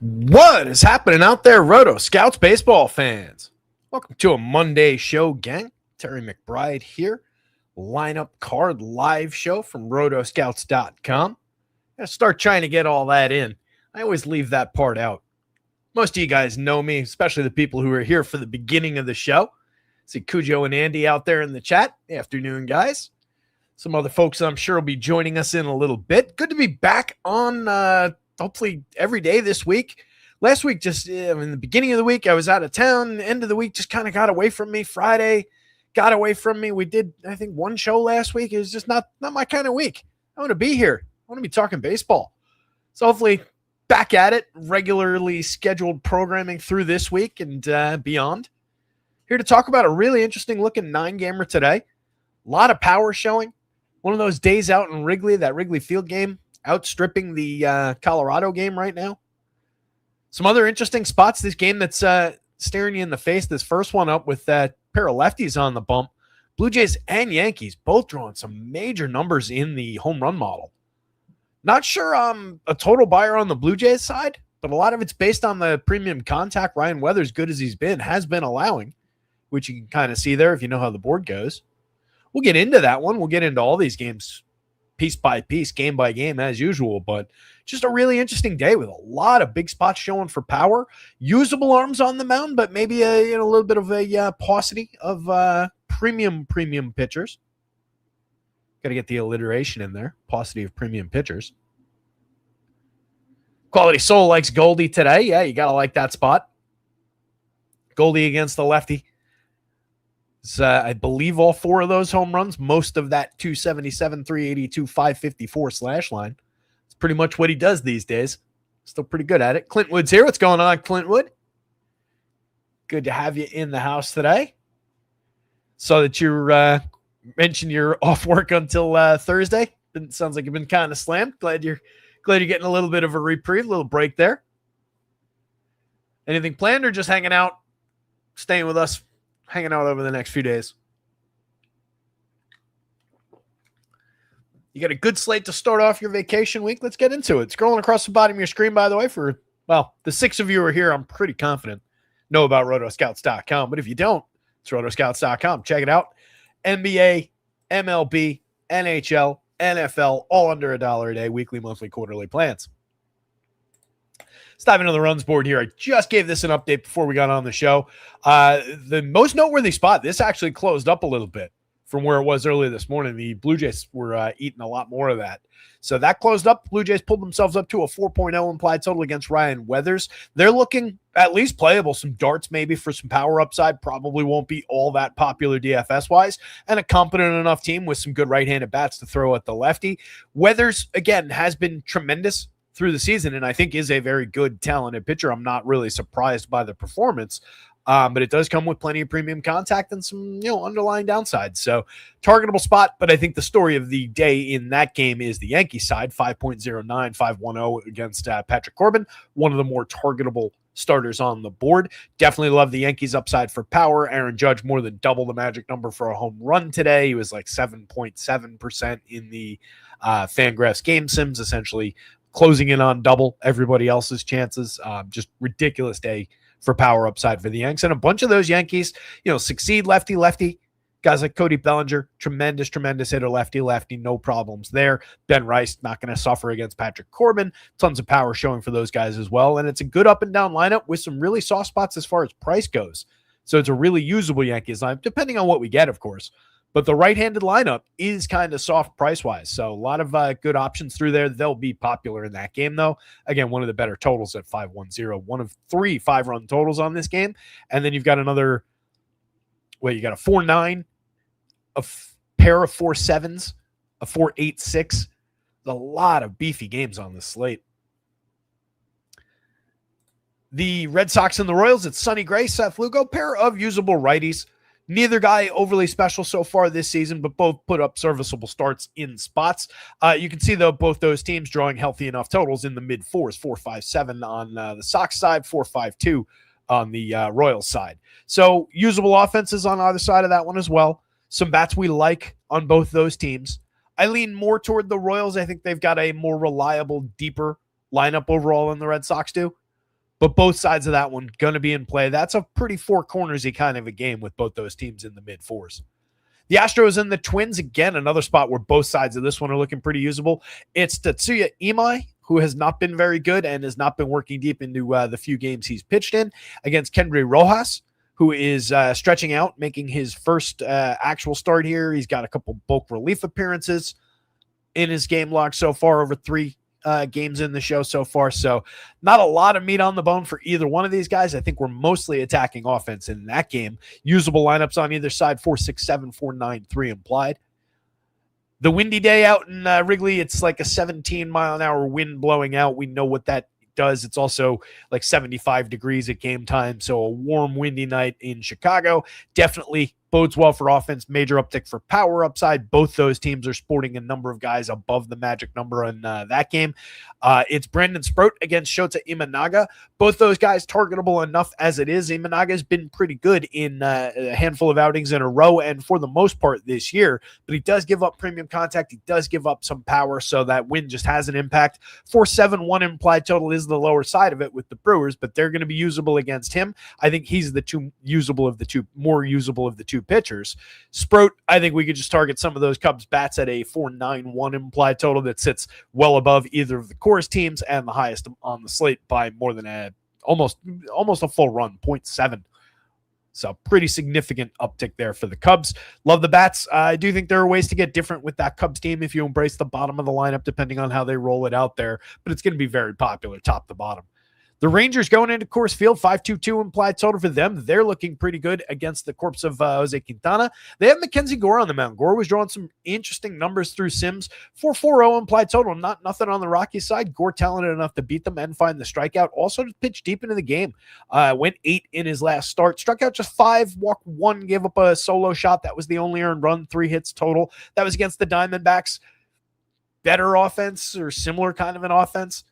What is happening out there, Rotoscouts baseball fans? Welcome to a Monday show, gang. Terry McBride here. Lineup card live show from Rotoscouts.com. Gotta start trying to get all that in. I always leave that part out. Most of you guys know me, especially the people who are here for the beginning of the show. See Cujo and Andy out there in the chat. Afternoon, guys. Some other folks I'm sure will be joining us in a little bit. Good to be back on hopefully every day this week. Last week, just in the beginning of the week, I was out of town. End of the week just kind of got away from me. Friday got away from me. We did, I think, one show last week. It was just not my kind of week. I want to be here. I want to be talking baseball. So hopefully back at it, regularly scheduled programming through this week and beyond. Here to talk about a really interesting looking 9-gamer today. A lot of power showing. One of those days out in Wrigley, that Wrigley Field game, outstripping the Colorado game right now. Some other interesting spots. This game that's staring you in the face, this first one up with that pair of lefties on the bump. Blue Jays and Yankees both drawing some major numbers in the home run model. Not sure I'm a total buyer on the Blue Jays side, but a lot of it's based on the premium contact Ryan Weathers, good as he's been, has been allowing, which you can kind of see there if you know how the board goes. We'll get into that one. We'll get into all these games piece by piece, game by game as usual, but just a really interesting day with a lot of big spots showing for power. Usable arms on the mound, but maybe a little bit of a paucity of premium pitchers. Got to get the alliteration in there. Paucity of premium pitchers. Quality Soul likes Goldie today. Yeah, you got to like that spot. Goldie against the lefty. I believe all four of those home runs, most of that 277, 382, 554 slash line. It's pretty much what he does these days. Still pretty good at it. Clint Wood's here. What's going on, Clint Wood? Good to have you in the house today. So that you mentioned you're off work until Thursday. It sounds like you've been kind of slammed. Glad you're getting a little bit of a reprieve, a little break there. Anything planned or just hanging out, staying with us? Hanging out over the next few days. You got a good slate to start off your vacation week. Let's get into it. Scrolling across the bottom of your screen, by the way, for, well, the 6 of you who are here, I'm pretty confident know about Rotoscouts.com. But if you don't, it's Rotoscouts.com. Check it out. NBA, MLB, NHL, NFL, all under $1 a day, weekly, monthly, quarterly plans. Let's dive into the runs board here. I just gave this an update before we got on the show. The most noteworthy spot, this actually closed up a little bit from where it was earlier this morning. The Blue Jays were eating a lot more of that. So that closed up. Blue Jays pulled themselves up to a 4.0 implied total against Ryan Weathers. They're looking at least playable. Some darts maybe for some power upside. Probably won't be all that popular DFS-wise. And a competent enough team with some good right-handed bats to throw at the lefty. Weathers, again, has been tremendous through the season, and I think is a very good, talented pitcher. I'm not really surprised by the performance, but it does come with plenty of premium contact and some, underlying downsides. So targetable spot, but I think the story of the day in that game is the Yankee side, 5.09, 5.10 against Patrick Corbin, one of the more targetable starters on the board. Definitely love the Yankees upside for power. Aaron Judge more than double the magic number for a home run today. He was like 7.7% in the Fangraphs game sims, essentially closing in on double everybody else's chances. Just ridiculous day for power upside for the Yanks. And a bunch of those Yankees, succeed lefty. Guys like Cody Bellinger, tremendous hitter, lefty, no problems there. Ben Rice, not going to suffer against Patrick Corbin. Tons of power showing for those guys as well. And it's a good up and down lineup with some really soft spots as far as price goes. So it's a really usable Yankees lineup, depending on what we get, of course. But the right-handed lineup is kind of soft price-wise. So a lot of good options through there. They'll be popular in that game, though. Again, one of the better totals at 5.10. One of 3 5-run totals on this game. And then you've got another, you got a 4.9, a pair of 4.7s, a 4.86. A lot of beefy games on this slate. The Red Sox and the Royals, it's Sonny Gray, Seth Lugo, pair of usable righties. Neither guy overly special so far this season, but both put up serviceable starts in spots. You can see, though, both those teams drawing healthy enough totals in the mid-4s, 4.57 on the Sox side, 4.52 on the Royals side. So usable offenses on either side of that one as well. Some bats we like on both those teams. I lean more toward the Royals. I think they've got a more reliable, deeper lineup overall than the Red Sox do. but both sides of that one going to be in play. That's a pretty four cornersy kind of a game with both those teams in the mid fours. The Astros and the Twins, again, another spot where both sides of this one are looking pretty usable. It's Tatsuya Imai, who has not been very good and has not been working deep into the few games he's pitched in, against Kendry Rojas, who is stretching out, making his first actual start here. He's got a couple bulk relief appearances in his game log so far, over 3 games in the show so far. So not a lot of meat on the bone for either one of these guys. I think we're mostly attacking offense in that game. Usable lineups on either side, 4-6-7, 4-9-3 implied. The windy day out in Wrigley, it's like a 17-mile-an-hour wind blowing out. We know what that does. It's also like 75 degrees at game time. So a warm, windy night in Chicago definitely bodes well for offense. Major uptick for power upside. Both those teams are sporting a number of guys above the magic number in that game. It's Brandon Sproat against Shota Imanaga. Both those guys targetable enough as it is. Imanaga has been pretty good in a handful of outings in a row and for the most part this year, but he does give up premium contact. He does give up some power, so that win just has an impact. 4-7-1 implied total is the lower side of it with the Brewers, but they're going to be usable against him. I think he's the more usable of the two pitchers. Sproat, I think we could just target some of those Cubs bats at a 4-9-1 implied total that sits well above either of the Coors teams and the highest on the slate by more than almost a full run, 0.7. So pretty significant uptick there for the Cubs. Love the bats. I do think there are ways to get different with that Cubs team if you embrace the bottom of the lineup, depending on how they roll it out there, but it's going to be very popular top to bottom. The Rangers going into Coors Field, 5.22 implied total for them. They're looking pretty good against the corpse of Jose Quintana. They have Mackenzie Gore on the mound. Gore was drawing some interesting numbers through Sims. 4.40 implied total. Nothing on the Rockies side. Gore talented enough to beat them and find the strikeout. Also to pitch deep into the game. Went 8 in his last start. Struck out just 5, walked 1, gave up a solo shot. That was the only earned run, 3 hits total. That was against the Diamondbacks. Better offense or similar kind of an offense.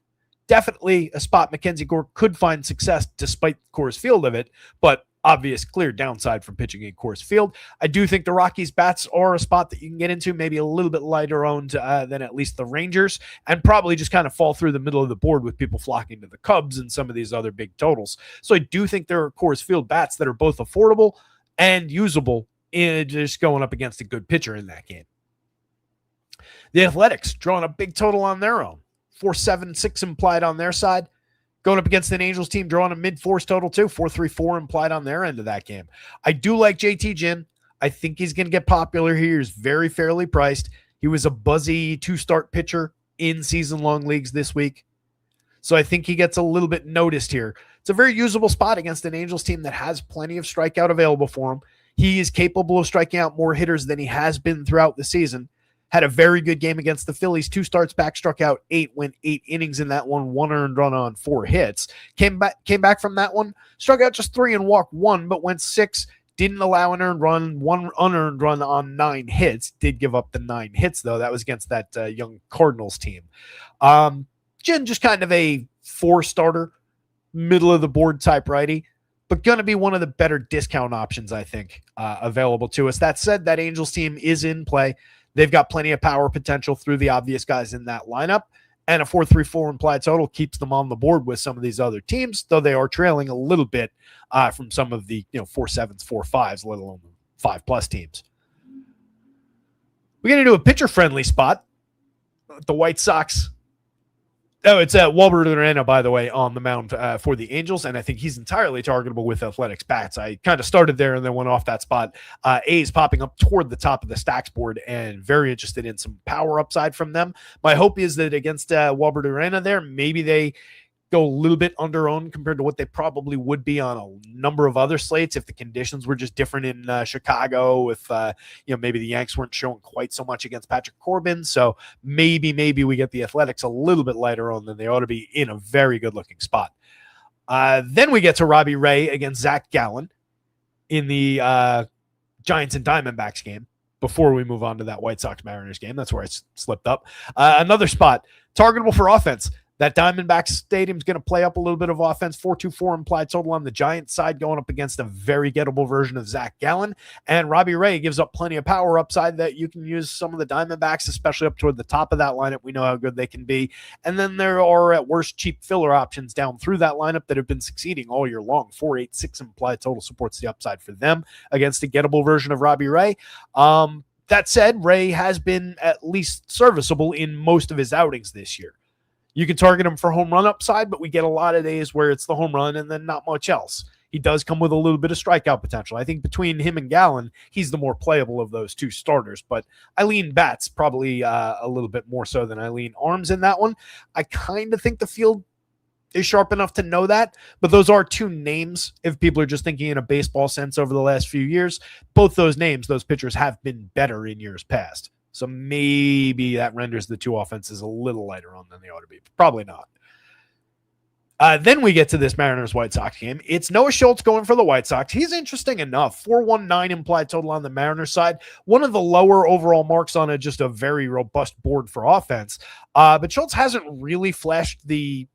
Definitely a spot Mackenzie Gore could find success despite Coors Field of it, but obvious clear downside from pitching in Coors Field. I do think the Rockies bats are a spot that you can get into, maybe a little bit lighter owned than at least the Rangers, and probably just kind of fall through the middle of the board with people flocking to the Cubs and some of these other big totals. So I do think there are Coors Field bats that are both affordable and usable in just going up against a good pitcher in that game. The Athletics drawing a big total on their own. 4.76 implied on their side. Going up against an Angels team, drawing a mid-force total too. 4.34 implied on their end of that game. I do like JT Ginn. I think he's going to get popular here. He's very fairly priced. He was a buzzy 2-start pitcher in season-long leagues this week. So I think he gets a little bit noticed here. It's a very usable spot against an Angels team that has plenty of strikeout available for him. He is capable of striking out more hitters than he has been throughout the season. Had a very good game against the Phillies. 2 starts back, struck out 8, went 8 innings in that one, 1 earned run on 4 hits. Came back from that one, struck out just 3 and walked 1, but went 6. Didn't allow an earned run, 1 unearned run on 9 hits. Did give up the 9 hits, though. That was against that young Cardinals team. Jin, just kind of a 4-starter, middle-of-the-board type righty, but going to be one of the better discount options, I think, available to us. That said, that Angels team is in play. They've got plenty of power potential through the obvious guys in that lineup, and a 4.34 implied total keeps them on the board with some of these other teams, though they are trailing a little bit from some of the 4.7s, 4.5s, let alone 5+ teams. We're going to do a pitcher-friendly spot. The White Sox. Oh, it's Wilber Arena, by the way, on the mound for the Angels, and I think he's entirely targetable with Athletics bats. I kind of started there and then went off that spot. A's popping up toward the top of the stacks board and very interested in some power upside from them. My hope is that against Wilber Arena there, maybe they go a little bit under-owned compared to what they probably would be on a number of other slates if the conditions were just different in Chicago, if maybe the Yanks weren't showing quite so much against Patrick Corbin. So maybe we get the Athletics a little bit lighter on than they ought to be in a very good-looking spot. Then we get to Robbie Ray against Zach Gallen in the Giants and Diamondbacks game before we move on to that White Sox Mariners game. That's where I slipped up. Another spot, targetable for offense. That Diamondbacks Stadium's going to play up a little bit of offense. 4.24 implied total on the Giants side, going up against a very gettable version of Zach Gallen. And Robbie Ray gives up plenty of power upside that you can use some of the Diamondbacks, especially up toward the top of that lineup. We know how good they can be. And then there are, at worst, cheap filler options down through that lineup that have been succeeding all year long. 4.86 implied total supports the upside for them against a gettable version of Robbie Ray. That said, Ray has been at least serviceable in most of his outings this year. You can target him for home run upside, but we get a lot of days where it's the home run and then not much else. He does come with a little bit of strikeout potential. I think between him and Gallen, he's the more playable of those two starters, but I lean bats probably a little bit more so than I lean arms in that one. I kind of think the field is sharp enough to know that, but those are two names. If people are just thinking in a baseball sense over the last few years, both those names, those pitchers have been better in years past. So maybe that renders the two offenses a little lighter on than they ought to be. Probably not. Then we get to this Mariners-White Sox game. It's Noah Schultz going for the White Sox. He's interesting enough. 4.19 implied total on the Mariners side. One of the lower overall marks on just a very robust board for offense. But Schultz hasn't really flashed the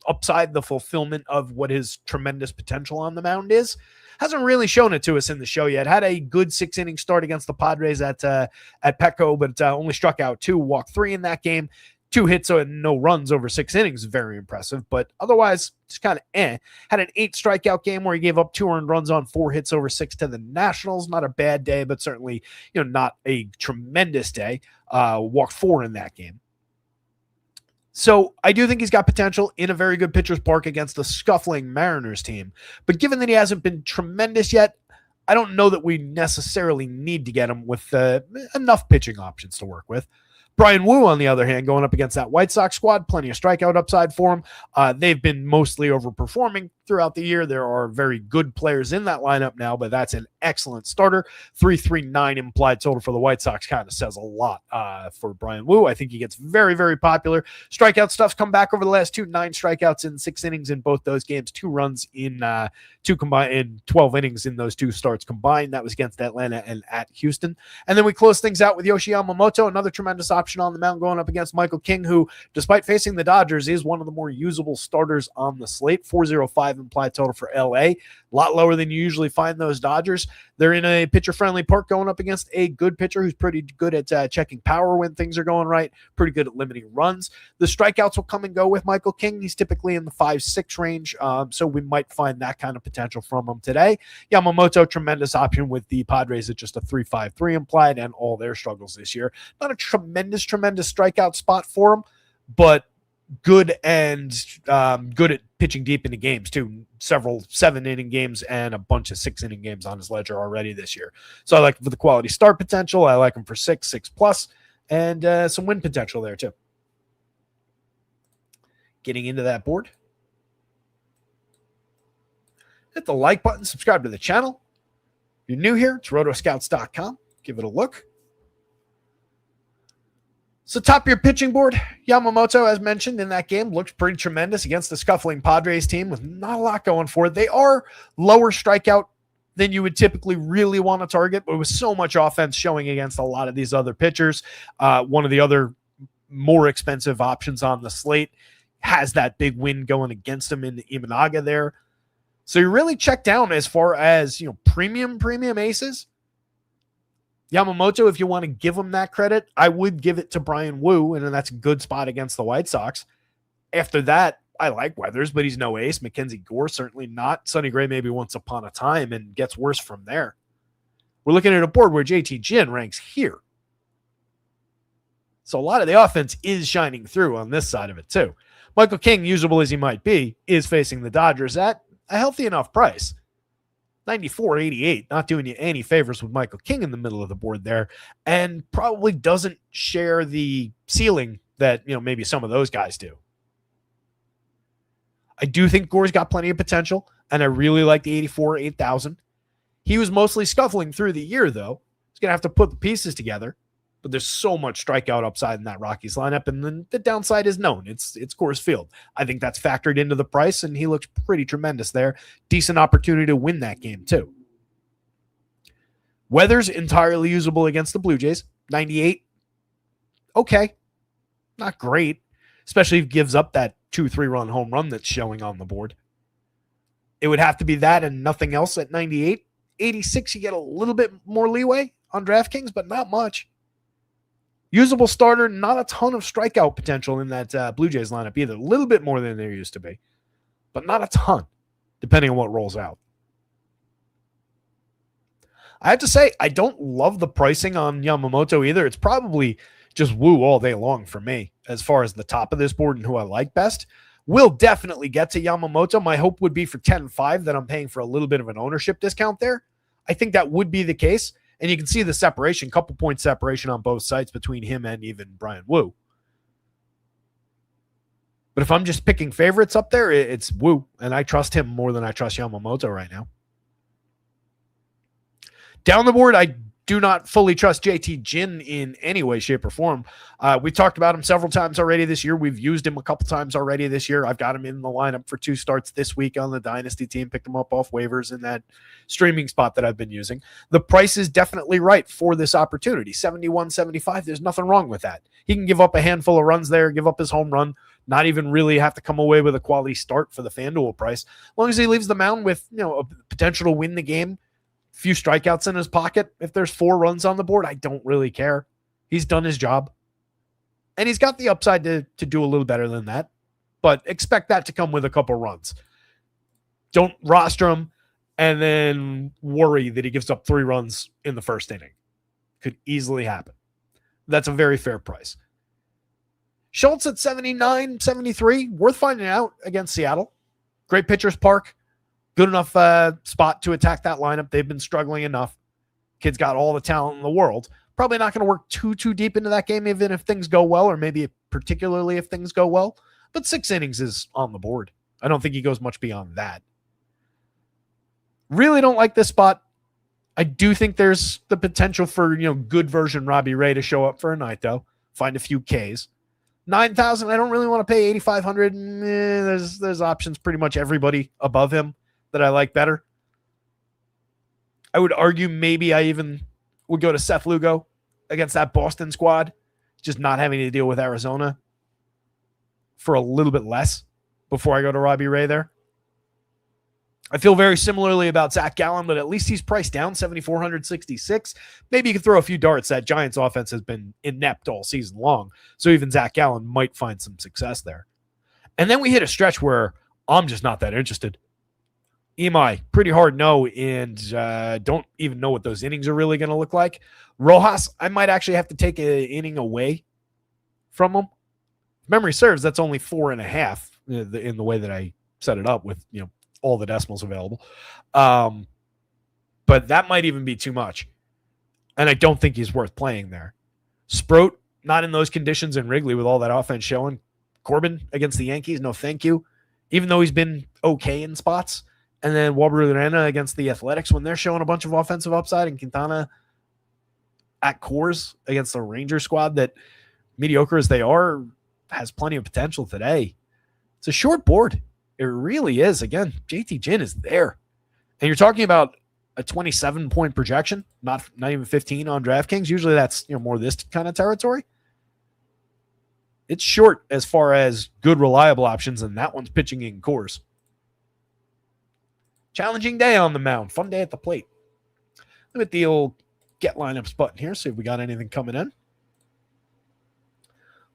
upside, the fulfillment of what his tremendous potential on the mound is. Hasn't really shown it to us in the show yet. Had a good 6-inning start against the Padres at Petco, but only struck out 2, walked 3 in that game. 2 hits and no runs over 6 innings. Very impressive, but otherwise just kind of Had an 8 strikeout game where he gave up 2 earned runs on 4 hits over 6 to the Nationals. Not a bad day, but certainly not a tremendous day. Walked 4 in that game. So I do think he's got potential in a very good pitcher's park against the scuffling Mariners team. But given that he hasn't been tremendous yet, I don't know that we necessarily need to get him with enough pitching options to work with. Brian Wu, on the other hand, going up against that White Sox squad, plenty of strikeout upside for him. They've been mostly overperforming throughout the year. There are very good players in that lineup now, but that's an excellent starter. 3.39 implied total for the White Sox kind of says a lot for Brian Wu. I think he gets very, very popular. Strikeout stuff's come back over the last 2, 9 strikeouts in 6 innings in both those games, 2 runs in 12 innings in those 2 starts combined. That was against Atlanta and at Houston. And then we close things out with Yoshi Yamamoto, another tremendous option on the mound going up against Michael King, who, despite facing the Dodgers, is one of the more usable starters on the slate. 4.05 implied total for LA. A lot lower than you usually find those Dodgers. They're in a pitcher-friendly park going up against a good pitcher who's pretty good at checking power when things are going right, pretty good at limiting runs. The strikeouts will come and go with Michael King. He's typically in the 5-6 range, so we might find that kind of potential from him today. Yamamoto, tremendous option with the Padres at just a 3.53 implied and all their struggles this year. Not a tremendous strikeout spot for him, but good and good at pitching deep into games too. Several 7-inning games and a bunch of 6-inning games on his ledger already this year. So I like him for the quality start potential. I like him for 6 plus, and some win potential there too. Getting into that board. Hit the like button, subscribe to the channel. If you're new here, it's rotoscouts.com. Give it a look. So top of your pitching board, Yamamoto, as mentioned in that game, looked pretty tremendous against the scuffling Padres team with not a lot going for it. They are lower strikeout than you would typically really want to target, but with so much offense showing against a lot of these other pitchers. One of the other more expensive options on the slate has that big win going against him in Imanaga there. So you really check down as far as, premium aces. Yamamoto, if you want to give him that credit, I would give it to Brian Wu, and that's a good spot against the White Sox. After that, I like Weathers, but he's no ace. Mackenzie Gore, certainly not. Sonny Gray, maybe once upon a time, and gets worse from there. We're looking at a board where JT Ginn ranks here. So a lot of the offense is shining through on this side of it, too. Michael King, usable as he might be, is facing the Dodgers at a healthy enough price. 94.88, not doing you any favors with Michael King in the middle of the board there, and probably doesn't share the ceiling that, maybe some of those guys do. I do think Gore's got plenty of potential, and I really like the 8,000. He was mostly scuffling through the year, though. He's going to have to put the pieces together, but there's so much strikeout upside in that Rockies lineup, and then the downside is known. It's Coors Field. I think that's factored into the price, and he looks pretty tremendous there. Decent opportunity to win that game, too. Weather's entirely usable against the Blue Jays. 98. Okay. Not great. especially if he gives up that 2-3 run home run that's showing on the board. It would have to be that and nothing else at 98. 86, you get a little bit more leeway on DraftKings, but not much. Usable starter, not a ton of strikeout potential in that Blue Jays lineup either. A little bit more than there used to be, but not a ton, depending on what rolls out. I have to say, I don't love the pricing on Yamamoto either. It's probably just Woo all day long for me as far as the top of this board and who I like best. We'll definitely get to Yamamoto. My hope would be for 10-5 that I'm paying for a little bit of an ownership discount there. I think that would be the case. And you can see the separation, couple point separation on both sides between him and even Brian Woo. But if I'm just picking favorites up there, it's Woo. And I trust him more than I trust Yamamoto right now. Down the board, I do not fully trust JT Ginn in any way, shape, or form. We talked about him several times already this year. We've used him a couple times already this year. I've got him in the lineup for 2 starts this week on the Dynasty team. Picked him up off waivers in that streaming spot that I've been using. The price is definitely right for this opportunity. 71, 75, there's nothing wrong with that. He can give up a handful of runs there, give up his home run, not even really have to come away with a quality start for the FanDuel price. As long as he leaves the mound with a potential to win the game, few strikeouts in his pocket. If there's 4 runs on the board, I don't really care. He's done his job. And he's got the upside to do a little better than that. But expect that to come with a couple runs. Don't roster him and then worry that he gives up 3 runs in the first inning. Could easily happen. That's a very fair price. Schultz at 79, 73. Worth finding out against Seattle. Great pitcher's park. Good enough spot to attack that lineup. They've been struggling enough. Kid's got all the talent in the world. Probably not going to work too deep into that game, even if things go well, or maybe particularly if things go well. But 6 innings is on the board. I don't think he goes much beyond that. Really don't like this spot. I do think there's the potential for good version Robbie Ray to show up for a night, though. Find a few Ks. 9,000. I don't really want to pay 8,500. There's options pretty much everybody above him that I like better. I would argue maybe I even would go to Seth Lugo against that Boston squad, just not having to deal with Arizona for a little bit less before I go to Robbie Ray there. I feel very similarly about Zach Gallen, but at least he's priced down 7,466. Maybe you can throw a few darts. That Giants offense has been inept all season long, so even Zach Gallen might find some success there. And then we hit a stretch where I'm just not that interested. Imai, pretty hard no, and don't even know what those innings are really going to look like. Rojas, I might actually have to take an inning away from him. If memory serves, that's only 4.5 in the way that I set it up with all the decimals available. But that might even be too much, and I don't think he's worth playing there. Sproat, not in those conditions in Wrigley with all that offense showing. Corbin against the Yankees, no thank you, even though he's been okay in spots. And then Wabarena against the Athletics when they're showing a bunch of offensive upside, and Quintana at Coors against the Ranger squad that, mediocre as they are, has plenty of potential today. It's a short board. It really is. Again, JT Ginn is there. And you're talking about a 27-point projection, not even 15 on DraftKings. Usually that's more this kind of territory. It's short as far as good, reliable options, and that one's pitching in Coors. Challenging day on the mound. Fun day at the plate. Let me hit the old get lineups button here, see if we got anything coming in.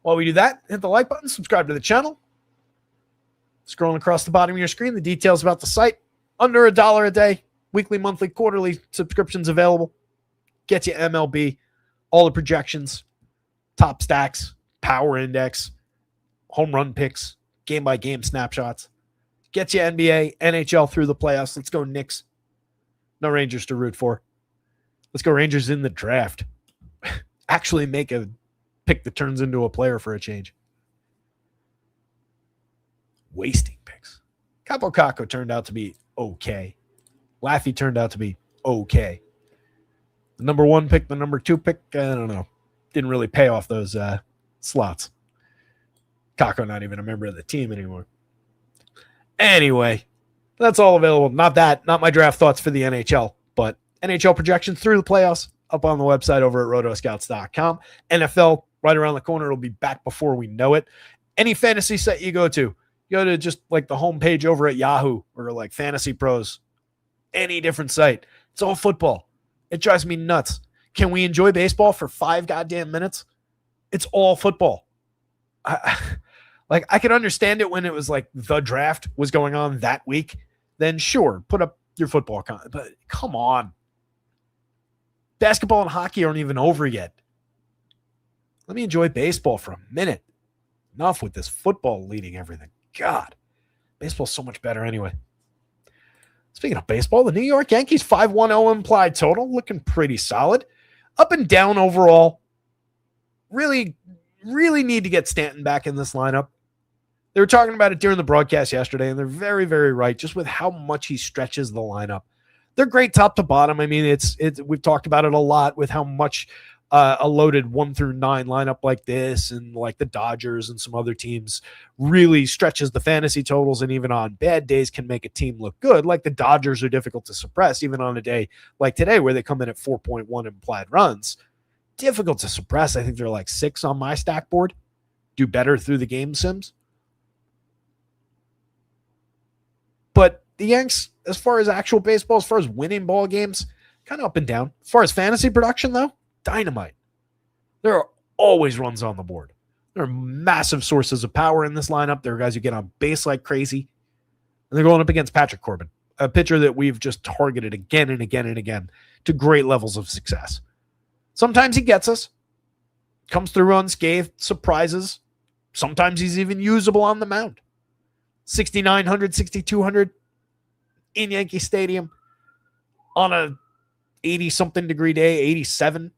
While we do that, hit the like button, subscribe to the channel. Scrolling across the bottom of your screen, the details about the site. Under $1 a day. Weekly, monthly, quarterly subscriptions available. Gets you MLB. All the projections. Top stacks. Power index. Home run picks. Game-by-game snapshots. Gets you NBA, NHL through the playoffs. Let's go Knicks. No Rangers to root for. Let's go Rangers in the draft. Actually make a pick that turns into a player for a change. Wasting picks. Capo Caco turned out to be okay. Laffy turned out to be okay. The number 1 pick, the number 2 pick, I don't know. Didn't really pay off those slots. Caco not even a member of the team anymore. Anyway, that's all available. Not my draft thoughts for the NHL, but NHL projections through the playoffs up on the website over at Rotoscouts.com. NFL right around the corner. It'll be back before we know it. Any fantasy site you go to just like the homepage over at Yahoo or like Fantasy Pros, any different site. It's all football. It drives me nuts. Can we enjoy baseball for 5 goddamn minutes? It's all football. I could understand it when it was like the draft was going on that week. Then sure, put up your football content. But come on. Basketball and hockey aren't even over yet. Let me enjoy baseball for a minute. Enough with this football leading everything. God, baseball's so much better anyway. Speaking of baseball, the New York Yankees 5-1-0 implied total, looking pretty solid. Up and down overall. Really, really need to get Stanton back in this lineup. They were talking about it during the broadcast yesterday, and they're very, very right, just with how much he stretches the lineup. They're great top to bottom. I mean, we've talked about it a lot with how much a loaded 1 through 9 lineup like this and like the Dodgers and some other teams really stretches the fantasy totals, and even on bad days can make a team look good. Like the Dodgers are difficult to suppress, even on a day like today where they come in at 4.1 implied runs. Difficult to suppress. I think they're like 6 on my stack board. Do better through the game sims. But the Yanks, as far as actual baseball, as far as winning ball games, kind of up and down. As far as fantasy production, though, dynamite. There are always runs on the board. There are massive sources of power in this lineup. There are guys who get on base like crazy. And they're going up against Patrick Corbin, a pitcher that we've just targeted again and again and again to great levels of success. Sometimes he gets us, comes through unscathed, surprises. Sometimes he's even usable on the mound. 6,900, 6,200 in Yankee Stadium on a 80-something degree day, 87,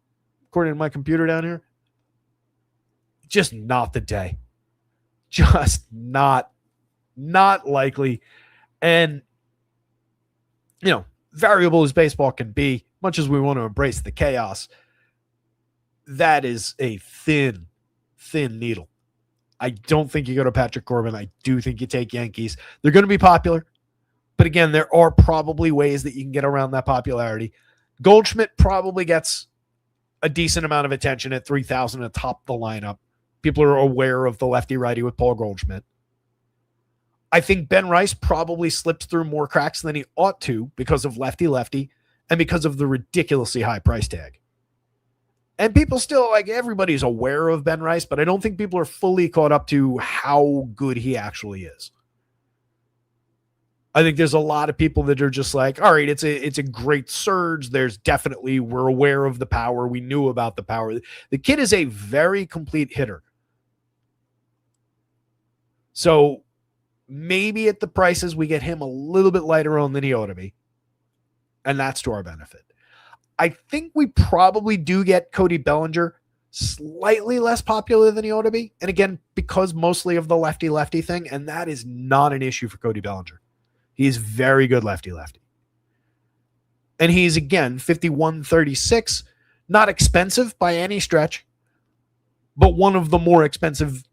according to my computer down here. Just not the day. Just not likely. And, variable as baseball can be, much as we want to embrace the chaos, that is a thin needle. I don't think you go to Patrick Corbin. I do think you take Yankees. They're going to be popular. But again, there are probably ways that you can get around that popularity. Goldschmidt probably gets a decent amount of attention at 3,000 atop the lineup. People are aware of the lefty-righty with Paul Goldschmidt. I think Ben Rice probably slipped through more cracks than he ought to because of lefty-lefty and because of the ridiculously high price tag. And people still, everybody's aware of Ben Rice, but I don't think people are fully caught up to how good he actually is. I think there's a lot of people that are just like, all right, it's a great surge. We're aware of the power. We knew about the power. The kid is a very complete hitter. So maybe at the prices, we get him a little bit lighter on than he ought to be. And that's to our benefit. I think we probably do get Cody Bellinger slightly less popular than he ought to be. And again, because mostly of the lefty-lefty thing, and that is not an issue for Cody Bellinger. He's very good lefty-lefty. And he's, again, 51.36, not expensive by any stretch, but one of the more expensive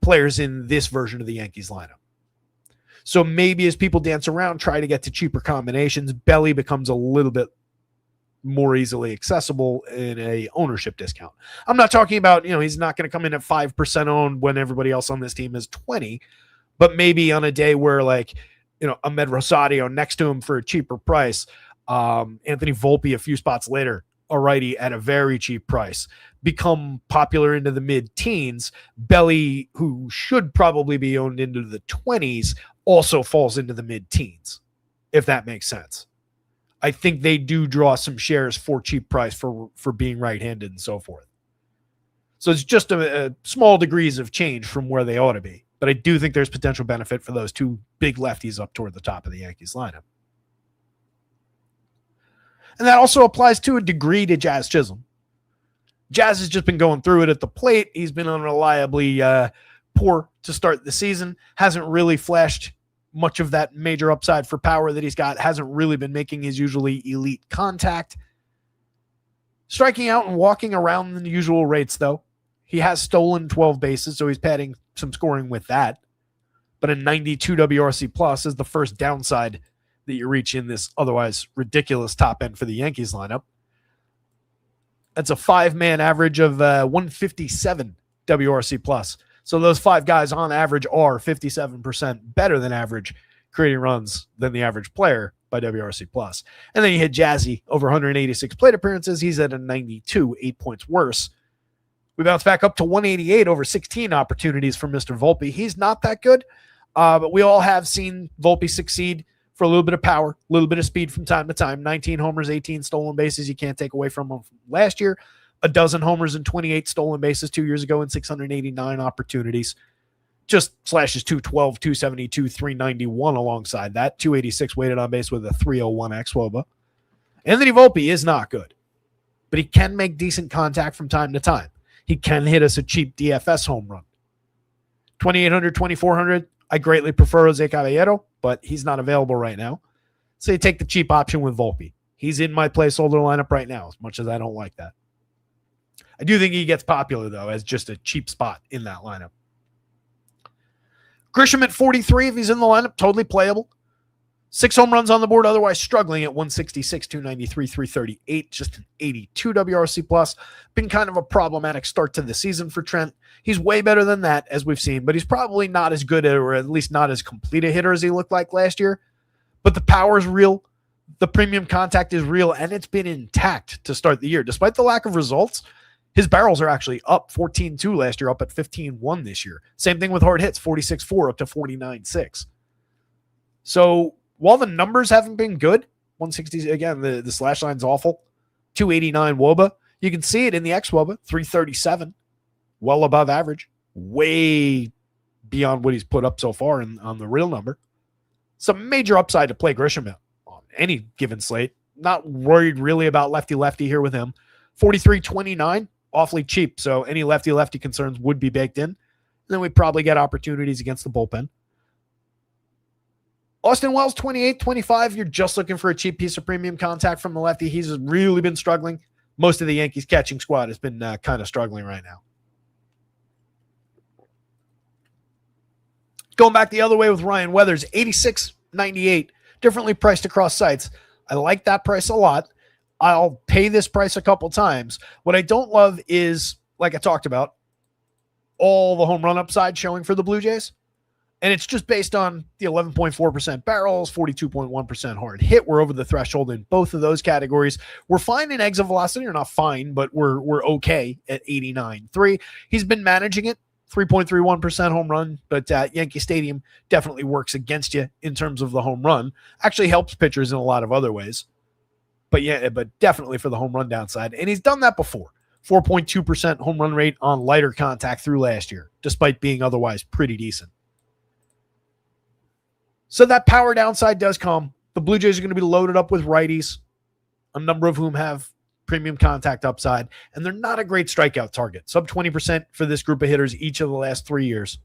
players in this version of the Yankees lineup. So maybe as people dance around, try to get to cheaper combinations, Belly becomes a little bit more easily accessible in a ownership discount. I'm not talking about, he's not going to come in at 5% owned when everybody else on this team is 20, but maybe on a day where Ahmed Rosario next to him for a cheaper price, Anthony Volpe a few spots later, a righty at a very cheap price, become popular into the mid-teens. Belly, who should probably be owned into the 20s, also falls into the mid-teens, if that makes sense. I think they do draw some shares for cheap price for being right-handed and so forth. So it's just a small degrees of change from where they ought to be. But I do think there's potential benefit for those two big lefties up toward the top of the Yankees lineup. And that also applies to a degree to Jazz Chisholm. Jazz has just been going through it at the plate. He's been unreliably poor to start the season. Hasn't really flashed much of that major upside for power that he's got. Hasn't really been making his usually elite contact. Striking out and walking around the usual rates, though. He has stolen 12 bases, so he's padding some scoring with that. But a 92 WRC plus is the first downside that you reach in this otherwise ridiculous top end for the Yankees lineup. That's a 5-man average of 157 WRC plus. So those 5 guys on average are 57% better than average creating runs than the average player by WRC plus. And then you hit Jazzy over 186 plate appearances. He's at a 92, 8 points worse. We bounce back up to 188 over 16 opportunities for Mr. Volpe. He's not that good, but we all have seen Volpe succeed for a little bit of power, a little bit of speed from time to time. 19 homers, 18 stolen bases. You can't take away from him from last year. 12 homers and 28 stolen bases 2 years ago in 689 opportunities. Just slashes 212, 272, 391 alongside that. 286 weighted on base with a 301 xWOBA. Anthony Volpe is not good, but he can make decent contact from time to time. He can hit us a cheap DFS home run. 2,800, 2,400. I greatly prefer Jose Caballero, but he's not available right now. So you take the cheap option with Volpe. He's in my placeholder lineup right now, as much as I don't like that. I do think he gets popular, though, as just a cheap spot in that lineup. Grisham at 43, if he's in the lineup, totally playable. 6 home runs on the board, otherwise struggling at 166, 293, 338, just an 82 WRC plus. Been kind of a problematic start to the season for Trent. He's way better than that, as we've seen, but he's probably not as good or at least not as complete a hitter as he looked like last year. But the power is real. The premium contact is real, and it's been intact to start the year. Despite the lack of results, his barrels are actually up 14-2 last year, up at 15-1 this year. Same thing with hard hits, 46-4 up to 49-6. So while the numbers haven't been good, 160, again, the slash line's awful, 289 WOBA. You can see it in the xWOBA, 337, well above average, way beyond what he's put up so far on the real number. Some major upside to play Grisham on any given slate. Not worried really about lefty-lefty here with him. 43-29. Awfully cheap, so any lefty-lefty concerns would be baked in. And then we probably get opportunities against the bullpen. Austin Wells, 28-25. You're just looking for a cheap piece of premium contact from the lefty. He's really been struggling. Most of the Yankees catching squad has been kind of struggling right now. Going back the other way with Ryan Weathers, 86-98. Differently priced across sites. I like that price a lot. I'll pay this price a couple times. What I don't love is, like I talked about, all the home run upside showing for the Blue Jays. And it's just based on the 11.4% barrels, 42.1% hard hit. We're over the threshold in both of those categories. We're fine in exit velocity, or not fine, but we're okay at 89.3. He's been managing it, 3.31% home run, but Yankee Stadium definitely works against you in terms of the home run. Actually helps pitchers in a lot of other ways. But definitely for the home run downside. And he's done that before. 4.2% home run rate on lighter contact through last year, despite being otherwise pretty decent. So that power downside does come. The Blue Jays are going to be loaded up with righties, a number of whom have premium contact upside, and they're not a great strikeout target. Sub 20% for this group of hitters each of the last 3 years.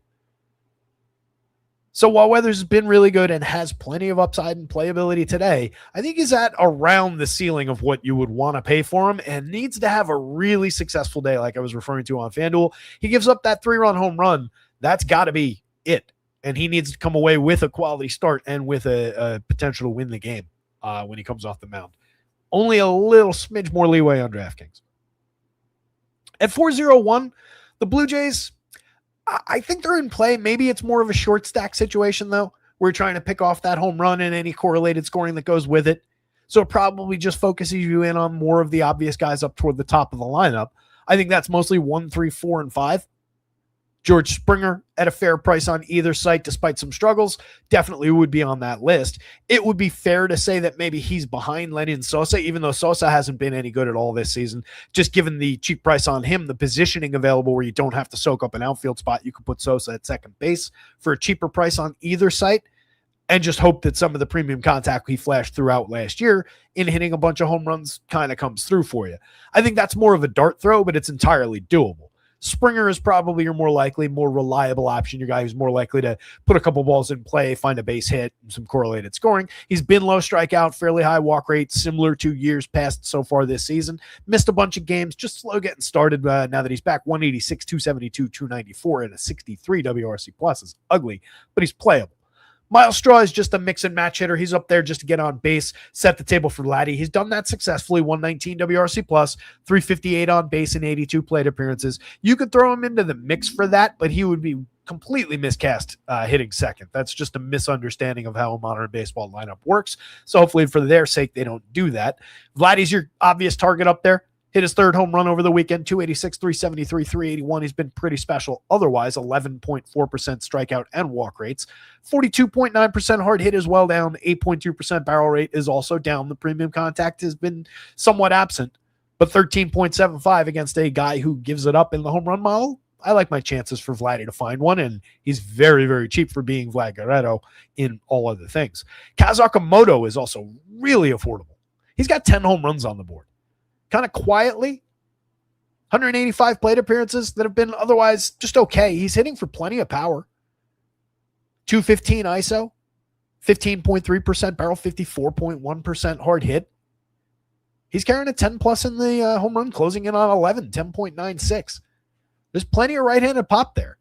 So while Weathers has been really good and has plenty of upside and playability today, I think he's at around the ceiling of what you would want to pay for him and needs to have a really successful day like I was referring to on FanDuel. He gives up that 3-run home run. That's got to be it. And he needs to come away with a quality start and with a potential to win the game when he comes off the mound. Only a little smidge more leeway on DraftKings. At 401, the Blue Jays, I think they're in play. Maybe it's more of a short stack situation, though. We're trying to pick off that home run and any correlated scoring that goes with it. So it probably just focuses you in on more of the obvious guys up toward the top of the lineup. I think that's mostly 1, 3, 4, and 5. George Springer at a fair price on either site, despite some struggles, definitely would be on that list. It would be fair to say that maybe he's behind Lenyn Sosa, even though Sosa hasn't been any good at all this season. Just given the cheap price on him, the positioning available where you don't have to soak up an outfield spot, you could put Sosa at second base for a cheaper price on either site and just hope that some of the premium contact he flashed throughout last year in hitting a bunch of home runs kind of comes through for you. I think that's more of a dart throw, but it's entirely doable. Springer is probably your more likely, more reliable option. Your guy who's more likely to put a couple balls in play, find a base hit, and some correlated scoring. He's been low strikeout, fairly high walk rate, similar to years past so far this season. Missed a bunch of games, just slow getting started now that he's back. 186, 272, 294, and a 63 WRC plus is ugly, but he's playable. Miles Straw is just a mix and match hitter. He's up there just to get on base, set the table for Vladdy. He's done that successfully. 119 WRC plus, 358 on base in 82 plate appearances. You could throw him into the mix for that, but he would be completely miscast hitting second. That's just a misunderstanding of how a modern baseball lineup works. So hopefully for their sake, they don't do that. Vladdy's your obvious target up there. Hit his third home run over the weekend, 286, 373, 381. He's been pretty special otherwise, 11.4% strikeout and walk rates. 42.9% hard hit is well down. 8.2% barrel rate is also down. The premium contact has been somewhat absent, but 13.75 against a guy who gives it up in the home run model. I like my chances for Vladdy to find one, and he's very, very cheap for being Vlad Guerrero in all other things. Kaz Okamoto is also really affordable. He's got 10 home runs on the board. Kind of quietly, 185 plate appearances that have been otherwise just okay. He's hitting for plenty of power. 215 ISO, 15.3% barrel, 54.1% hard hit. He's carrying a 10 plus in the home run, closing in on 11, 10.96. There's plenty of right-handed pop there.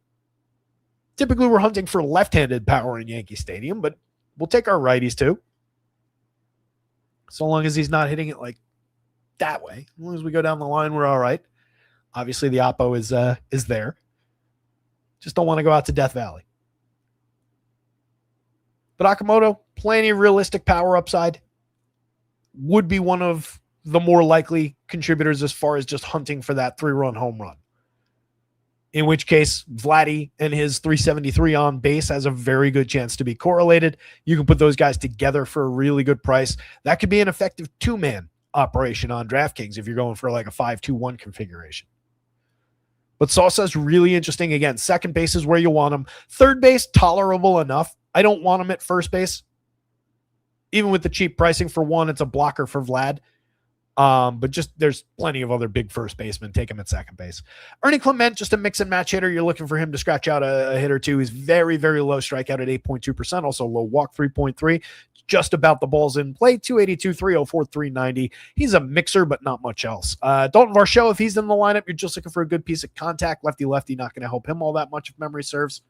Typically, we're hunting for left-handed power in Yankee Stadium, but we'll take our righties too. So long as he's not hitting it like that way. As long as we go down the line, we're all right. Obviously, the oppo is there. Just don't want to go out to Death Valley. But Okamoto, plenty of realistic power upside. Would be one of the more likely contributors as far as just hunting for that 3-run home run. In which case, Vladdy and his 373 on base has a very good chance to be correlated. You can put those guys together for a really good price. That could be an effective 2-man operation on DraftKings if you're going for like a 5-2-1 configuration. But Sosa's really interesting. Again, second base is where you want him. Third base, tolerable enough. I don't want him at first base. Even with the cheap pricing for one, it's a blocker for Vlad. But just there's plenty of other big first basemen. Take him at second base. Ernie Clement, just a mix and match hitter. You're looking for him to scratch out a hit or two. He's very, very low strikeout at 8.2%. Also low walk 3.3. Just about the balls in play. 282, 304, 390. He's a mixer, but not much else. Dalton Varsho, if he's in the lineup, you're just looking for a good piece of contact. Lefty-lefty, not going to help him all that much if memory serves.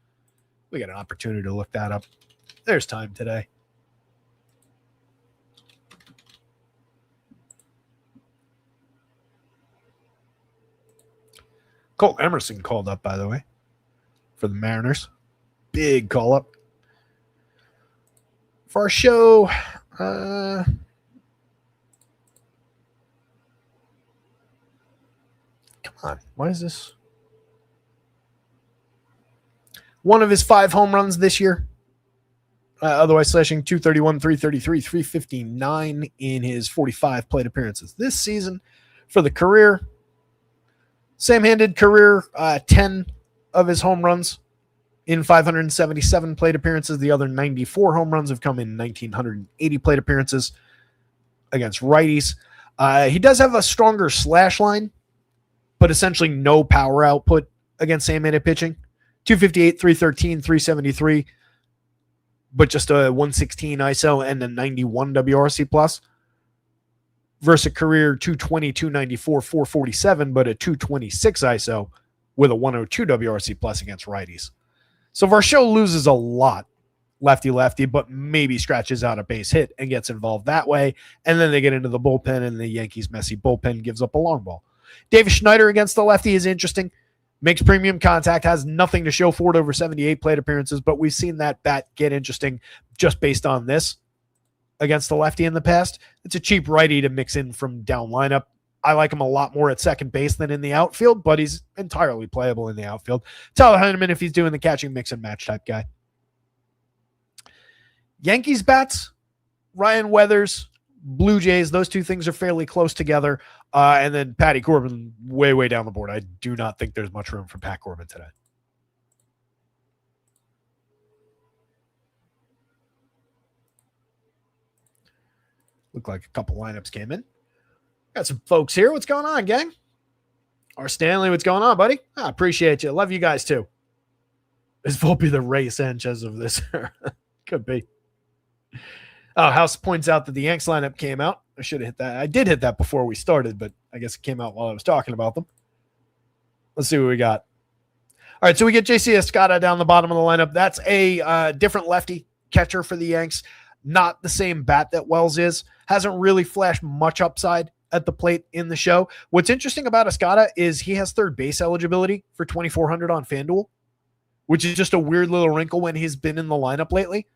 We got an opportunity to look that up. There's time today. Colt Emerson called up, by the way, for the Mariners. Big call up. For our show, come on. Why is this? One of his 5 home runs this year. Otherwise slashing 231, 333, 359 in his 45 plate appearances this season. For the career, same-handed career, 10 of his home runs in 577 plate appearances. The other 94 home runs have come in 1,980 plate appearances against righties. He does have a stronger slash line, but essentially no power output against same-handed pitching. 258, 313, 373, but just a 116 ISO and a 91 WRC plus. Versus a career 220, 294, 447, but a 226 ISO with a 102 WRC plus against righties. So Varsho loses a lot lefty-lefty, but maybe scratches out a base hit and gets involved that way. And then they get into the bullpen, and the Yankees' messy bullpen gives up a long ball. Davis Schneider against the lefty is interesting. Makes premium contact, has nothing to show for it over 78 plate appearances, but we've seen that bat get interesting just based on this against the lefty in the past. It's a cheap righty to mix in from down lineup. I like him a lot more at second base than in the outfield, but he's entirely playable in the outfield. Tyler Heineman if he's doing the catching mix and match type guy. Yankees bats, Ryan Weathers, Blue Jays, those two things are fairly close together. And then Patty Corbin way, way down the board. I do not think there's much room for Pat Corbin today. Looked like a couple lineups came in. Got some folks here. What's going on, gang? R. Stanley, what's going on, buddy? I appreciate you. Love you guys, too. Is Volpe the Ray Sanchez of this? Could be. Oh, House points out that the Yanks lineup came out. I should have hit that. I did hit that before we started, but I guess it came out while I was talking about them. Let's see what we got. All right, so we get JC Escada down the bottom of the lineup. That's a different lefty catcher for the Yanks. Not the same bat that Wells is. Hasn't really flashed much upside at the plate in the show. What's interesting about Escada is he has third base eligibility for 2,400 on FanDuel, which is just a weird little wrinkle when he's been in the lineup lately.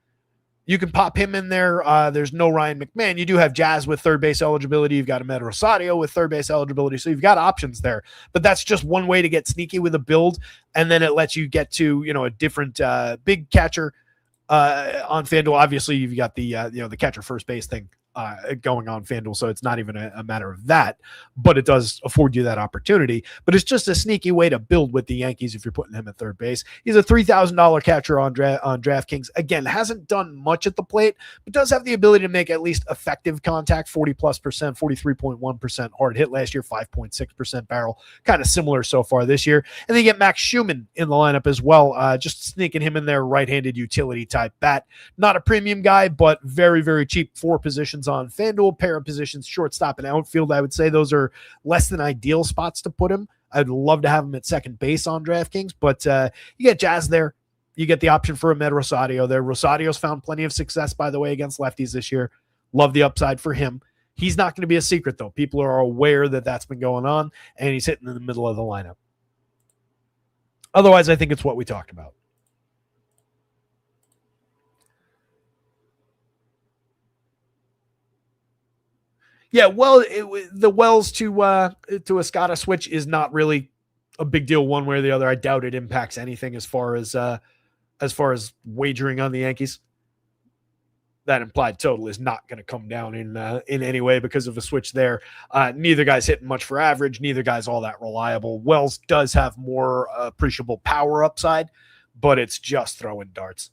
You can pop him in there. There's no Ryan McMahon. You do have Jazz with third base eligibility. You've got Ahmed Rosario with third base eligibility. So you've got options there. But that's just one way to get sneaky with a build. And then it lets you get to, a different big catcher on FanDuel. Obviously, you've got the catcher first base thing going on FanDuel, so it's not even a matter of that, but it does afford you that opportunity. But it's just a sneaky way to build with the Yankees if you're putting him at third base. He's a $3,000 catcher on DraftKings. Again, hasn't done much at the plate, but does have the ability to make at least effective contact, 40+%, 43.1% hard hit last year, 5.6% barrel, kind of similar so far this year. And then you get Max Schumann in the lineup as well, just sneaking him in there, right-handed utility type bat. Not a premium guy, but very, very cheap. 4 positions on FanDuel, pair of positions, shortstop and outfield. I would say those are less than ideal spots to put him. I'd love to have him at second base on DraftKings, but you get Jazz there. You get the option for Ahmed Rosario there. Rosario's found plenty of success, by the way, against lefties this year. Love the upside for him. He's not going to be a secret, though. People are aware that that's been going on, and he's hitting in the middle of the lineup. Otherwise, I think it's what we talked about. Yeah, well, the Wells to Escada switch is not really a big deal one way or the other. I doubt it impacts anything as far as wagering on the Yankees. That implied total is not going to come down in any way because of a switch there. Neither guy's hitting much for average. Neither guy's all that reliable. Wells does have more appreciable power upside, but it's just throwing darts.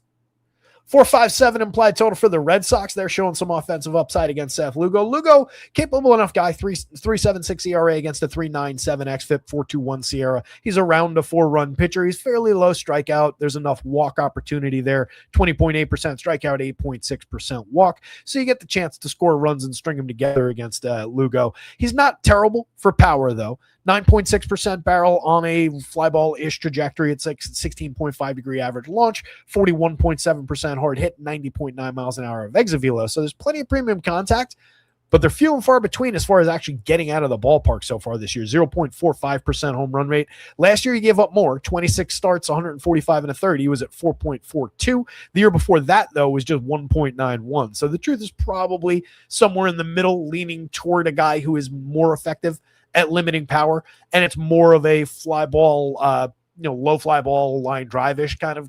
4.57 implied total for the Red Sox. They're showing some offensive upside against Seth Lugo. Lugo, capable enough guy, 3.76 ERA against a 3.97 xFIP, 4.21 Sierra. He's around a 4-run pitcher. He's fairly low strikeout. There's enough walk opportunity there. 20.8% strikeout, 8.6% walk. So you get the chance to score runs and string them together against Lugo. He's not terrible for power, though. 9.6% barrel on a fly ball-ish trajectory. It's like 16.5 degree average launch, 41.7% hard hit, 90.9 miles an hour of exit velo. So there's plenty of premium contact, but they're few and far between as far as actually getting out of the ballpark so far this year. 0.45% home run rate. Last year he gave up more, 26 starts, 145 and a third. He was at 4.42. The year before that, though, was just 1.91. So the truth is probably somewhere in the middle, leaning toward a guy who is more effective at limiting power, and it's more of a fly ball, low fly ball line drive-ish kind of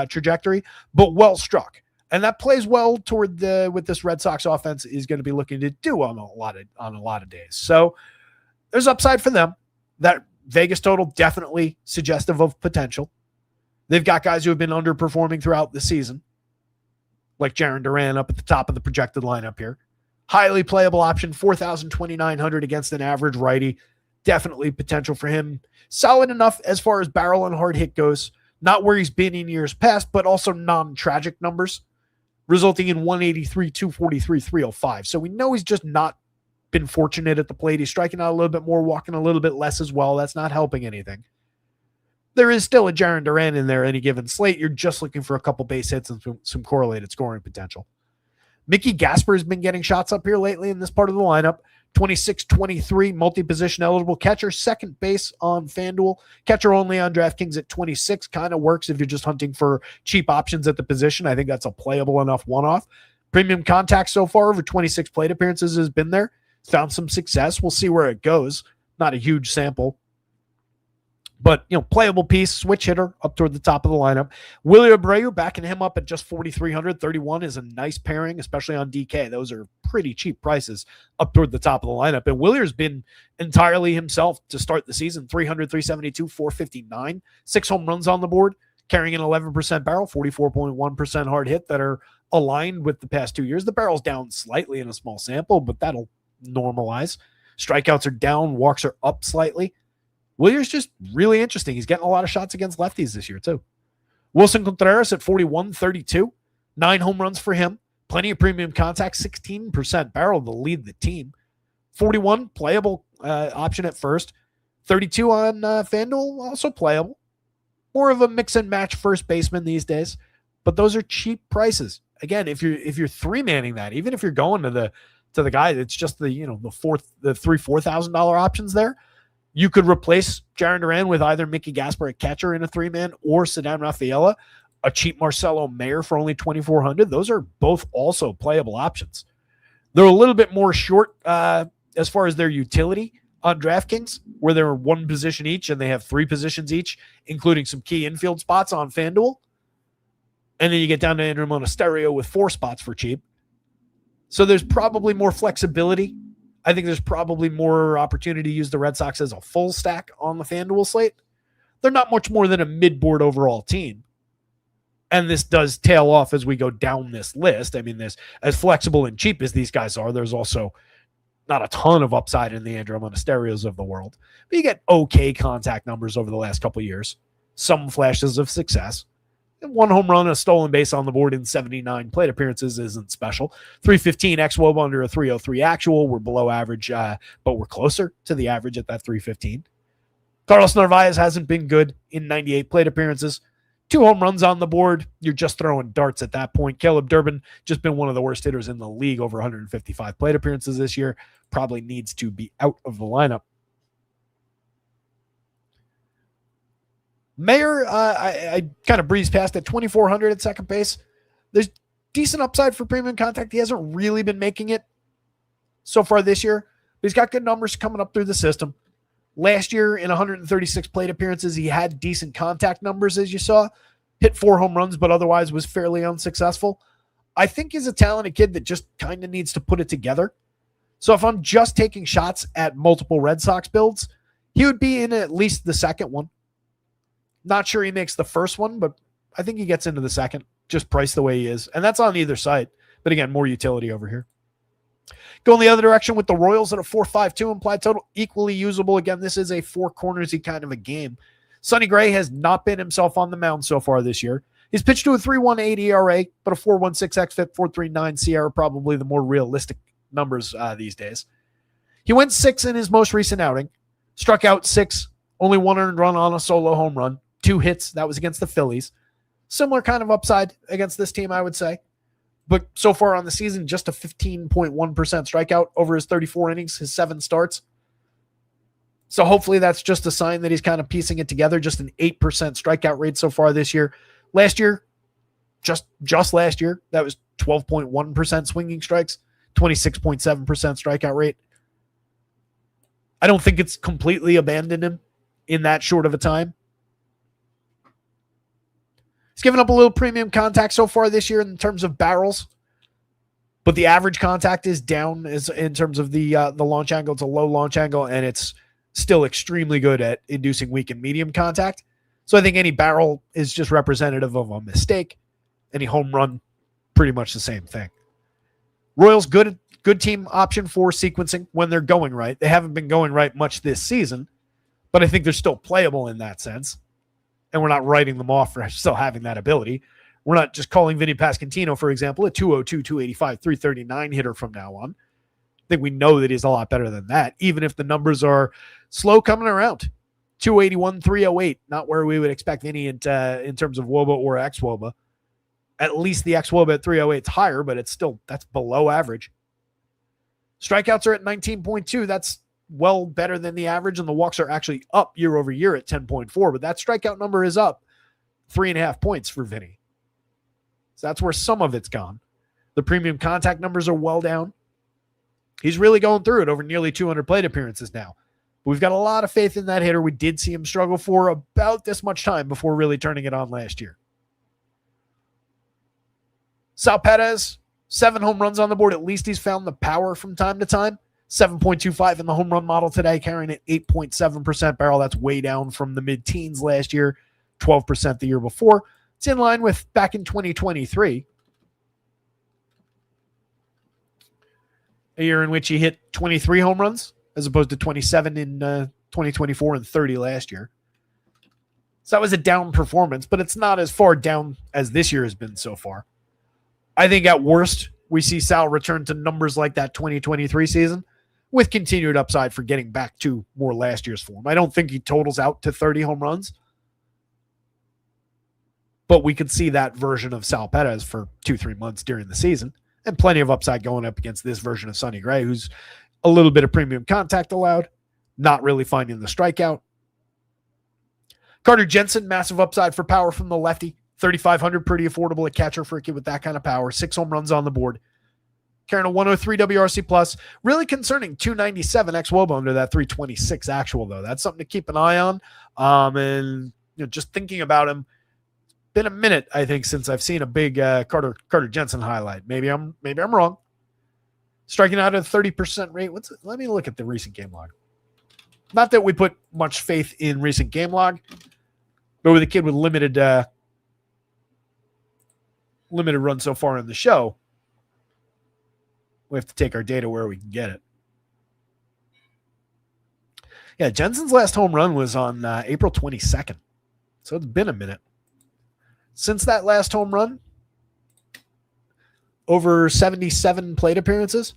trajectory, but well struck. And that plays well toward with this Red Sox offense is going to be looking to do on a lot of days. So there's upside for them. That Vegas total definitely suggestive of potential. They've got guys who have been underperforming throughout the season, like Jarren Duran up at the top of the projected lineup here. Highly playable option, 4,200 against an average righty. Definitely potential for him. Solid enough as far as barrel and hard hit goes. Not where he's been in years past, but also non-tragic numbers, resulting in 183, 243, 305. So we know he's just not been fortunate at the plate. He's striking out a little bit more, walking a little bit less as well. That's not helping anything. There is still a Jarren Duran in there any given slate. You're just looking for a couple base hits and some correlated scoring potential. Mickey Gasper has been getting shots up here lately in this part of the lineup. 26-23, multi-position eligible catcher, second base on FanDuel. Catcher only on DraftKings at 26. Kind of works if you're just hunting for cheap options at the position. I think that's a playable enough one-off. Premium contact so far over 26 plate appearances has been there. Found some success. We'll see where it goes. Not a huge sample. But, playable piece, switch hitter up toward the top of the lineup. Willie Abreu, backing him up at just 4,300. 31 is a nice pairing, especially on DK. Those are pretty cheap prices up toward the top of the lineup. And Willier's been entirely himself to start the season. 300, 372, 459. 6 home runs on the board, carrying an 11% barrel, 44.1% hard hit that are aligned with the past 2 years. The barrel's down slightly in a small sample, but that'll normalize. Strikeouts are down, walks are up slightly. Willier's just really interesting. He's getting a lot of shots against lefties this year, too. Wilson Contreras at 41-32. 9 home runs for him. Plenty of premium contact. 16% barrel to lead the team. 41, playable option at first. 32 on FanDuel, also playable. More of a mix and match first baseman these days. But those are cheap prices again, if you're three-manning that, even if you're going to the guy that's just the $3,000-$4,000 options there, you could replace Jarren Duran with either Mickey Gasper at catcher in a three-man or Ceddanne Rafaela, a cheap Marcelo Mayer for only $2,400. Those are both also playable options. They're a little bit more short as far as their utility on DraftKings, where they're one position each and they have three positions each, including some key infield spots on FanDuel. And then you get down to Andrew Monasterio with 4 spots for cheap. So there's probably more flexibility. I think there's probably more opportunity to use the Red Sox as a full stack on the FanDuel slate. They're not much more than a mid-board overall team. And this does tail off as we go down this list. I mean, this, as flexible and cheap as these guys are, there's also not a ton of upside in the Andrew Monasterios of the world. But you get okay contact numbers over the last couple of years. Some flashes of success. And 1 home run, a stolen base on the board in 79 plate appearances isn't special. 315 xWOBA under a 303 actual. We're below average, but we're closer to the average at that 315. Carlos Narvaez hasn't been good in 98 plate appearances. 2 home runs on the board. You're just throwing darts at that point. Caleb Durbin, just been one of the worst hitters in the league, over 155 plate appearances this year. Probably needs to be out of the lineup. Mayer, I kind of breezed past at 2,400 at second base. There's decent upside for premium contact. He hasn't really been making it so far this year, but he's got good numbers coming up through the system. Last year, in 136 plate appearances, he had decent contact numbers, as you saw. Hit 4 home runs, but otherwise was fairly unsuccessful. I think he's a talented kid that just kind of needs to put it together. So if I'm just taking shots at multiple Red Sox builds, he would be in at least the second one. Not sure he makes the first one, but I think he gets into the second, just priced the way he is. And that's on either side. But again, more utility over here. Going the other direction with the Royals at a 4.52 implied total, equally usable. Again, this is a 4 cornersy kind of a game. Sonny Gray has not been himself on the mound so far this year. He's pitched to a 3.18 ERA, but a 4.16 xFIP, 4.39 SIERA, probably the more realistic numbers these days. He went 6 in his most recent outing, struck out 6, only 1 earned run on a solo home run, 2 hits. That was against the Phillies. Similar kind of upside against this team, I would say. But so far on the season, just a 15.1% strikeout over his 34 innings, his 7 starts. So hopefully that's just a sign that he's kind of piecing it together. Just an 8% strikeout rate so far this year. Last year, just last year, that was 12.1% swinging strikes, 26.7% strikeout rate. I don't think it's completely abandoned him in that short of a time. He's given up a little premium contact so far this year in terms of barrels, but the average contact is down in terms of the launch angle. It's a low launch angle, and it's still extremely good at inducing weak and medium contact. So I think any barrel is just representative of a mistake. Any home run, pretty much the same thing. Royals, good team option for sequencing when they're going right. They haven't been going right much this season, but I think they're still playable in that sense. And we're not writing them off for still having that ability. We're not just calling Vinny Pasquantino, for example, a 202, 285, 339 hitter from now on. I think we know that he's a lot better than that, even if the numbers are slow coming around. 281, 308, not where we would expect Vinny in terms of WOBA or xWOBA. At least the xWOBA at 308 is higher, but that's below average. Strikeouts are at 19.2. That's well better than the average, and the walks are actually up year over year at 10.4, but that strikeout number is up 3.5 points for Vinny. So that's where some of it's gone. The premium contact numbers are well down. He's really going through it over nearly 200 plate appearances now. But we've got a lot of faith in that hitter. We did see him struggle for about this much time before really turning it on last year. Sal Perez, 7 home runs on the board. At least he's found the power from time to time. 7.25 in the home run model today, carrying an 8.7% barrel. That's way down from the mid-teens last year, 12% the year before. It's in line with back in 2023, a year in which he hit 23 home runs as opposed to 27 in 2024 and 30 last year. So that was a down performance, but it's not as far down as this year has been so far. I think at worst, we see Sal return to numbers like that 2023 season with continued upside for getting back to more last year's form. I don't think he totals out to 30 home runs, but we could see that version of Sal Perez for 2-3 months during the season, and plenty of upside going up against this version of Sonny Gray, who's a little bit of premium contact allowed, not really finding the strikeout. Carter Jensen, massive upside for power from the lefty. 3,500, pretty affordable at catcher for a kid with that kind of power. 6 home runs on the board. Carrying a 103 WRC plus. Really concerning 297 xWOBA under that 326 actual, though. That's something to keep an eye on. And just thinking about him, been a minute, I think, since I've seen a big Carter Jensen highlight. Maybe I'm wrong. Striking out at a 30% rate. Let me look at the recent game log. Not that we put much faith in recent game log, but with a kid with limited run so far in the show, we have to take our data where we can get it. Yeah, Jensen's last home run was on April 22nd. So it's been a minute. Since that last home run, over 77 plate appearances.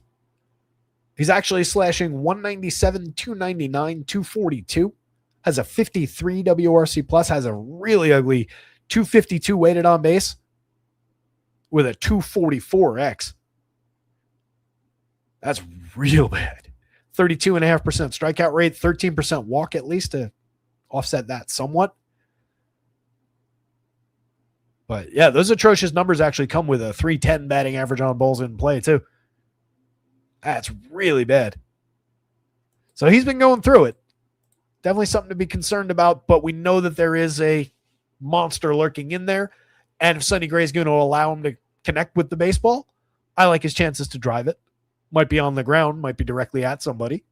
He's actually slashing 197, 299, 242. Has a 53 WRC plus. Has a really ugly 252 weighted on base with a 244X. That's real bad. 32.5% strikeout rate, 13% walk at least to offset that somewhat. But yeah, those atrocious numbers actually come with a 310 batting average on balls in play too. That's really bad. So he's been going through it. Definitely something to be concerned about, but we know that there is a monster lurking in there. And if Sonny Gray is going to allow him to connect with the baseball, I like his chances to drive it. Might be on the ground, might be directly at somebody,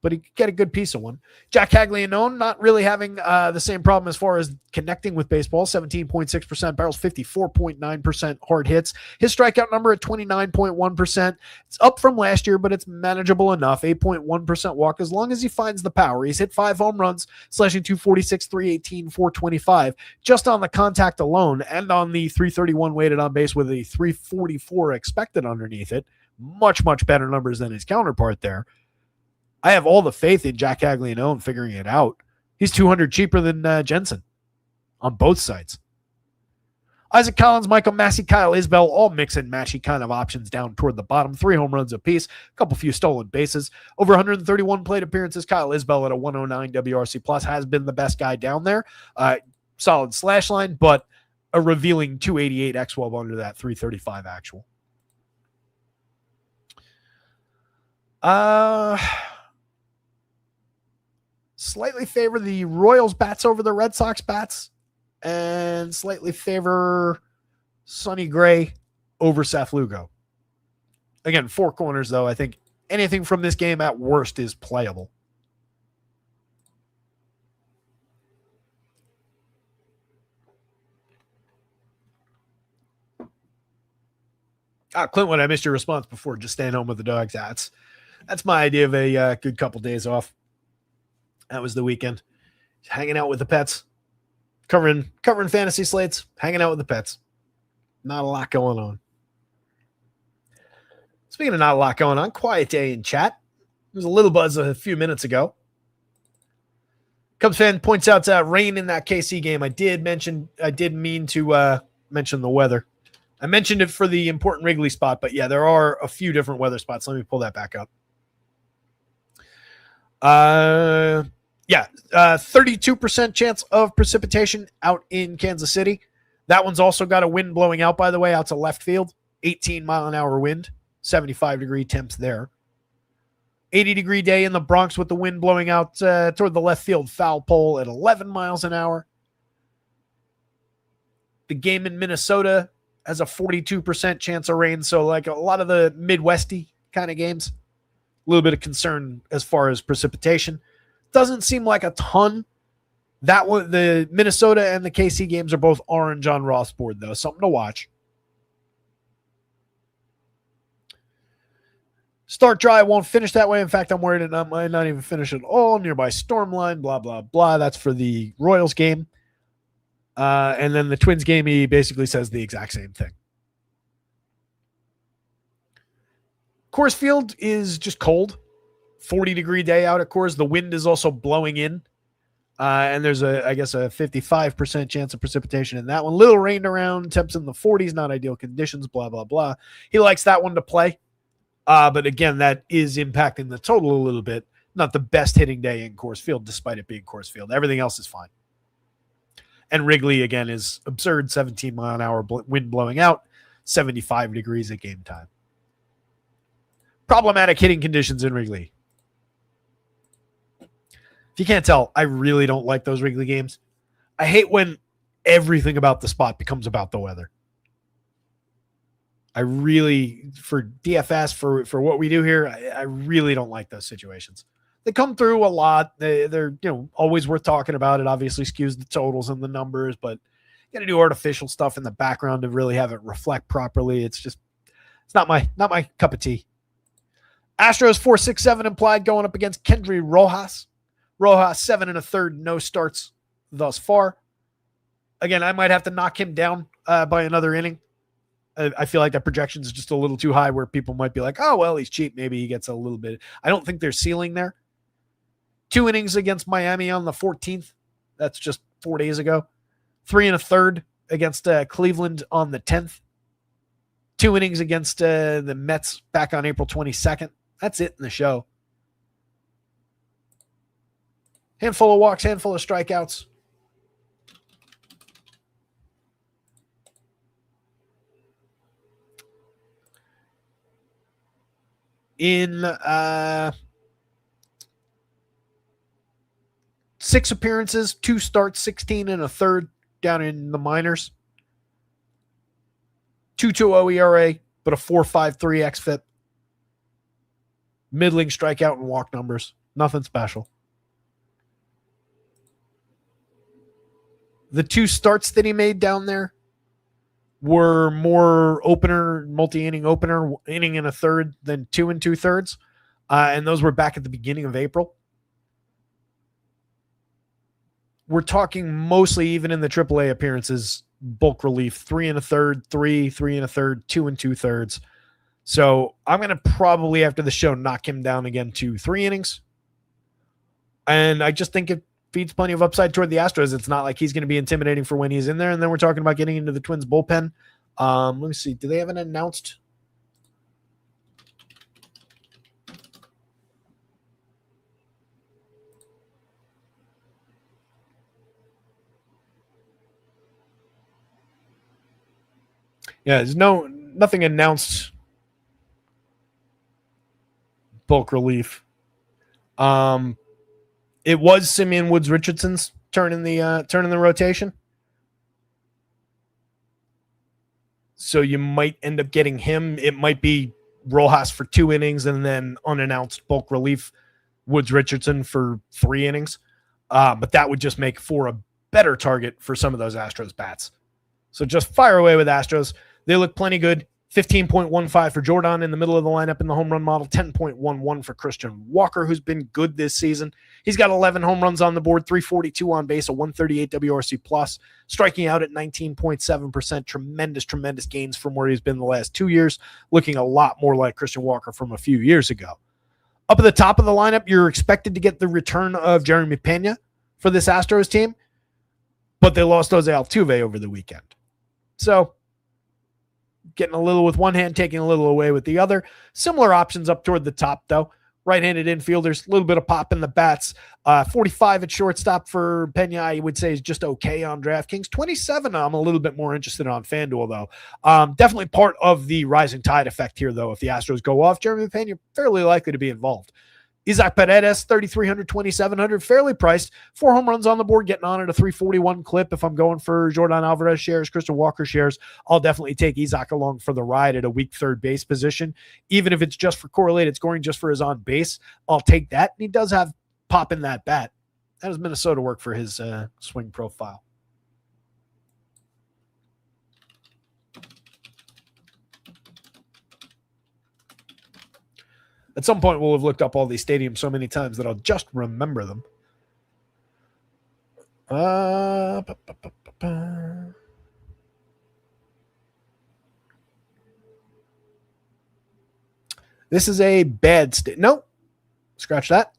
but he could get a good piece of one. Jack Caglianone not really having the same problem as far as connecting with baseball. 17.6% barrels, 54.9% hard hits. His strikeout number at 29.1%. It's up from last year, but it's manageable enough. 8.1% walk as long as he finds the power. He's hit 5 home runs, slashing 246, 318, 425, just on the contact alone and on the 331 weighted on base with a 344 expected underneath it. Much, much better numbers than his counterpart there. I have all the faith in Jack Caglianone figuring it out. He's 200 cheaper than Jensen on both sides. Isaac Collins, Michael Massey, Kyle Isbell, all mix and matchy kind of options down toward the bottom. 3 home runs apiece, a couple few stolen bases. Over 131 plate appearances. Kyle Isbell at a 109 WRC plus has been the best guy down there. Solid slash line, but a revealing 288 xWOB under that 335 actual. Slightly favor the Royals bats over the Red Sox bats, and slightly favor Sonny Gray over Seth Lugo. Again, 4 corners, though. I think anything from this game at worst is playable. Clintwood, I missed your response before. Just staying home with the dogs. That's my idea of a good couple days off. That was the weekend. Hanging out with the pets. Covering fantasy slates. Hanging out with the pets. Not a lot going on. Speaking of not a lot going on, quiet day in chat. There was a little buzz a few minutes ago. Cubs fan points out rain in that KC game. I did mean to mention the weather. I mentioned it for the important Wrigley spot, but yeah, there are a few different weather spots. Let me pull that back up. 32% chance of precipitation out in Kansas City. That one's also got a wind blowing out, by the way, out to left field. 18-mile-an-hour wind, 75-degree temps there. 80-degree day in the Bronx with the wind blowing out toward the left field foul pole at 11 miles an hour. The game in Minnesota has a 42% chance of rain, so like a lot of the Midwesty kind of games. A little bit of concern as far as precipitation. Doesn't seem like a ton. That one, the Minnesota and the KC games are both orange on Roth's board, though. Something to watch. Start dry, won't finish that way. In fact, I'm worried it might not even finish at all. Nearby storm line, blah, blah, blah. That's for the Royals game. And then the Twins game, he basically says the exact same thing. Coors Field is just cold. 40-degree day out at Coors. The wind is also blowing in. And there's I guess a 55% chance of precipitation in that one. Little rain around, temps in the 40s, not ideal conditions, blah, blah, blah. He likes that one to play. But again, that is impacting the total a little bit. Not the best hitting day in Coors Field, despite it being Coors Field. Everything else is fine. And Wrigley, again, is absurd, 17-mile-an-hour wind blowing out, 75 degrees at game time. Problematic hitting conditions in Wrigley. If you can't tell, I really don't like those Wrigley games. I hate when everything about the spot becomes about the weather. I really, for DFS, for what we do here, I really don't like those situations. They come through a lot. They're always worth talking about. It obviously skews the totals and the numbers, but you got to do artificial stuff in the background to really have it reflect properly. It's not my cup of tea. Astros 4.67 implied going up against Kendry Rojas. Rojas 7 1/3, no starts thus far. Again, I might have to knock him down by another inning. I feel like that projection is just a little too high where people might be like, oh, well, he's cheap. Maybe he gets a little bit. I don't think there's ceiling there. 2 innings against Miami on the 14th. That's just 4 days ago. 3 1/3 against Cleveland on the 10th. 2 innings against the Mets back on April 22nd. That's it in the show. Handful of walks, handful of strikeouts. In 6 appearances, 2 starts, 16 1/3 down in the minors. 2.20 ERA, but a 4.53 xFIP. Middling strikeout and walk numbers. Nothing special. The 2 starts that he made down there were more opener, multi-inning opener, inning and a third than 2 2/3. And those were back at the beginning of April. We're talking mostly, even in the AAA appearances, bulk relief, 3 1/3, 3 1/3, 2 2/3. So I'm going to probably, after the show, knock him down again to 3 innings. And I just think it feeds plenty of upside toward the Astros. It's not like he's going to be intimidating for when he's in there. And then we're talking about getting into the Twins bullpen. Let me see. Do they have an announced? Yeah, there's nothing announced bulk relief. It was Simeon Woods Richardson's turn in the rotation. So you might end up getting him. It might be Rojas for 2 innings and then unannounced bulk relief Woods Richardson for 3 innings. But that would just make for a better target for some of those Astros bats. So just fire away with Astros. They look plenty good. 15.15 for Jordan in the middle of the lineup in the home run model. 10.11 for Christian Walker, who's been good this season. He's got 11 home runs on the board, 342 on base, a 138 WRC plus, striking out at 19.7%. Tremendous gains from where he's been the last 2 years, looking a lot more like Christian Walker from a few years ago. Up at the top of the lineup, you're expected to get the return of Jeremy Pena for this Astros team, but they lost Jose Altuve over the weekend. So getting a little with one hand, taking a little away with the other. Similar options up toward the top, though. Right-handed infielders, a little bit of pop in the bats. 45 at shortstop for Pena, I would say, is just okay on DraftKings. 27, I'm a little bit more interested on FanDuel, though. Definitely part of the rising tide effect here, though. If the Astros go off, Jeremy Pena fairly likely to be involved. Isaac Paredes, 3,300, 2,700, fairly priced. 4 home runs on the board, getting on at a 341 clip. If I'm going for Jordan Alvarez shares, Christian Walker shares, I'll definitely take Isaac along for the ride at a weak third base position. Even if it's just for correlated scoring, just for his on base, I'll take that. And he does have pop in that bat. How does Minnesota work for his swing profile? At some point, we'll have looked up all these stadiums so many times that I'll just remember them. This is a bad state. No, scratch that.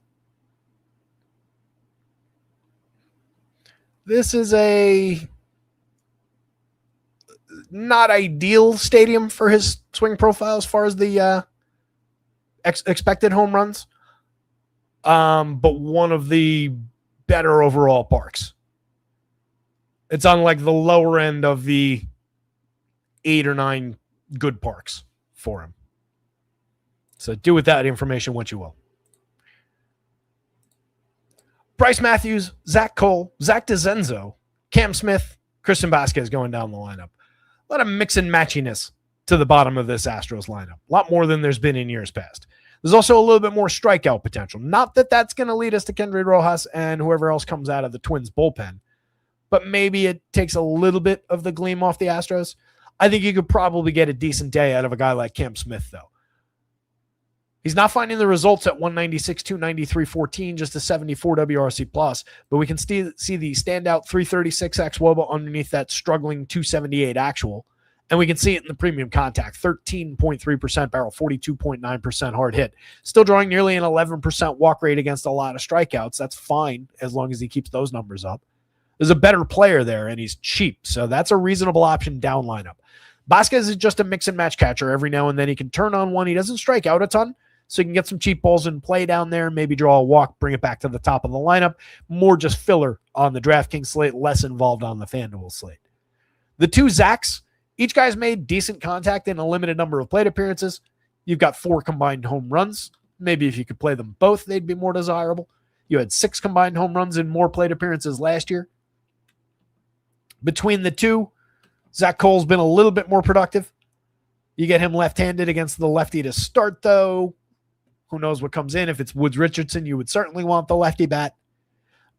This is a not ideal stadium for his swing profile as far as the expected home runs, but one of the better overall parks. It's on like the lower end of the 8 or 9 good parks for him. So do with that information what you will. Bryce Matthews, Zach Cole, Zach DeZenzo, Cam Smith, Christian Vasquez going down the lineup. A lot of mix and matchiness to the bottom of this Astros lineup. A lot more than there's been in years past. There's also a little bit more strikeout potential. Not that that's going to lead us to Kendry Rojas and whoever else comes out of the Twins bullpen, but maybe it takes a little bit of the gleam off the Astros. I think you could probably get a decent day out of a guy like Cam Smith, though. He's not finding the results at 196, 293, 14, just a 74 WRC plus, but we can see the standout 336 xWOBA underneath that struggling 278 actual, and we can see it in the premium contact, 13.3% barrel, 42.9% hard hit. Still drawing nearly an 11% walk rate against a lot of strikeouts. That's fine as long as he keeps those numbers up. There's a better player there, and he's cheap, so that's a reasonable option down lineup. Vasquez is just a mix and match catcher. Every now and then he can turn on one. He doesn't strike out a ton, so you can get some cheap balls in play down there, maybe draw a walk, bring it back to the top of the lineup. More just filler on the DraftKings slate, less involved on the FanDuel slate. The two Zachs, each guy's made decent contact in a limited number of plate appearances. You've got 4 combined home runs. Maybe if you could play them both, they'd be more desirable. You had 6 combined home runs in more plate appearances last year. Between the two, Zach Cole's been a little bit more productive. You get him left-handed against the lefty to start, though. Who knows what comes in? If it's Woods Richardson, you would certainly want the lefty bat.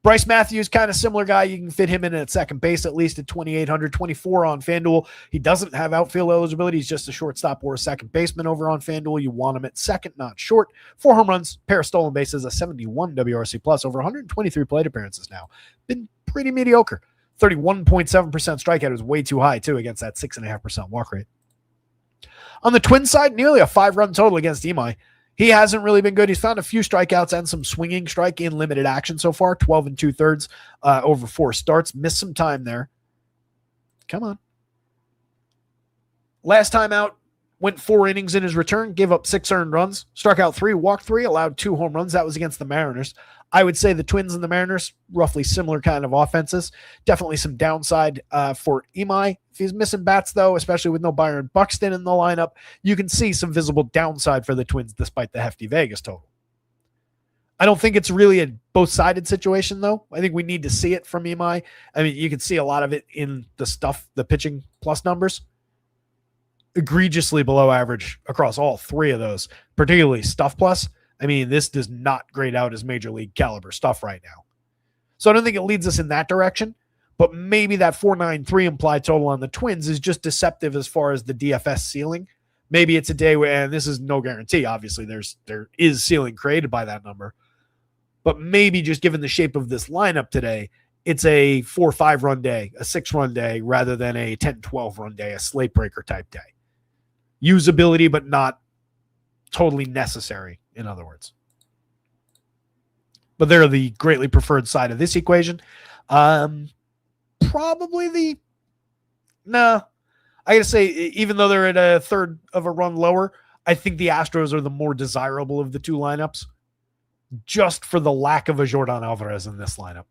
Bryce Matthews, kind of similar guy. You can fit him in at second base, at least at 2,800, 24 on FanDuel. He doesn't have outfield eligibility. He's just a shortstop or a second baseman over on FanDuel. You want him at second, not short. 4 home runs, pair of stolen bases, a 71 WRC plus, over 123 plate appearances now. Been pretty mediocre. 31.7% strikeout is way too high, too, against that 6.5% walk rate. On the Twins side, nearly a 5-run total against Imai. He hasn't really been good. He's found a few strikeouts and some swinging strike in limited action so far, 12 2/3 over 4 starts. Missed some time there. Come on. Last time out, went 4 innings in his return, gave up 6 earned runs, struck out 3, walked 3, allowed 2 home runs. That was against the Mariners. I would say the Twins and the Mariners, roughly similar kind of offenses. Definitely some downside for Imai. If he's missing bats, though, especially with no Byron Buxton in the lineup, you can see some visible downside for the Twins despite the hefty Vegas total. I don't think it's really a both-sided situation, though. I think we need to see it from Imai. I mean, you can see a lot of it in the pitching plus numbers. Egregiously below average across all 3 of those, particularly stuff plus. I mean, this does not grade out as major league caliber stuff right now. So I don't think it leads us in that direction, but maybe that 493 implied total on the Twins is just deceptive as far as the DFS ceiling. Maybe it's a day where, and this is no guarantee, obviously there is ceiling created by that number, but maybe just given the shape of this lineup today, it's a 4 or 5 run day, a 6 run day, rather than a 10, 12 run day, a slate breaker type day. Usability, but not totally necessary, in other words. But they're the greatly preferred side of this equation. I gotta say, even though they're at a third of a run lower, I think the Astros are the more desirable of the 2 lineups, just for the lack of a Jordan Alvarez in this lineup.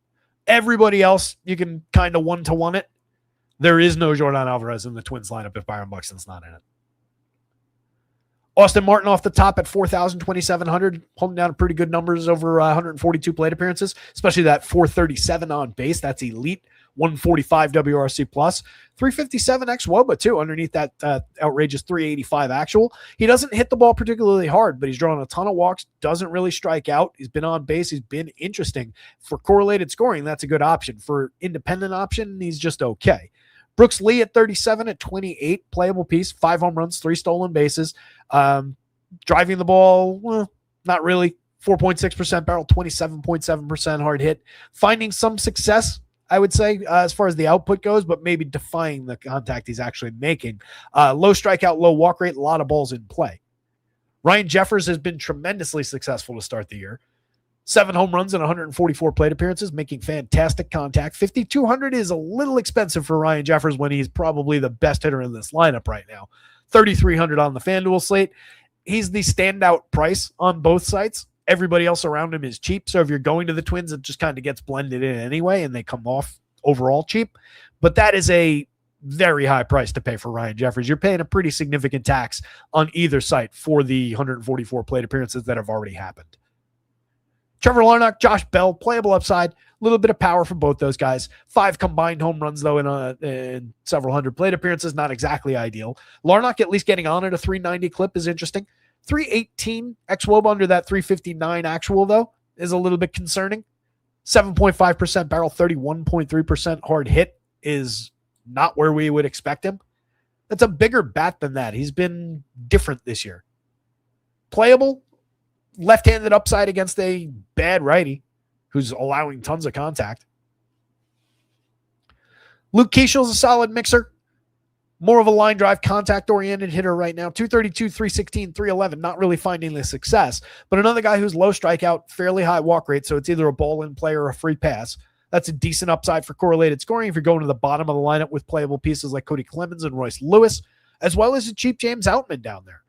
Everybody else, you can kind of 1-to-1 it. There is no Jordan Alvarez in the Twins lineup if Byron Buxton's not in it. Austin Martin off the top at 4,000, 2,700, holding down pretty good numbers over 142 plate appearances, especially that 437 on base. That's elite. 145 WRC plus, 357 xWOBA too, underneath that outrageous 385 actual. He doesn't hit the ball particularly hard, but he's drawn a ton of walks, doesn't really strike out. He's been on base. He's been interesting. For correlated scoring, that's a good option. For independent option, he's just okay. Brooks Lee at 37 at 28, playable piece, 5 home runs, 3 stolen bases. Driving the ball, well, not really. 4.6% barrel, 27.7% hard hit. Finding some success, I would say, as far as the output goes, but maybe defying the contact he's actually making. Low strikeout, low walk rate, a lot of balls in play. Ryan Jeffers has been tremendously successful to start the year. 7 home runs and 144 plate appearances, making fantastic contact. 5,200 is a little expensive for Ryan Jeffers when he's probably the best hitter in this lineup right now. 3,300 on the FanDuel slate. He's the standout price on both sites. Everybody else around him is cheap. So if you're going to the Twins, it just kind of gets blended in anyway, and they come off overall cheap. But that is a very high price to pay for Ryan Jeffers. You're paying a pretty significant tax on either site for the 144 plate appearances that have already happened. Trevor Larnach, Josh Bell, playable upside, a little bit of power for both those guys. 5 combined home runs, though, in several hundred plate appearances, not exactly ideal. Larnach at least getting on at a 390 clip is interesting. 318 xWOB under that 359 actual, though, is a little bit concerning. 7.5% barrel, 31.3% hard hit is not where we would expect him. That's a bigger bat than that. He's been different this year. Playable, left-handed upside against a bad righty who's allowing tons of contact. Luke Keishel's a solid mixer. More of a line drive, contact-oriented hitter right now. 232, 316, 311, not really finding the success. But another guy who's low strikeout, fairly high walk rate, so it's either a ball in play or a free pass. That's a decent upside for correlated scoring if you're going to the bottom of the lineup with playable pieces like Cody Clemens and Royce Lewis, as well as a cheap James Outman down there.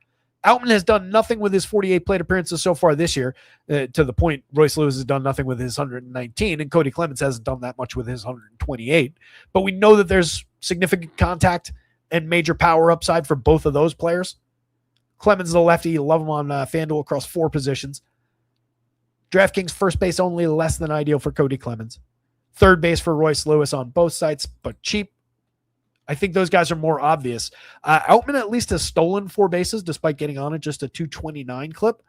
Outman has done nothing with his 48 plate appearances so far this year, to the point Royce Lewis has done nothing with his 119, and Cody Clemens hasn't done that much with his 128. But we know that there's significant contact and major power upside for both of those players. Clemens is a lefty. You love him on FanDuel across 4 positions. DraftKings first base only, less than ideal for Cody Clemens. Third base for Royce Lewis on both sites, but cheap. I think those guys are more obvious. Outman at least has stolen 4 bases despite getting on it just a 229 clip.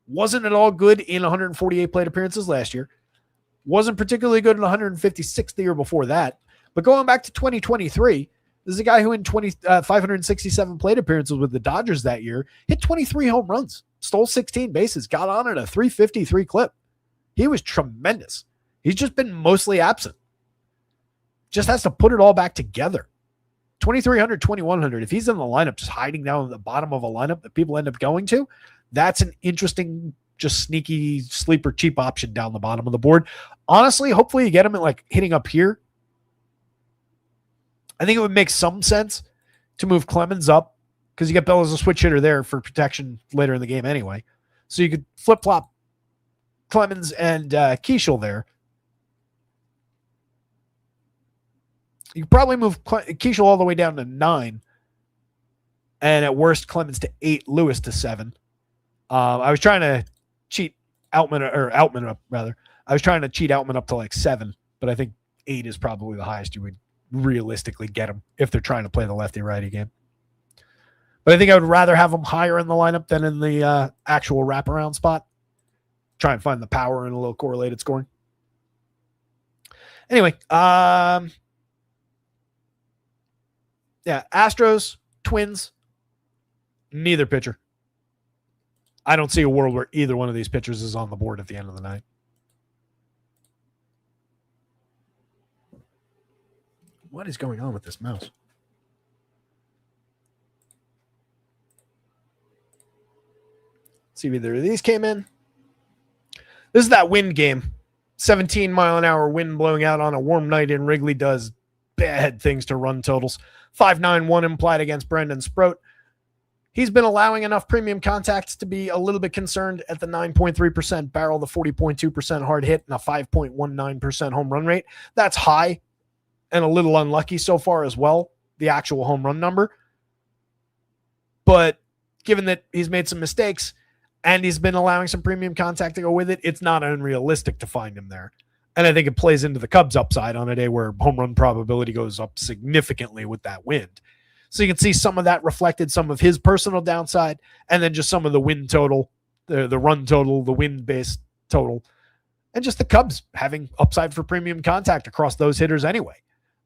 Wasn't at all good in 148 plate appearances last year. Wasn't particularly good in 156 the year before that. But going back to 2023, this is a guy who in 567 plate appearances with the Dodgers that year hit 23 home runs, stole 16 bases, got on at a 353 clip. He was tremendous. He's just been mostly absent. Just has to put it all back together. 2,300, 2,100. If he's in the lineup, just hiding down at the bottom of a lineup that people end up going to, that's an interesting, just sneaky, sleeper, cheap option down the bottom of the board. Honestly, hopefully you get him at like hitting up here. I think it would make some sense to move Clemens up because you get Bell as a switch hitter there for protection later in the game anyway. So you could flip-flop Clemens and Keichel there. You could probably move Keichel all the way down to 9. And at worst, Clemens to 8, Lewis to 7. I was trying to cheat Outman up, rather. I was trying to cheat Outman up to like 7, but I think 8 is probably the highest you would realistically get him if they're trying to play the lefty-righty game. But I think I would rather have him higher in the lineup than in the actual wraparound spot. Try and find the power and a little correlated scoring. Anyway, yeah, Astros, Twins, neither pitcher. I don't see a world where either one of these pitchers is on the board at the end of the night. What is going on with this mouse? See if either of these came in. This is that wind game. 17-mile-an-hour wind blowing out on a warm night in Wrigley does bad things to run totals. 5.91 implied against Brendan Sproat. He's been allowing enough premium contacts to be a little bit concerned at the 9.3% barrel, the 40.2% hard hit, and a 5.19% home run rate. That's high and a little unlucky so far as well, the actual home run number. But given that he's made some mistakes and he's been allowing some premium contact to go with it, it's not unrealistic to find him there. And I think it plays into the Cubs' upside on a day where home run probability goes up significantly with that wind. So you can see some of that reflected, some of his personal downside, and then just some of the win total, the run total, the wind-based total, and just the Cubs having upside for premium contact across those hitters anyway.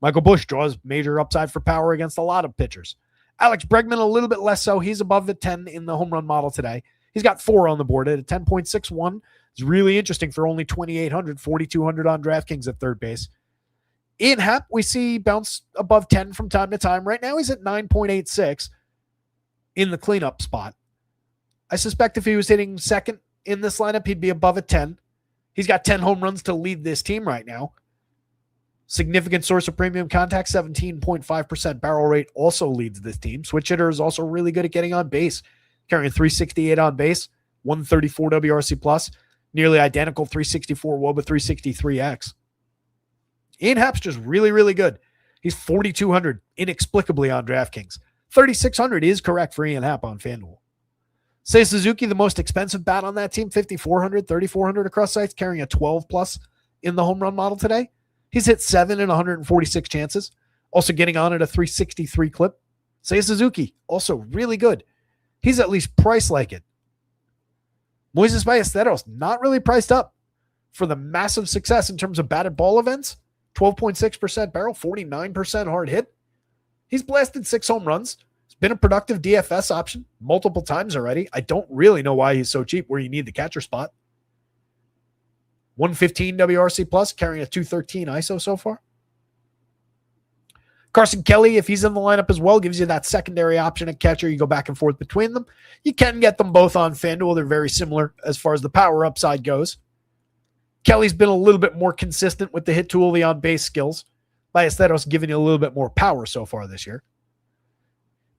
Michael Busch draws major upside for power against a lot of pitchers. Alex Bregman, a little bit less so. He's above the 10 in the home run model today. He's got 4 on the board at a 10.61. It's really interesting for only 2,800, 4,200 on DraftKings at third base. Ian Happ, we see bounce above 10 from time to time. Right now, he's at 9.86 in the cleanup spot. I suspect if he was hitting second in this lineup, he'd be above a 10. He's got 10 home runs to lead this team right now. Significant source of premium contact, 17.5% barrel rate also leads this team. Switch hitter is also really good at getting on base, carrying 368 on base, 134 WRC plus, nearly identical 364 WOBA 363X. Ian Happ's just really, really good. He's 4,200 inexplicably on DraftKings. 3,600 is correct for Ian Happ on FanDuel. Seiya Suzuki, the most expensive bat on that team, 5,400, 3,400 across sites, carrying a 12 plus in the home run model today. He's hit 7 in 146 chances, also getting on at a 363 clip. Seiya Suzuki, also really good. He's at least priced like it. Moises Ballesteros, not really priced up for the massive success in terms of batted ball events. 12.6% barrel, 49% hard hit. He's blasted 6 home runs. He's been a productive DFS option multiple times already. I don't really know why he's so cheap where you need the catcher spot. 115 WRC plus, carrying a 213 ISO so far. Carson Kelly, if he's in the lineup as well, gives you that secondary option at catcher. You go back and forth between them. You can get them both on FanDuel. They're very similar as far as the power upside goes. Kelly's been a little bit more consistent with the hit tool, the on-base skills. Ballesteros giving you a little bit more power so far this year.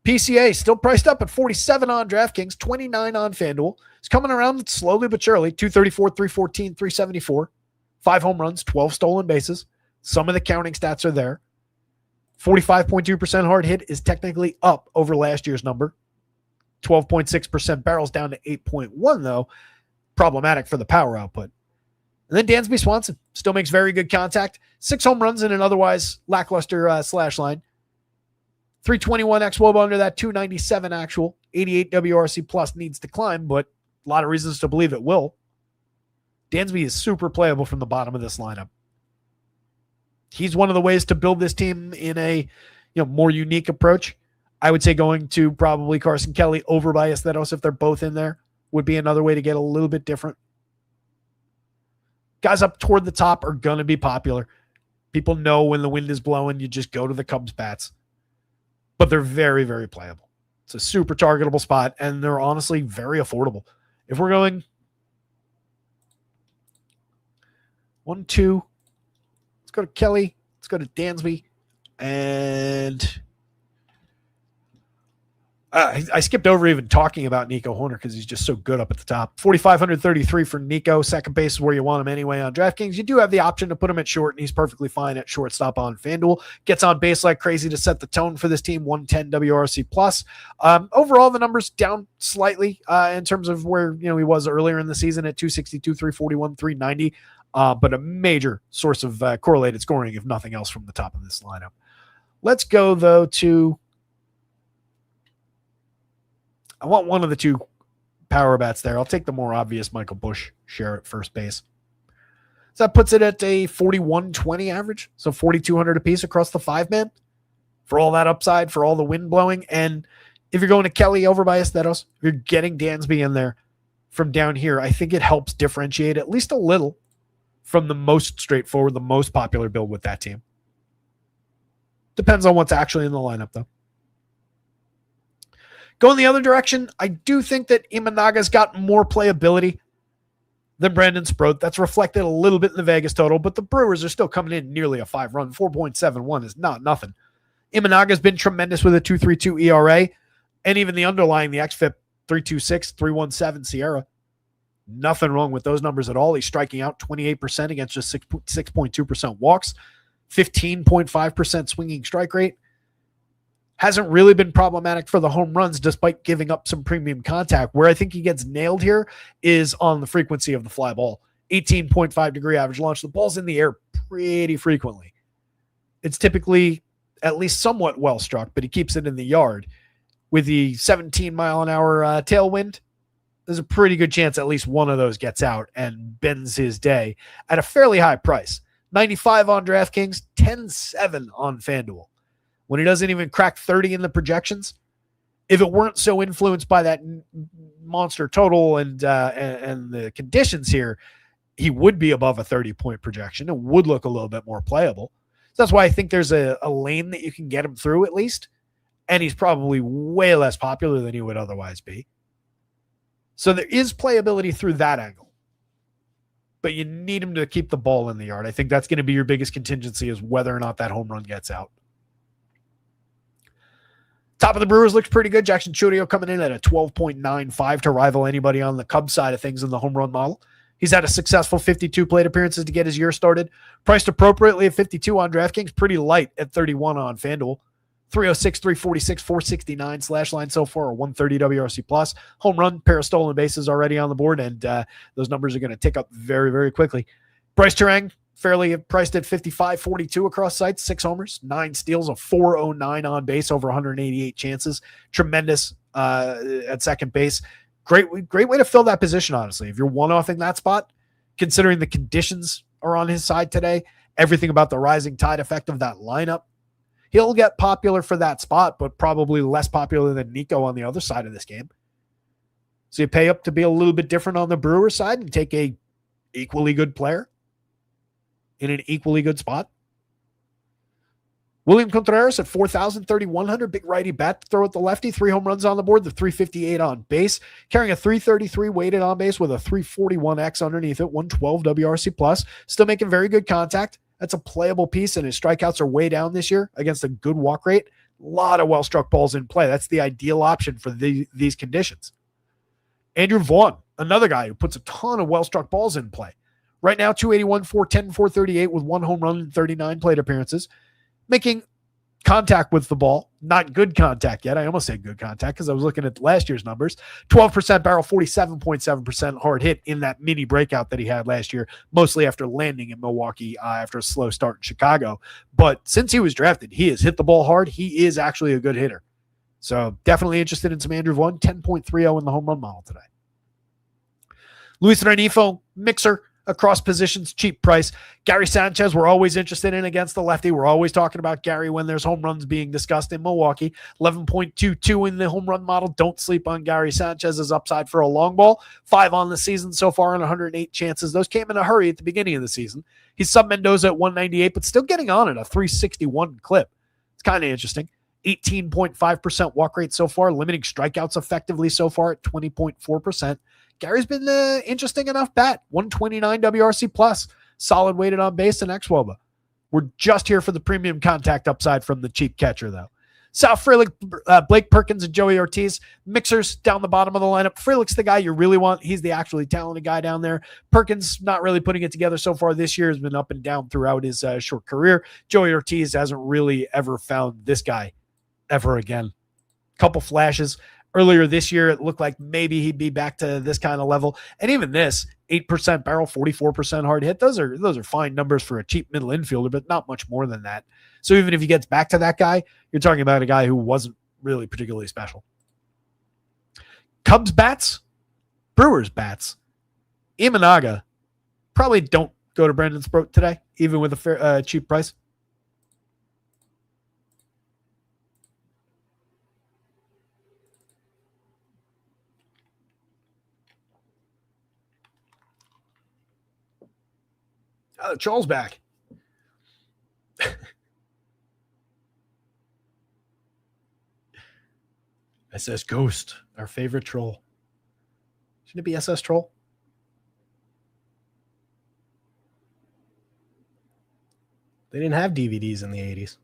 PCA still priced up at 47 on DraftKings, 29 on FanDuel. It's coming around slowly but surely. 234, 314, 374. 5 home runs, 12 stolen bases. Some of the counting stats are there. 45.2% hard hit is technically up over last year's number. 12.6% barrels down to 8.1 though. Problematic for the power output. And then Dansby Swanson still makes very good contact. 6 home runs in an otherwise lackluster slash line. 321 xWOBA under that 297 actual. 88 WRC plus needs to climb, but a lot of reasons to believe it will. Dansby is super playable from the bottom of this lineup. He's one of the ways to build this team in a more unique approach. I would say going to probably Carson Kelly over Ballesteros if they're both in there would be another way to get a little bit different. Guys up toward the top are going to be popular. People know when the wind is blowing, you just go to the Cubs bats. But they're very, very playable. It's a super targetable spot, and they're honestly very affordable. If we're going 1, 2, let's go to Kelly, let's go to Dansby, and I skipped over even talking about Nico Hoerner because he's just so good up at the top. 4,533 for Nico. Second base is where you want him anyway on DraftKings. You do have the option to put him at short, and he's perfectly fine at shortstop on FanDuel. Gets on base like crazy to set the tone for this team, 110 WRC plus. Overall, the numbers down slightly in terms of where he was earlier in the season at 262, 341, 390. But a major source of correlated scoring, if nothing else, from the top of this lineup. Let's go, though, to... I want one of the 2 power bats there. I'll take the more obvious Michael Busch share at first base. So that puts it at a 41.20 average. So 4,200 apiece across the 5-man for all that upside, for all the wind blowing. And if you're going to Kelly over Ballesteros, if you're getting Dansby in there from down here, I think it helps differentiate at least a little from the most straightforward, the most popular build with that team. Depends on what's actually in the lineup, though. Going the other direction, I do think that Imanaga's got more playability than Brandon Sproat. That's reflected a little bit in the Vegas total, but the Brewers are still coming in nearly a 5-run. 4.71 is not nothing. Imanaga's been tremendous with a 2.32 ERA, and even the underlying, the xFIP, 3.26, 3.17 Sierra. Nothing wrong with those numbers at all. He's striking out 28% against just 6.2% walks, 15.5% swinging strike rate. Hasn't really been problematic for the home runs despite giving up some premium contact. Where I think he gets nailed here is on the frequency of the fly ball. 18.5 degree average launch. The ball's in the air pretty frequently. It's typically at least somewhat well struck, but he keeps it in the yard. With the 17 mile an hour tailwind, there's a pretty good chance at least one of those gets out and bends his day at a fairly high price. 95 on DraftKings, 10.7 on FanDuel. When he doesn't even crack 30 in the projections, if it weren't so influenced by that monster total and the conditions here, he would be above a 30-point projection and would look a little bit more playable. So that's why I think there's a lane that you can get him through at least, and he's probably way less popular than he would otherwise be. So there is playability through that angle. but you need him to keep the ball in the yard. I think that's going to be your biggest contingency, is whether or not that home run gets out. Top of the Brewers looks pretty good. Jackson Chourio coming in at a 12.95 to rival anybody on the Cubs side of things in the home run model. He's had a successful 52 plate appearances to get his year started. Priced appropriately at 52 on DraftKings, pretty light at 31 on FanDuel. 306, 346, 469 slash line so far, or 130 WRC plus. Home run, pair of stolen bases already on the board, and those numbers are going to tick up very, very quickly. Bryce Terang, fairly priced at 55.42 across sites, 6 homers, 9 steals, a 409 on base, over 188 chances. Tremendous at second base. Great way to fill that position, honestly. If you're one-offing that spot, considering the conditions are on his side today, everything about the rising tide effect of that lineup, he'll get popular for that spot, but probably less popular than Nico on the other side of this game. So you pay up to be a little bit different on the Brewers side and take a equally good player in an equally good spot. William Contreras at 4,000, 3,100, big righty bat to throw at the lefty, 3 home runs on the board, the 358 on base, carrying a 333 weighted on base with a 341X underneath it, 112 WRC plus, still making very good contact. That's a playable piece, and his strikeouts are way down this year against a good walk rate. A lot of well-struck balls in play. That's the ideal option for these conditions. Andrew Vaughn, another guy who puts a ton of well-struck balls in play. Right now, 281, 410, 438 with 1 home run and 39 plate appearances. Making contact with the ball. Not good contact yet. I almost said good contact because I was looking at last year's numbers. 12% barrel, 47.7% hard hit in that mini breakout that he had last year, mostly after landing in Milwaukee after a slow start in Chicago. But since he was drafted, he has hit the ball hard. He is actually a good hitter. So definitely interested in some Andrew Vaughn. 10.30 in the home run model today. Luis Rengifo, mixer. Across positions, cheap price. Gary Sanchez, we're always interested in against the lefty. We're always talking about Gary when there's home runs being discussed in Milwaukee. 11.22 in the home run model. Don't sleep on Gary Sanchez's upside for a long ball. 5 on the season so far and 108 chances. Those came in a hurry at the beginning of the season. He's sub Mendoza at 198, but still getting on at a 361 clip. It's kind of interesting. 18.5% walk rate so far, limiting strikeouts effectively so far at 20.4%. Gary's been interesting enough bat. 129 WRC plus, solid weighted on base and xWOBA. We're just here for the premium contact upside from the cheap catcher, though. South Frelick, Blake Perkins, and Joey Ortiz, mixers down the bottom of the lineup. Frelick's the guy you really want. He's the actually talented guy down there. Perkins not really putting it together so far this year. Has been up and down throughout his short career. Joey Ortiz hasn't really ever found this guy ever again. Couple flashes. Earlier this year, it looked like maybe he'd be back to this kind of level. And even this, 8% barrel, 44% hard hit, those are fine numbers for a cheap middle infielder, but not much more than that. So even if he gets back to that guy, you're talking about a guy who wasn't really particularly special. Cubs bats, Brewers bats. Imanaga, probably don't go to Brandon Sproat today, even with a cheap price. Oh, the troll's back. SS Ghost, our favorite troll. Shouldn't it be SS Troll? They didn't have DVDs in the 80s.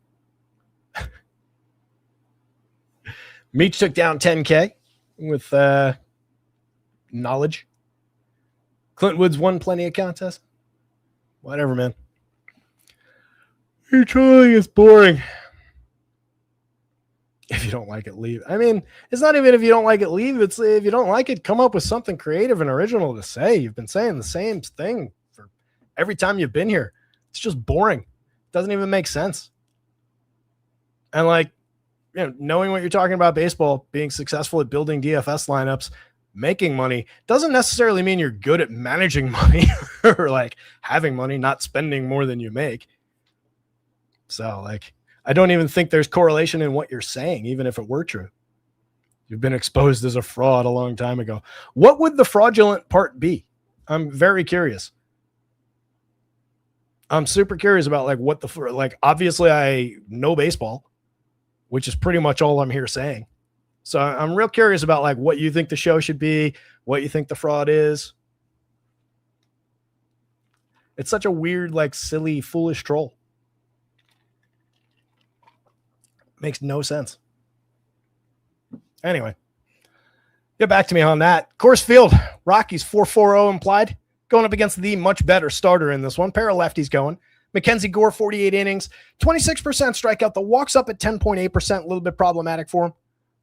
Meach took down 10K with knowledge. Clint Woods won plenty of contests. Whatever, man. Your trolling is boring. If you don't like it, leave. I mean, it's not even if you don't like it, leave. It's if you don't like it, come up with something creative and original to say. You've been saying the same thing for every time you've been here. It's just boring. It doesn't even make sense. And knowing what you're talking about baseball, being successful at building DFS lineups, making money doesn't necessarily mean you're good at managing money or having money, not spending more than you make. So I don't even think there's correlation in what you're saying, even if it were true. You've been exposed as a fraud a long time ago. What would the fraudulent part be? I'm very curious. I'm super curious about obviously I know baseball, which is pretty much all I'm here saying. So I'm real curious about what you think the show should be, what you think the fraud is. It's such a weird, like silly, foolish troll. Makes no sense. Anyway, get back to me on that. Coors Field, Rockies 4-4-0 implied. Going up against the much better starter in this one. Pair of lefties going. Mackenzie Gore, 48 innings, 26% strikeout. The walks up at 10.8%, a little bit problematic for him.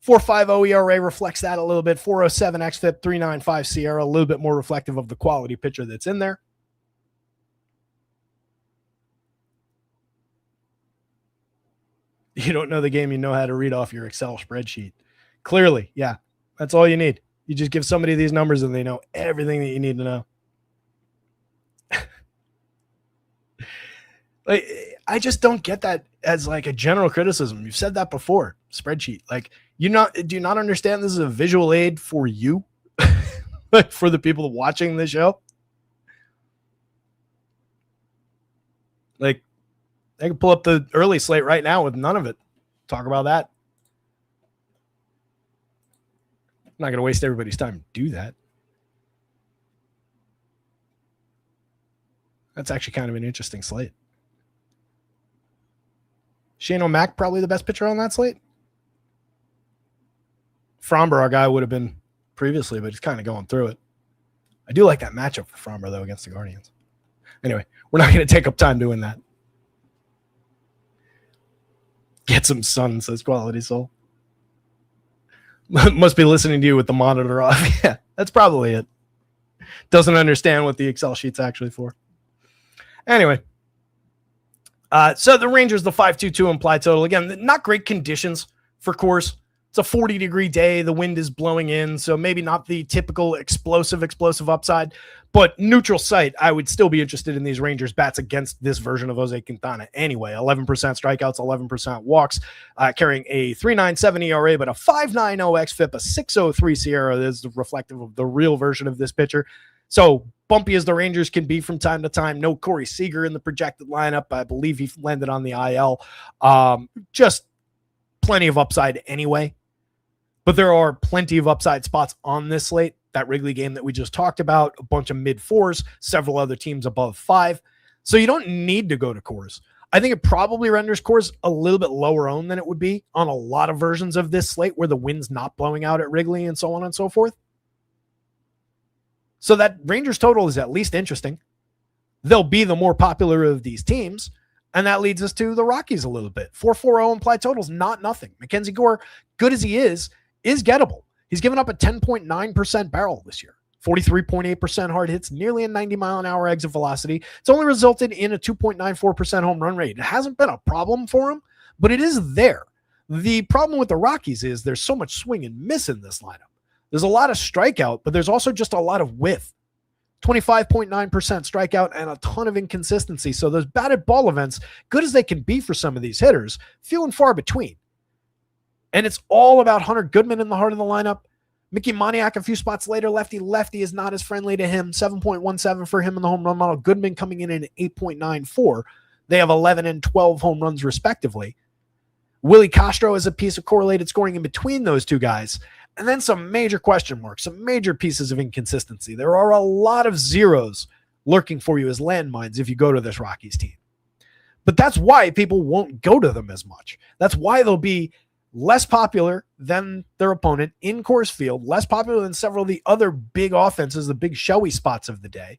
4.50 ERA reflects that a little bit. 4.07 xFIP, 3.95 Sierra, a little bit more reflective of the quality pitcher that's in there. You don't know the game, you know how to read off your Excel spreadsheet. Clearly, yeah, that's all you need. You just give somebody these numbers and they know everything that you need to know. Like, I just don't get that as like a general criticism. You've said that before. Spreadsheet. Like, do you not understand this is a visual aid for you? Like, for the people watching the show? Like, I can pull up the early slate right now with none of it. Talk about that. I'm not going to waste everybody's time to do that. That's actually kind of an interesting slate. Shane O'Mac, probably the best pitcher on that slate. Fromber, our guy, would have been previously, but he's kind of going through it. I do like that matchup for Fromber, though, against the Guardians. Anyway, we're not going to take up time doing that. Get some sun, says Quality Soul. Must be listening to you with the monitor off. Yeah, that's probably it. Doesn't understand what the Excel sheet's actually for. Anyway. So the Rangers, the 5.22 implied total. Again, not great conditions for Coors. It's a 40-degree day. The wind is blowing in, so maybe not the typical explosive upside, but neutral site. I would still be interested in these Rangers bats against this version of Jose Quintana anyway. 11% strikeouts, 11% walks, carrying a 3.97 ERA, but a 5.90 xFIP, a 6.03 Sierra. That is reflective of the real version of this pitcher. So bumpy as the Rangers can be from time to time. No Corey Seager in the projected lineup. I believe he landed on the IL. Just plenty of upside anyway. But there are plenty of upside spots on this slate. That Wrigley game that we just talked about, a bunch of mid-4s, several other teams above 5. So you don't need to go to Coors. I think it probably renders Coors a little bit lower owned than it would be on a lot of versions of this slate where the wind's not blowing out at Wrigley and so on and so forth. So that Rangers total is at least interesting. They'll be the more popular of these teams. And that leads us to the Rockies a little bit. 4.40 implied totals, not nothing. Mackenzie Gore, good as he is gettable. He's given up a 10.9% barrel this year. 43.8% hard hits, nearly a 90-mile-an-hour exit velocity. It's only resulted in a 2.94% home run rate. It hasn't been a problem for him, but it is there. The problem with the Rockies is there's so much swing and miss in this lineup. There's a lot of strikeout, but there's also just a lot of whiff. 25.9% strikeout and a ton of inconsistency. So those batted ball events, good as they can be for some of these hitters, few and far between. And it's all about Hunter Goodman in the heart of the lineup. Mickey Moniak a few spots later, lefty is not as friendly to him. 7.17 for him in the home run model. Goodman coming in at 8.94. They have 11 and 12 home runs respectively. Willie Castro is a piece of correlated scoring in between those two guys. And then some major question marks, some major pieces of inconsistency. There are a lot of zeros lurking for you as landmines if you go to this Rockies team. But that's why people won't go to them as much. That's why they'll be less popular than their opponent in Coors Field, less popular than several of the other big offenses, the big showy spots of the day.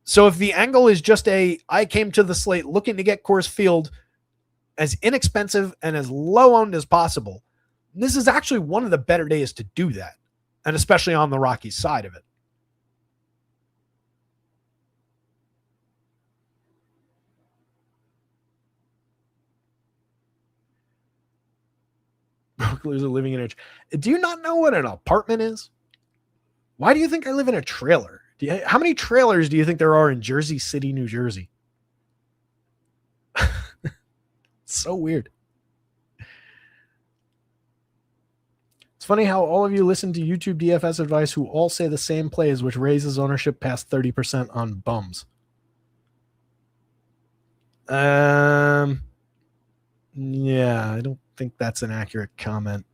So if the angle is just I came to the slate looking to get Coors Field as inexpensive and as low owned as possible, this is actually one of the better days to do that, and especially on the Rockies side of it. Brooklyners are living in a... Do you not know what an apartment is? Why do you think I live in a trailer? How many trailers do you think there are in Jersey City, New Jersey? So weird. It's funny how all of you listen to YouTube DFS advice who all say the same plays, which raises ownership past 30% on bums. Yeah, I don't think that's an accurate comment.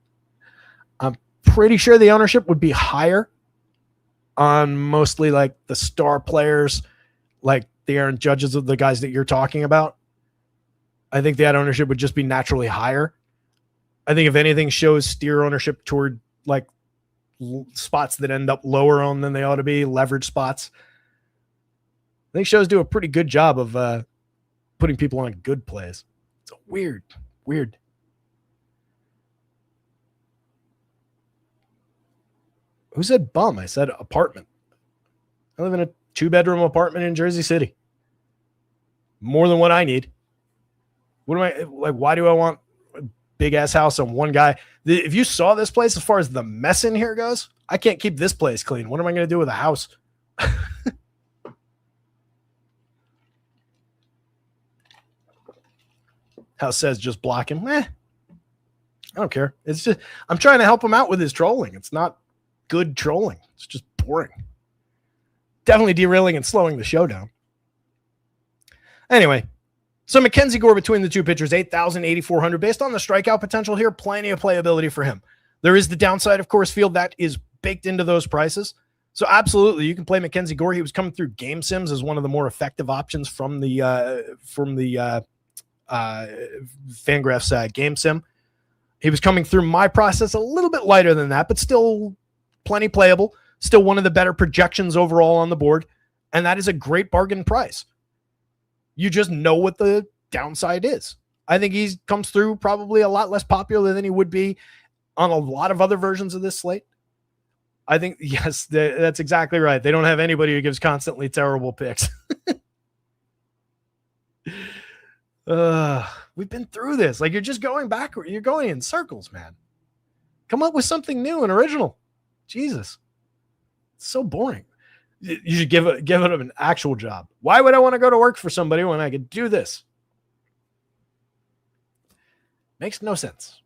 I'm pretty sure the ownership would be higher on mostly like the star players like the Aaron Judges of the guys that you're talking about. I think that ownership would just be naturally higher. I think if anything shows steer ownership toward like spots that end up lower on than they ought to be, leverage spots. I think shows do a pretty good job of putting people on good plays. It's weird. Who said bum? I said apartment. I live in a 2-bedroom apartment in Jersey City. More than what I need. What am I like? Why do I want a big ass house on one guy? If you saw this place, as far as the mess in here goes, I can't keep this place clean. What am I going to do with a house? House says just block him. I don't care. It's just I'm trying to help him out with his trolling. It's not good trolling. It's just boring. Definitely derailing and slowing the show down. Anyway, so Mackenzie Gore between the two pitchers, 8,000, 8,400. Based on the strikeout potential here, plenty of playability for him. There is the downside, of course, field that is baked into those prices. So absolutely, you can play Mackenzie Gore. He was coming through Game Sims as one of the more effective options from the Fangraphs Game Sim. He was coming through my process a little bit lighter than that, but still plenty playable. Still one of the better projections overall on the board. And that is a great bargain price. You just know what the downside is. I think he comes through probably a lot less popular than he would be on a lot of other versions of this slate. I think, yes, that's exactly right. They don't have anybody who gives constantly terrible picks. We've been through this. Like, you're just going backward. You're going in circles, man. Come up with something new and original. Jesus. It's so boring. You should give it an actual job. Why would I want to go to work for somebody when I could do this? Makes no sense.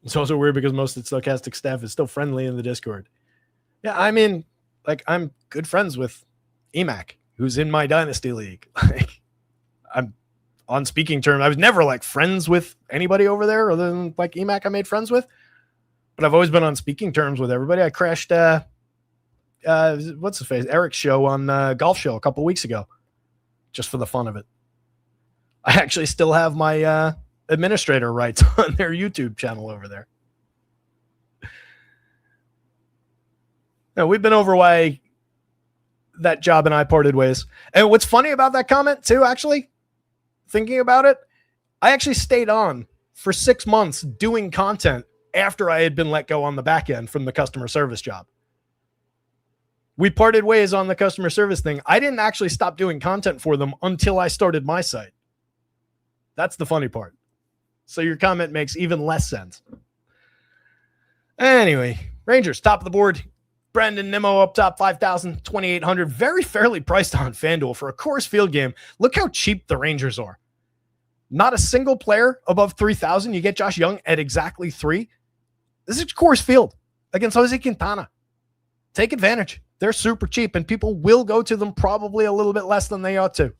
It's also weird because most of the stochastic staff is still friendly in the Discord. Yeah, I mean, like, I'm good friends with EMAC, who's in my Dynasty League. Like, I'm on speaking terms. I was never like friends with anybody over there other than like EMAC I made friends with. But I've always been on speaking terms with everybody. I crashed what's the face? Eric's show on Golf Show a couple of weeks ago, just for the fun of it. I actually still have my administrator rights on their YouTube channel over there. Now, we've been over why that job and I parted ways. And what's funny about that comment too, actually, thinking about it, I actually stayed on for 6 months doing content after I had been let go on the back end from the customer service job. We parted ways on the customer service thing. I didn't actually stop doing content for them until I started my site. That's the funny part. So your comment makes even less sense. Anyway, Rangers, top of the board. Brandon Nimmo up top, 5,000, 2,800. Very fairly priced on FanDuel for a Coors Field game. Look how cheap the Rangers are. Not a single player above 3,000. You get Josh Young at exactly 3. This is Coors Field against Jose Quintana. Take advantage. They're super cheap, and people will go to them probably a little bit less than they ought to.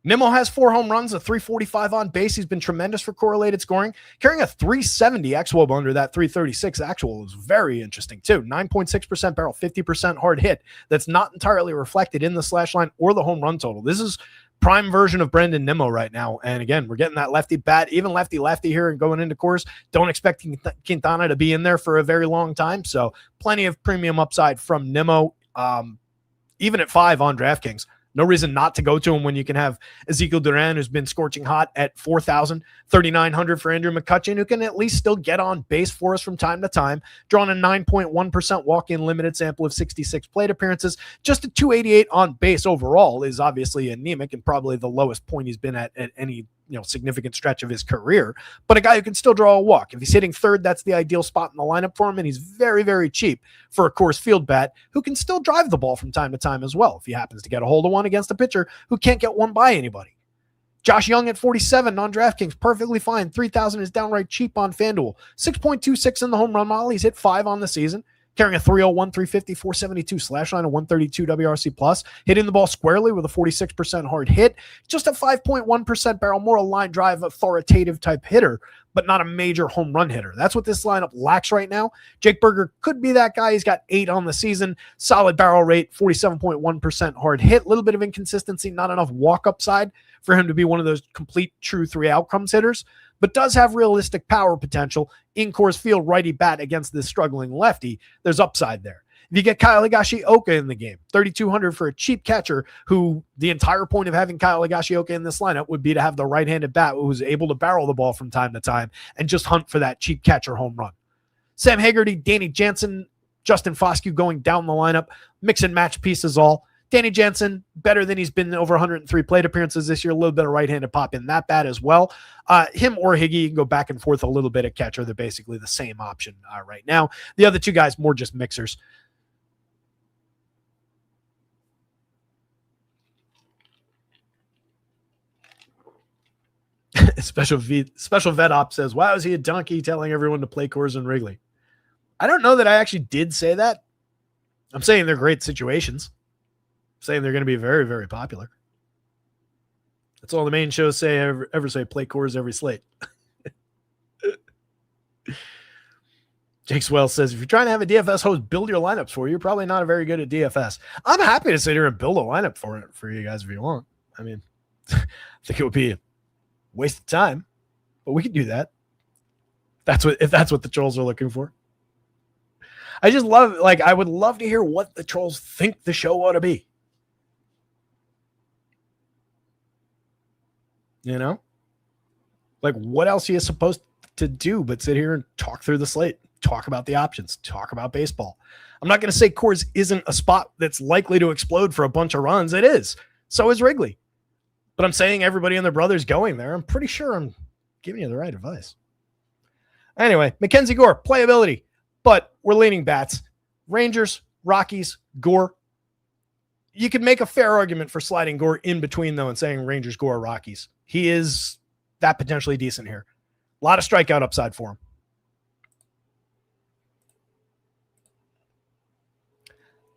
Nimmo has 4 home runs, a 345 on base. He's been tremendous for correlated scoring. Carrying a 370 xWOB under that 336 actual is very interesting too. 9.6% barrel, 50% hard hit. That's not entirely reflected in the slash line or the home run total. This is prime version of Brandon Nimmo right now. And again, we're getting that lefty bat, even lefty here and going into Coors. Don't expect Quintana to be in there for a very long time. So plenty of premium upside from Nimmo, even at 5 on DraftKings. No reason not to go to him when you can have Ezekiel Duran, who's been scorching hot at 4,000, 3,900 for Andrew McCutchen, who can at least still get on base for us from time to time. Drawn a 9.1% walk-in limited sample of 66 plate appearances. Just a 288 on base overall is obviously anemic and probably the lowest point he's been at any significant stretch of his career, but a guy who can still draw a walk. If he's hitting third, that's the ideal spot in the lineup for him, and he's very, very cheap for a Coors Field bat who can still drive the ball from time to time as well if he happens to get a hold of one against a pitcher who can't get one by anybody. Josh Young at 47 on DraftKings, perfectly fine. 3,000 is downright cheap on FanDuel. 6.26 in the home run model. He's hit 5 on the season. carrying a 301, 350, 472 slash line, a 132 WRC plus, hitting the ball squarely with a 46% hard hit, just a 5.1% barrel, more a line drive, authoritative type hitter, but not a major home run hitter. That's what this lineup lacks right now. Jake Berger could be that guy. He's got 8 on the season, solid barrel rate, 47.1% hard hit, a little bit of inconsistency, not enough walk upside for him to be one of those complete true 3 outcomes hitters, but does have realistic power potential in Coors Field righty bat against this struggling lefty. There's upside there. If you get Kyle Higashioka in the game, 3,200 for a cheap catcher who the entire point of having Kyle Higashioka in this lineup would be to have the right-handed bat who's able to barrel the ball from time to time and just hunt for that cheap catcher home run. Sam Haggerty, Danny Jansen, Justin Foscue going down the lineup, mix and match pieces all. Danny Jansen, better than he's been over 103 plate appearances this year. A little bit of right-handed pop in that bat as well. Him or Higgy, you can go back and forth a little bit at catcher. They're basically the same option right now. The other two guys, more just mixers. Special Vet Op says, wow, is he a donkey telling everyone to play Coors and Wrigley? I don't know that I actually did say that. I'm saying they're great situations. I'm saying they're going to be very, very popular. That's all the main shows say ever say, play Coors every slate. Jake Swell says, if you're trying to have a DFS host build your lineups for you, you're probably not very good at DFS. I'm happy to sit here and build a lineup for you guys if you want. I mean, I think it would be a waste of time, but we can do that. If that's what the trolls are looking for. I just love, I would love to hear what the trolls think the show ought to be. You know? What else are you supposed to do but sit here and talk through the slate, talk about the options, talk about baseball? I'm not going to say Coors isn't a spot that's likely to explode for a bunch of runs. It is. So is Wrigley. But I'm saying everybody and their brother's going there. I'm pretty sure I'm giving you the right advice. Anyway, Mackenzie Gore, playability. But we're leaning bats. Rangers, Rockies, Gore. You could make a fair argument for sliding Gore in between, though, and saying Rangers, Gore, Rockies. He is that potentially decent here. A lot of strikeout upside for him.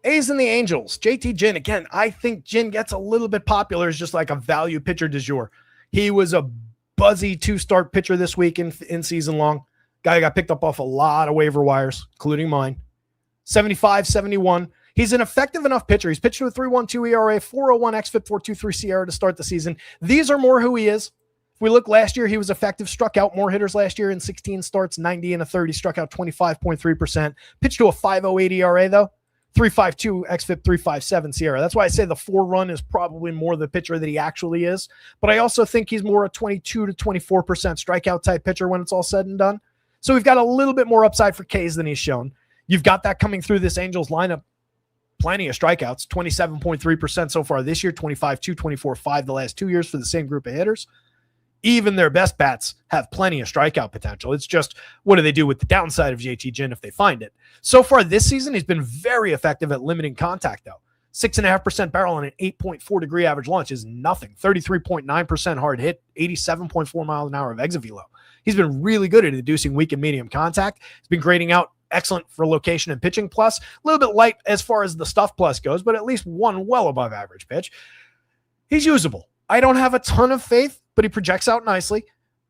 A's and the Angels. JT Ginn. Again, I think Ginn gets a little bit popular as just like a value pitcher du jour. He was a buzzy 2-start pitcher this week in season long. Guy got picked up off a lot of waiver wires, including mine. 75, 71. He's an effective enough pitcher. He's pitched with a 3.12 ERA, 4.01 xFIP, 4.23 SIERA to start the season. These are more who he is. If we look last year, he was effective, struck out more hitters last year in 16 starts, 90 and a 30, struck out 25.3%. Pitched to a 5.08 ERA, though. 3.52 xFIP, 3.57 SIERA. That's why I say the 4-run is probably more the pitcher that he actually is. But I also think he's more a 22 to 24% strikeout type pitcher when it's all said and done. So we've got a little bit more upside for K's than he's shown. You've got that coming through this Angels lineup. Plenty of strikeouts, 27.3% so far this year, 25.2, 24.5 the last 2 years for the same group of hitters. Even their best bats have plenty of strikeout potential. It's just, what do they do with the downside of JT Ginn if they find it? So far this season, he's been very effective at limiting contact, though. 6.5% barrel on an 8.4 degree average launch is nothing. 33.9% hard hit, 87.4 miles an hour of exit velo. He's been really good at inducing weak and medium contact. He's been grading out excellent for location and pitching plus. A little bit light as far as the stuff plus goes, but at least one well above average pitch. He's usable. I don't have a ton of faith, but he projects out nicely.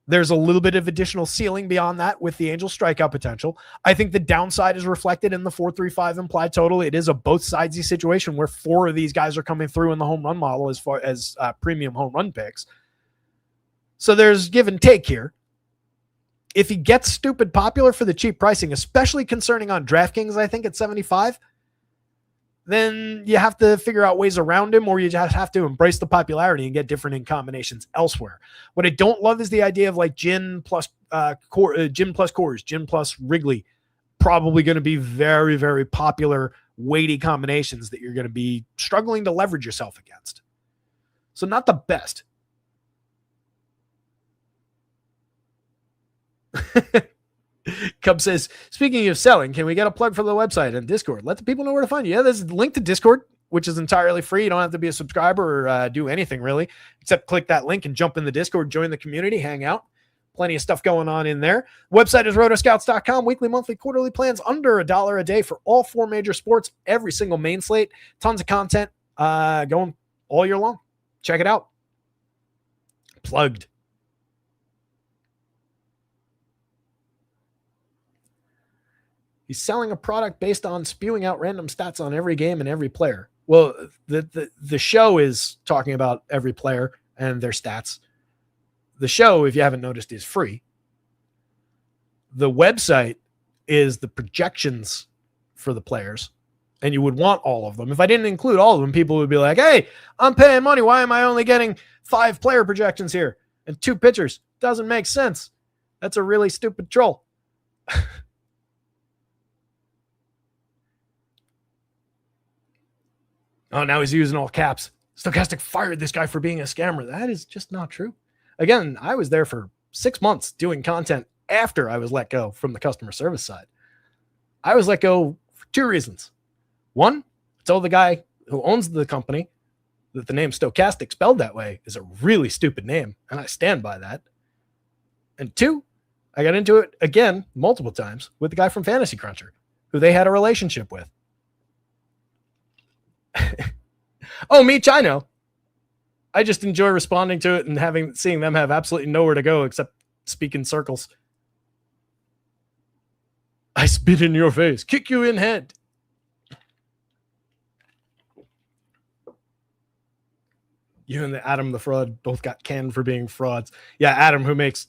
There's a little bit of additional ceiling beyond that with the Angels' strikeout potential. I think the downside is reflected in the 4.35 implied total. It is a both sidesy situation where 4 of these guys are coming through in the home run model as far as premium home run picks. So there's give and take here. If he gets stupid popular for the cheap pricing, especially concerning on DraftKings, I think at 75, then you have to figure out ways around him, or you just have to embrace the popularity and get different in combinations elsewhere. What I don't love is the idea of Ginn plus Coors, Ginn plus Wrigley, probably going to be very, very popular weighty combinations that you're going to be struggling to leverage yourself against. So not the best. Cub says, speaking of selling, can we get a plug for the website and Discord? Let the people know where to find you. Yeah, there's a link to Discord, which is entirely free. You don't have to be a subscriber or do anything really, except click that link and jump in the Discord, join the community, hang out, Plenty of stuff going on in there. Website is rotoscouts.com. Weekly, monthly, quarterly plans under $1 a day for all 4 major sports, every single main slate. Tons of content going all year long. Check it out. Plugged. He's selling a product based on spewing out random stats on every game and every player. Well, the show is talking about every player and their stats. The show, if you haven't noticed, is free. The website is the projections for the players, and you would want all of them. If I didn't include all of them, people would be like, hey, I'm paying money. Why am I only getting 5 player projections here and 2 pitchers? Doesn't make sense. That's a really stupid troll. Oh, now he's using all caps. Stokastic fired this guy for being a scammer. That is just not true. Again, I was there for 6 months doing content after I was let go from the customer service side. I was let go for 2 reasons. One, I told the guy who owns the company that the name Stokastic spelled that way is a really stupid name, and I stand by that. And 2, I got into it again multiple times with the guy from Fantasy Cruncher, who they had a relationship with. Oh, Meech, I know. I just enjoy responding to it and seeing them have absolutely nowhere to go except speak in circles. I spit in your face, kick you in head. You and Adam the fraud both got canned for being frauds. Yeah, Adam, who makes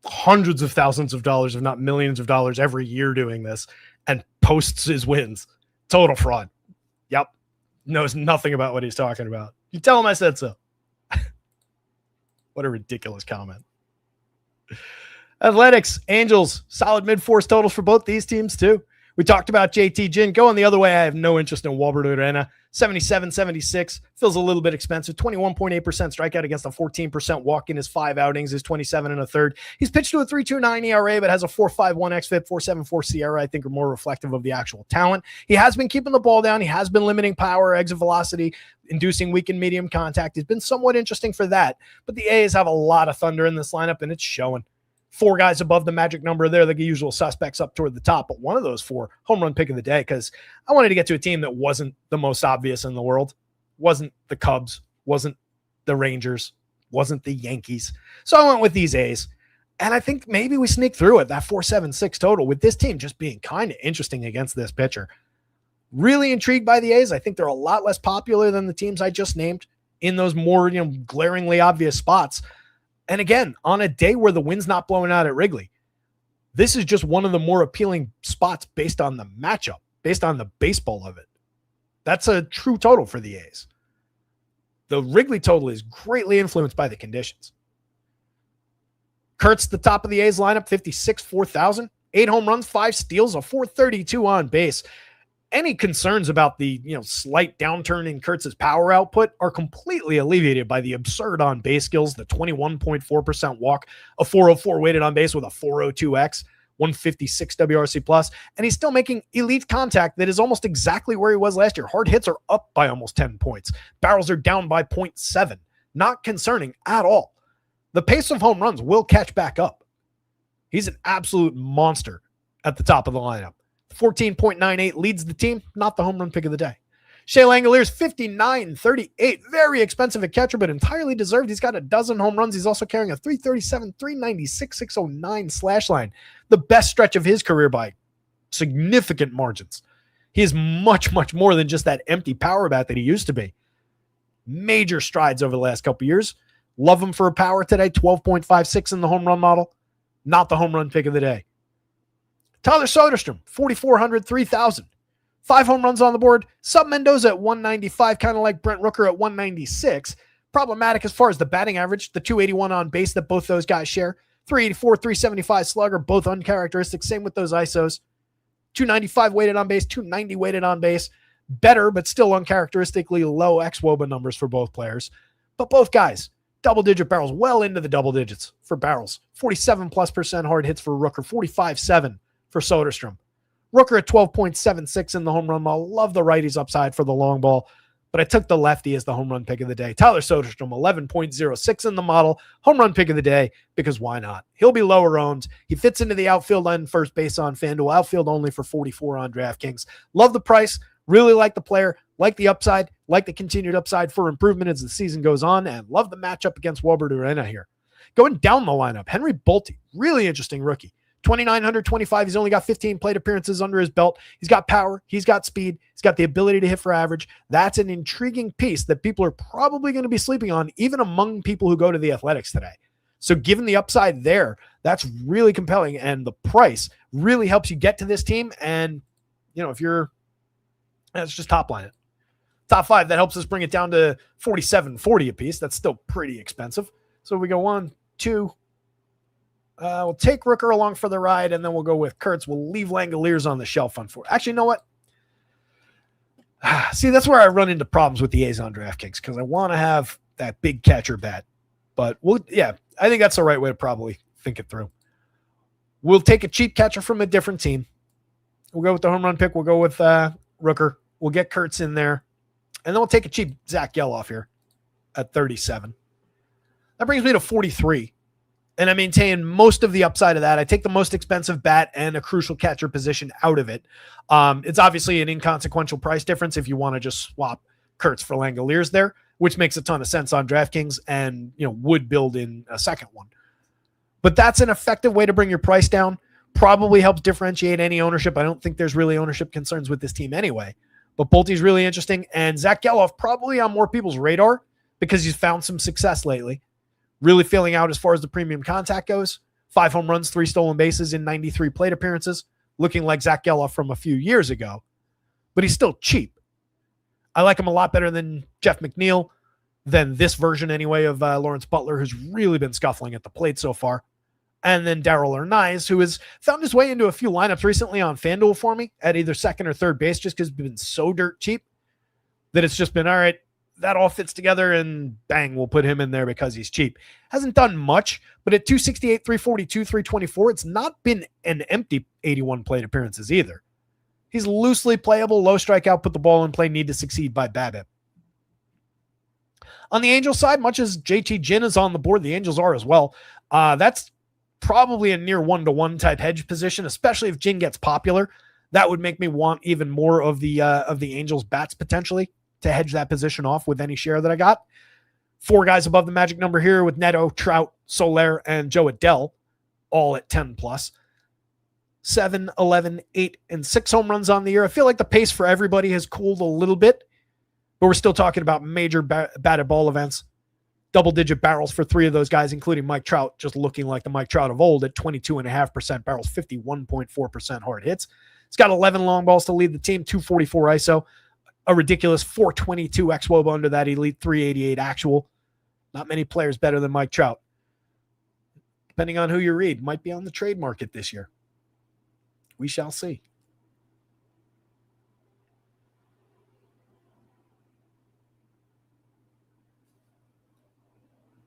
hundreds of thousands of dollars, if not millions of dollars every year doing this, and posts his wins. Total fraud. Yep. Knows nothing about what he's talking about. You tell him I said so. What a ridiculous comment. Athletics, Angels, solid mid-force totals for both these teams too. We talked about JT Ginn. Going the other way, I have no interest in Walbert Arena. 77-76. Feels a little bit expensive. 21.8% strikeout against a 14% walk in his 5 outings. His 27 1/3. He's pitched to a 3.29 ERA, but has a 4.51 xFIP, 4.74 SIERA. I think are more reflective of the actual talent. He has been keeping the ball down. He has been limiting power, exit velocity, inducing weak and medium contact. He's been somewhat interesting for that. But the A's have a lot of thunder in this lineup, and it's showing. 4 guys above the magic number there, the usual suspects up toward the top, but one of those 4 home run pick of the day, because I wanted to get to a team that wasn't the most obvious in the world, wasn't the Cubs, wasn't the Rangers, wasn't the Yankees. So I went with these A's, and I think maybe we sneak through it, that 4.76 total, with this team just being kind of interesting against this pitcher. Really intrigued by the A's. I think they're a lot less popular than the teams I just named in those more glaringly obvious spots. And again, on a day where the wind's not blowing out at Wrigley, this is just one of the more appealing spots based on the matchup, based on the baseball of it. That's a true total for the A's. The Wrigley total is greatly influenced by the conditions. Kurt's the top of the A's lineup, 56, 4,000, 8 home runs, 5 steals, a 432 on base. Any concerns about the slight downturn in Kurtz's power output are completely alleviated by the absurd on base skills, the 21.4% walk, a 404 weighted on base with a 402x, 156 WRC plus, and he's still making elite contact that is almost exactly where he was last year. Hard hits are up by almost 10 points. Barrels are down by 0.7. Not concerning at all. The pace of home runs will catch back up. He's an absolute monster at the top of the lineup. 14.98 leads the team, not the home run pick of the day. Shea Langoliers, 59-38. Very expensive at catcher, but entirely deserved. He's got a dozen home runs. He's also carrying a 337, 396, 609 slash line. The best stretch of his career by significant margins. He is much, much more than just that empty power bat that he used to be. Major strides over the last couple years. Love him for a power today. 12.56 in the home run model. Not the home run pick of the day. Tyler Soderstrom, 4,400, 3,000. 5 home runs on the board. Sub Mendoza at 195, kind of like Brent Rooker at 196. Problematic as far as the batting average, the 281 on base that both those guys share. 384, 375 slugger, both uncharacteristic. Same with those ISOs. 295 weighted on base, 290 weighted on base. Better, but still uncharacteristically low xWOBA numbers for both players. But both guys, double-digit barrels, well into the double digits for barrels. 47+% hard hits for Rooker, 45.7 for Soderstrom. Rooker at 12.76 in the home run model. Love the righties upside for the long ball. but I took the lefty as the home run pick of the day. Tyler Soderstrom, 11.06 in the model. Home run pick of the day, because why not? He'll be lower owned. He fits into the outfield and first base on FanDuel. Outfield only for 44 on DraftKings. Love the price. Really like the player. Like the upside. Like the continued upside for improvement as the season goes on. And love the matchup against Wilbert Urena here. Going down the lineup, Henry Bolte, really interesting rookie. 2,925. He's only got 15 plate appearances under his belt. He's got power. He's got speed. He's got the ability to hit for average. That's an intriguing piece that people are probably going to be sleeping on, even among people who go to the Athletics today. So given the upside there, that's really compelling. And the price really helps you get to this team. And, if you're, it's just top line it. Top five, that helps us bring it down to 47.40 a piece. That's still pretty expensive. So we go 1, 2, we'll take Rooker along for the ride, and then we'll go with Kurtz. We'll leave Langoliers on the shelf on four. Actually, you know what? See, that's where I run into problems with the A's on DraftKings, because I want to have that big catcher bat. But I think that's the right way to probably think it through. We'll take a cheap catcher from a different team. We'll go with the home run pick. We'll go with Rooker. We'll get Kurtz in there. And then we'll take a cheap Zach Geloff here at 37. That brings me to 43. And I maintain most of the upside of that. I take the most expensive bat and a crucial catcher position out of it. It's obviously an inconsequential price difference if you want to just swap Kurtz for Langoliers there, which makes a ton of sense on DraftKings and would build in a second one. But that's an effective way to bring your price down. Probably helps differentiate any ownership. I don't think there's really ownership concerns with this team anyway. But Bolte's really interesting. And Zach Geloff probably on more people's radar because he's found some success lately. Really filling out as far as the premium contact goes. 5 home runs, 3 stolen bases in 93 plate appearances. Looking like Zach Geloff from a few years ago. But he's still cheap. I like him a lot better than Jeff McNeil, than this version anyway of Lawrence Butler, who's really been scuffling at the plate so far. And then Darrell Arnaiz, who has found his way into a few lineups recently on FanDuel for me at either second or third base, just because he's been so dirt cheap that it's just been, all right, that all fits together and bang, we'll put him in there because he's cheap. Hasn't done much, but at 268, 342, 324, it's not been an empty 81 plate appearances either. He's loosely playable, low strikeout, put the ball in play, need to succeed by BABIP. On the Angels side, much as JT Ginn is on the board, the Angels are as well. That's probably a near 1-to-1 type hedge position, especially if Ginn gets popular. That would make me want even more of the Angels bats potentially to hedge that position off with any share that I got. 4 guys above the magic number here with Neto, Trout, Soler, and Joe Adell, all at 10 plus. 7, 11, 8, and 6 home runs on the year. I feel like the pace for everybody has cooled a little bit, but we're still talking about major batted ball events. Double-digit barrels for 3 of those guys, including Mike Trout, just looking like the Mike Trout of old at 22.5% barrels, 51.4% hard hits. He's got 11 long balls to lead the team, 244 ISO, a ridiculous 422 xWOB under that elite 388 actual. Not many players better than Mike Trout. Depending on who you read, might be on the trade market this year. We shall see.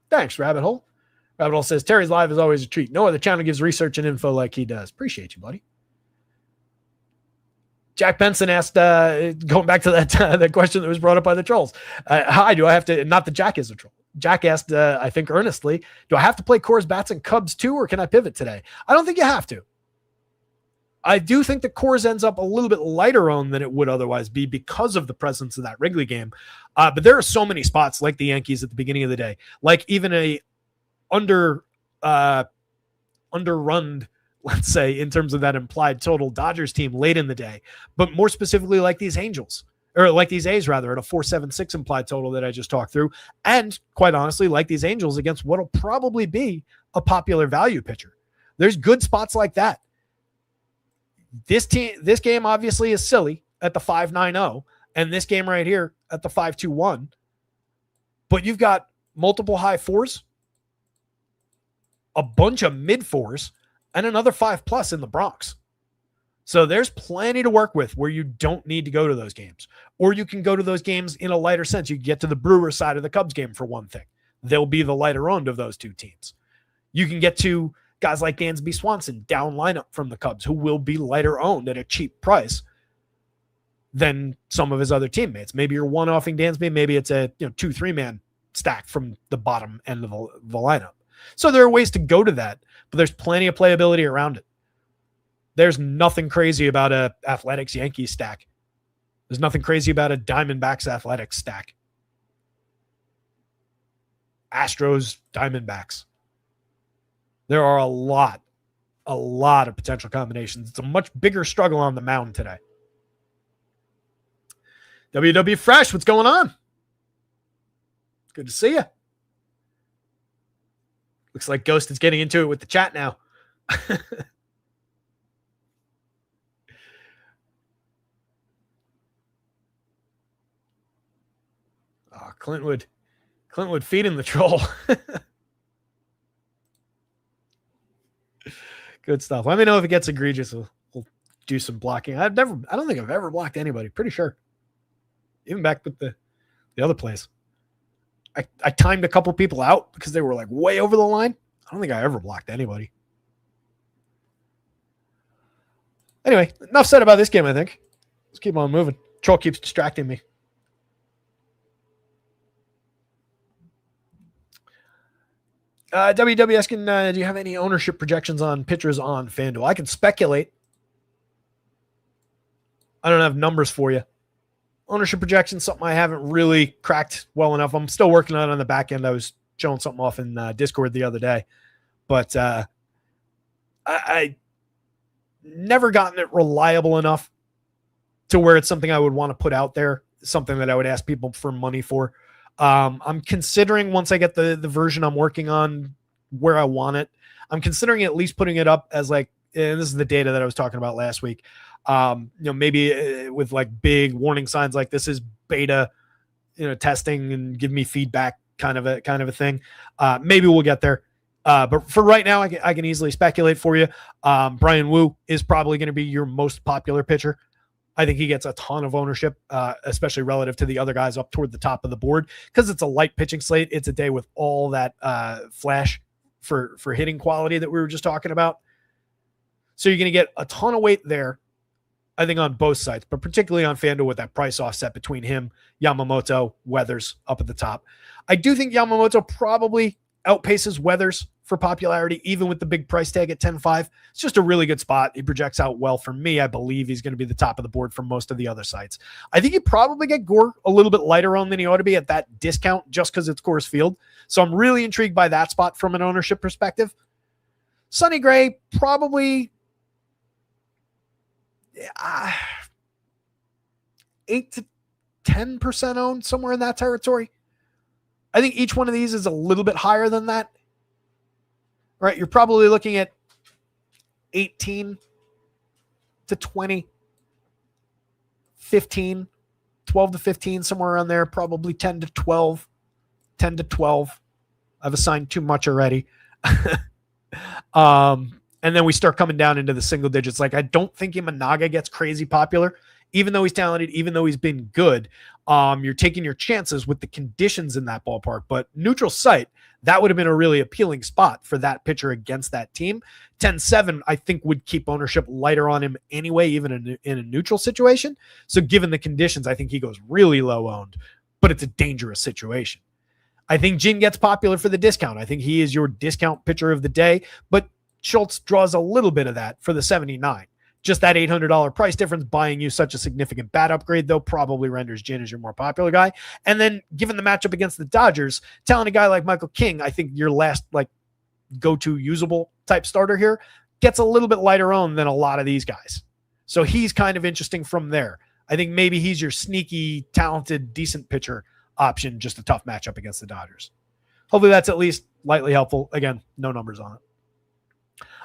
Thanks, Rabbit Hole. Rabbit Hole says, Terry's live is always a treat. No other channel gives research and info like he does. Appreciate you, buddy. Jack Benson asked, going back to that question that was brought up by the trolls. Hi, do I have to, not that Jack is a troll. Jack asked, I think earnestly, do I have to play Coors Bats and Cubs too, or can I pivot today? I don't think you have to. I do think the Coors ends up a little bit lighter owned than it would otherwise be because of the presence of that Wrigley game. But there are so many spots like the Yankees at the beginning of the day, like even a underrun, let's say, in terms of that implied total Dodgers team late in the day, but more specifically like these Angels, or like these A's rather, at a 476 implied total that I just talked through. And quite honestly, like these Angels against what'll probably be a popular value pitcher. There's good spots like that. This game obviously is silly at the 5.90, and this game right here at the 5.21. But you've got multiple high 4s, a bunch of mid 4s, and another 5+ in the Bronx. So there's plenty to work with where you don't need to go to those games. Or you can go to those games in a lighter sense. You can get to the Brewers side of the Cubs game for one thing. They'll be the lighter owned of those two teams. You can get to guys like Dansby Swanson down lineup from the Cubs who will be lighter owned at a cheap price. than some of his other teammates. Maybe you're one-offing Dansby. Maybe it's a 2-3 man stack from the bottom end of the lineup. So there are ways to go to that, but there's plenty of playability around it. There's nothing crazy about a Athletics Yankees stack. There's nothing crazy about a Diamondbacks Athletics stack. Astros Diamondbacks. There are a lot of potential combinations. It's a much bigger struggle on the mound today. WW Fresh, what's going on? Good to see you. Looks like Ghost is getting into it with the chat now. Oh, Clintwood feeding the troll. Good stuff. Let me know if it gets egregious. We'll do some blocking. I don't think I've ever blocked anybody. Pretty sure. Even back with the other plays. I timed a couple people out because they were like way over the line. I don't think I ever blocked anybody. Anyway, enough said about this game, I think. Let's keep on moving. Troll keeps distracting me. WW asking, do you have any ownership projections on pitchers on FanDuel? I can speculate. I don't have numbers for you. Ownership projections, something I haven't really cracked well enough. I'm still working on it on the back end. I was showing something off in Discord the other day, but I never gotten it reliable enough to where it's something I would want to put out there, something that I would ask people for money for. I'm considering, once I get the version I'm working on where I want it, I'm considering at least putting it up as like, and this is the data that I was talking about last week. Maybe with like big warning signs like this is beta, testing and give me feedback kind of a thing. Maybe we'll get there. But for right now, I can easily speculate for you. Brian Wu is probably going to be your most popular pitcher. I think he gets a ton of ownership, especially relative to the other guys up toward the top of the board, because it's a light pitching slate. It's a day with all that flash for hitting quality that we were just talking about. So you're going to get a ton of weight there, I think, on both sides, but particularly on FanDuel with that price offset between him, Yamamoto, Weathers up at the top. I do think Yamamoto probably outpaces Weathers for popularity, even with the big price tag at 10.5. It's just a really good spot. He projects out well for me. I believe he's going to be the top of the board for most of the other sites. I think you probably get Gore a little bit lighter on than he ought to be at that discount just because it's Coors Field. So I'm really intrigued by that spot from an ownership perspective. Sonny Gray, probably 8 to 10% owned, somewhere in that territory. I think each one of these is a little bit higher than that. Right, you're probably looking at 18 to 20, 15, 12 to 15, somewhere around there, probably 10 to 12, 10 to 12. I've assigned too much already. And then we start coming down into the single digits. Like, I don't think Imanaga gets crazy popular, even though he's talented, even though he's been good. You're taking your chances with the conditions in that ballpark, but neutral site, that would have been a really appealing spot for that pitcher against that team. 10-7, I think, would keep ownership lighter on him anyway, even in a neutral situation. So given the conditions, I think he goes really low owned, but it's a dangerous situation. I think Jin gets popular for the discount. I think he is your discount pitcher of the day, but Schultz draws a little bit of that for the 79. Just that $800 price difference buying you such a significant bat upgrade, though, probably renders Jin as your more popular guy. And then given the matchup against the Dodgers, telling a guy like Michael King, I think your last like go-to usable type starter here, gets a little bit lighter owned than a lot of these guys. So he's kind of interesting from there. I think maybe he's your sneaky, talented, decent pitcher option, just a tough matchup against the Dodgers. Hopefully that's at least lightly helpful. Again, no numbers on it.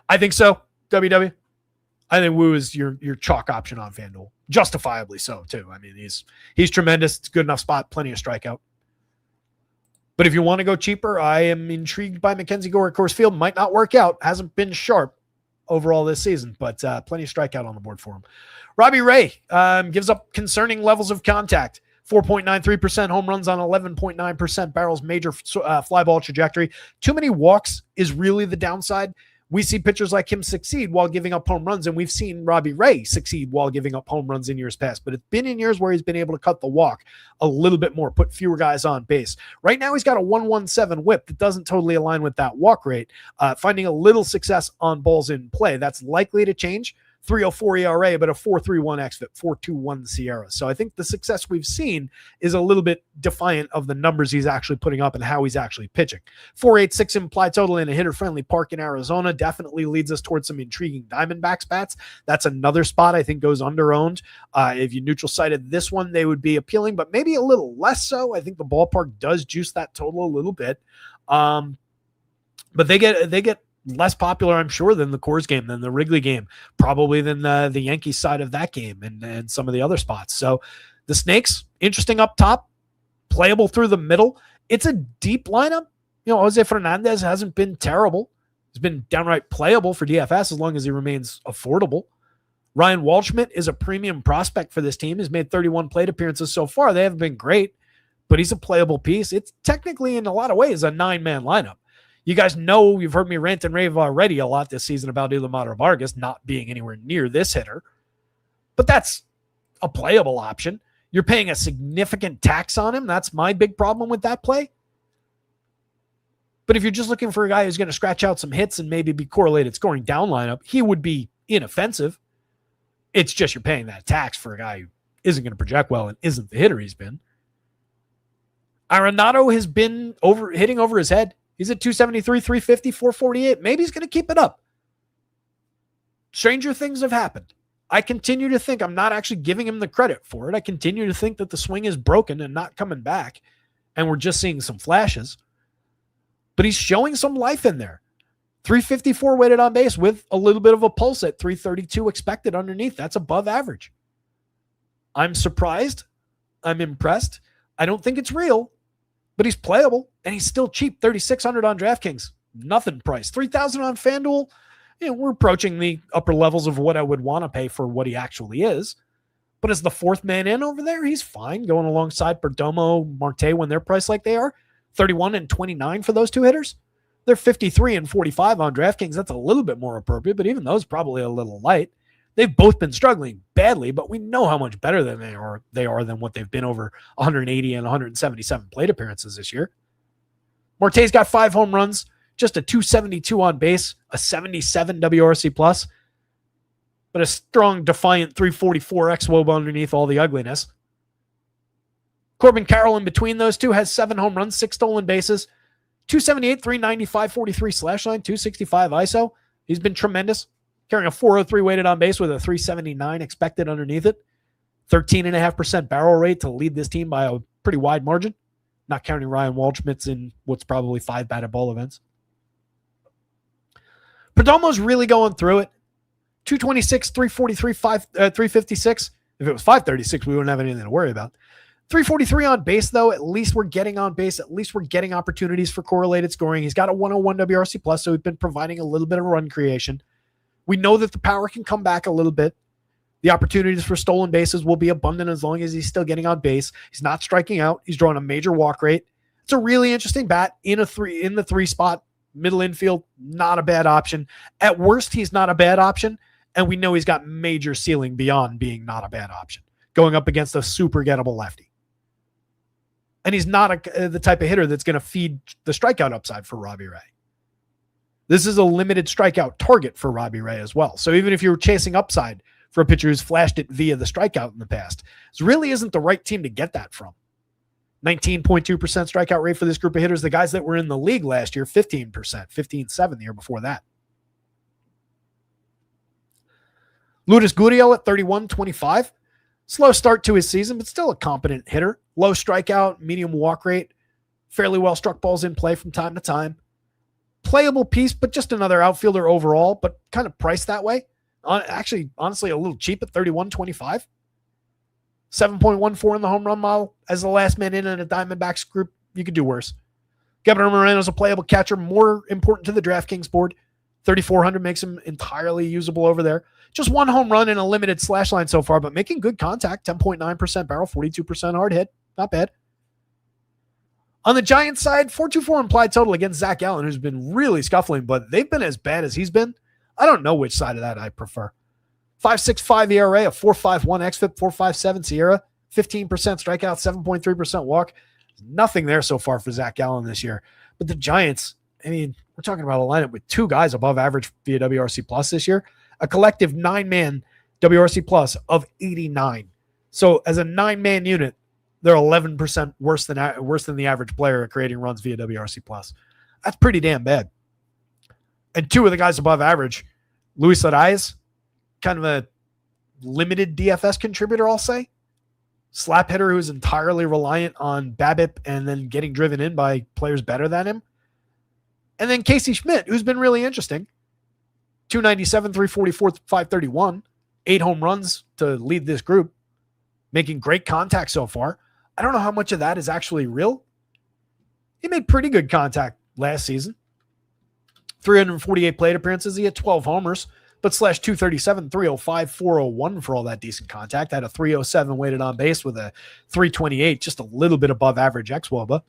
I think so, WW. I think Wu is your chalk option on FanDuel. Justifiably so, too. I mean, he's tremendous. It's a good enough spot. Plenty of strikeout. But if you want to go cheaper, I am intrigued by Mackenzie Gore at Coors Field. Might not work out. Hasn't been sharp overall this season, but plenty of strikeout on the board for him. Robbie Ray gives up concerning levels of contact. 4.93% home runs on 11.9% barrels, major fly ball trajectory. Too many walks is really the downside. We see pitchers like him succeed while giving up home runs, and we've seen Robbie Ray succeed while giving up home runs in years past, but it's been in years where he's been able to cut the walk a little bit more, put fewer guys on base. Right now, he's got a 1.17 whip that doesn't totally align with that walk rate, finding a little success on balls in play. That's likely to change. 3.04 ERA, but a 4.31 xFIP, 4.21 Sierra. So I think the success we've seen is a little bit defiant of the numbers he's actually putting up and how he's actually pitching. 4.86 implied total in a hitter-friendly park in Arizona definitely leads us towards some intriguing Diamondbacks bats. That's another spot I think goes under-owned. If you neutral sighted this one, they would be appealing, but maybe a little less so. I think the ballpark does juice that total a little bit. But they get less popular, I'm sure, than the Coors game, than the Wrigley game, probably than the Yankees side of that game and some of the other spots. So the Snakes, interesting up top, playable through the middle. It's a deep lineup. Jose Fernandez hasn't been terrible. He's been downright playable for DFS as long as he remains affordable. Ryan Waldschmidt is a premium prospect for this team. He's made 31 plate appearances so far. They haven't been great, but he's a playable piece. It's technically, in a lot of ways, a 9-man lineup. You guys know, you've heard me rant and rave already a lot this season about Ilamar Vargas not being anywhere near this hitter. But that's a playable option. You're paying a significant tax on him. That's my big problem with that play. But if you're just looking for a guy who's going to scratch out some hits and maybe be correlated scoring down lineup, he would be inoffensive. It's just you're paying that tax for a guy who isn't going to project well and isn't the hitter he's been. Arenado has been hitting over his head. He's at 273, 350, 448. Maybe he's going to keep it up. Stranger things have happened. I continue to think, I'm not actually giving him the credit for it. I continue to think that the swing is broken and not coming back, and we're just seeing some flashes. But he's showing some life in there. 354 weighted on base with a little bit of a pulse at 332 expected underneath. That's above average. I'm surprised. I'm impressed. I don't think it's real, but he's playable, and he's still cheap. 3,600 on DraftKings. Nothing price. 3,000 on FanDuel. We're approaching the upper levels of what I would want to pay for what he actually is. But as the fourth man in over there, he's fine going alongside Perdomo, Marte when they're priced like they are. 31 and 29 for those two hitters. They're 53 and 45 on DraftKings. That's a little bit more appropriate, but even those probably a little light. They've both been struggling badly, but we know how much better than they are than what they've been over 180 and 177 plate appearances this year. Marte's got 5 home runs, just a 272 on base, a 77 WRC plus, but a strong, defiant 344 xWOB underneath all the ugliness. Corbin Carroll in between those two has 7 home runs, 6 stolen bases, 278, 395, 43 slash line, 265 ISO. He's been tremendous. Carrying a 403 weighted on base with a 379 expected underneath it. 13.5% barrel rate to lead this team by a pretty wide margin. Not counting Ryan Waldschmidt's in what's probably 5 batted ball events. Perdomo's really going through it. 226, 343, 356. If it was 536, we wouldn't have anything to worry about. 343 on base, though. At least we're getting on base. At least we're getting opportunities for correlated scoring. He's got a 101 WRC plus, so we've been providing a little bit of run creation. We know that the power can come back a little bit. The opportunities for stolen bases will be abundant as long as he's still getting on base. He's not striking out. He's drawing a major walk rate. It's a really interesting bat in the 3 spot, middle infield. Not a bad option. At worst, he's not a bad option, and we know he's got major ceiling beyond being not a bad option, going up against a super gettable lefty. And he's not the type of hitter that's going to feed the strikeout upside for Robbie Ray. This is a limited strikeout target for Robbie Ray as well. So even if you're chasing upside for a pitcher who's flashed it via the strikeout in the past, this really isn't the right team to get that from. 19.2% strikeout rate for this group of hitters. The guys that were in the league last year, 15%, 15.7 the year before that. Lourdes Gurriel at 31.25. Slow start to his season, but still a competent hitter. Low strikeout, medium walk rate, fairly well struck balls in play from time to time. Playable piece, but just another outfielder overall, but kind of priced that way. Actually, honestly, a little cheap at 31.25. 7.14 in the home run model. As the last man in a Diamondbacks group, you could do worse. Gabriel Moreno's a playable catcher, more important to the DraftKings board. 3,400 makes him entirely usable over there. Just 1 home run in a limited slash line so far, but making good contact. 10.9% barrel, 42% hard hit. Not bad. On the Giants side, 4.24 implied total against Zach Gallen, who's been really scuffling, but they've been as bad as he's been. I don't know which side of that I prefer. 5.65 ERA, a 4.51 xFIP, 4.57 SIERA, 15% strikeout, 7.3% walk. Nothing there so far for Zach Gallen this year. But the Giants, I mean, we're talking about a lineup with two guys above average via WRC plus this year, a collective 9-man WRC plus of 89. So as a 9-man unit, they're 11% worse than the average player at creating runs via WRC plus. That's pretty damn bad. And two of the guys above average, Luis Arias, kind of a limited DFS contributor, I'll say. Slap hitter who's entirely reliant on BABIP and then getting driven in by players better than him. And then Casey Schmidt, who's been really interesting. 297, 344, 531. 8 home runs to lead this group. Making great contact so far. I don't know how much of that is actually real. He made pretty good contact last season. 348 plate appearances. He had 12 homers, but slash 237, 305, 401 for all that decent contact. Had a 307 weighted on base with a 328, just a little bit above average xWOBA.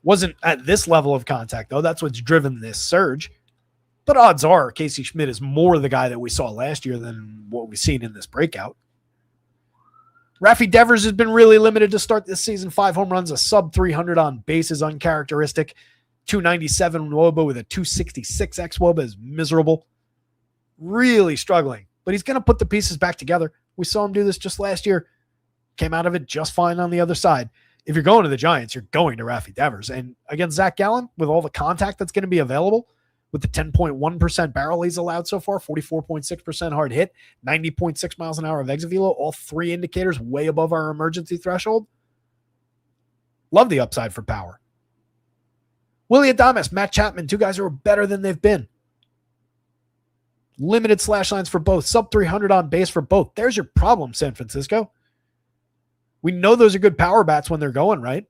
Wasn't at this level of contact, though. That's what's driven this surge. But odds are Casey Schmidt is more the guy that we saw last year than what we've seen in this breakout. Rafi Devers has been really limited to start this season. 5 home runs, a sub 300 on base is uncharacteristic. 297 WOBA with a 266 xWOBA is miserable. Really struggling, but he's going to put the pieces back together. We saw him do this just last year. Came out of it just fine on the other side. If you're going to the Giants, you're going to Rafi Devers. And against Zach Gallen, with all the contact that's going to be available, with the 10.1% barrel he's allowed so far, 44.6% hard hit, 90.6 miles an hour of exit velo, all 3 indicators way above our emergency threshold. Love the upside for power. Willie Adames, Matt Chapman, 2 guys who are better than they've been. Limited slash lines for both, sub 300 on base for both. There's your problem, San Francisco. We know those are good power bats when they're going, right?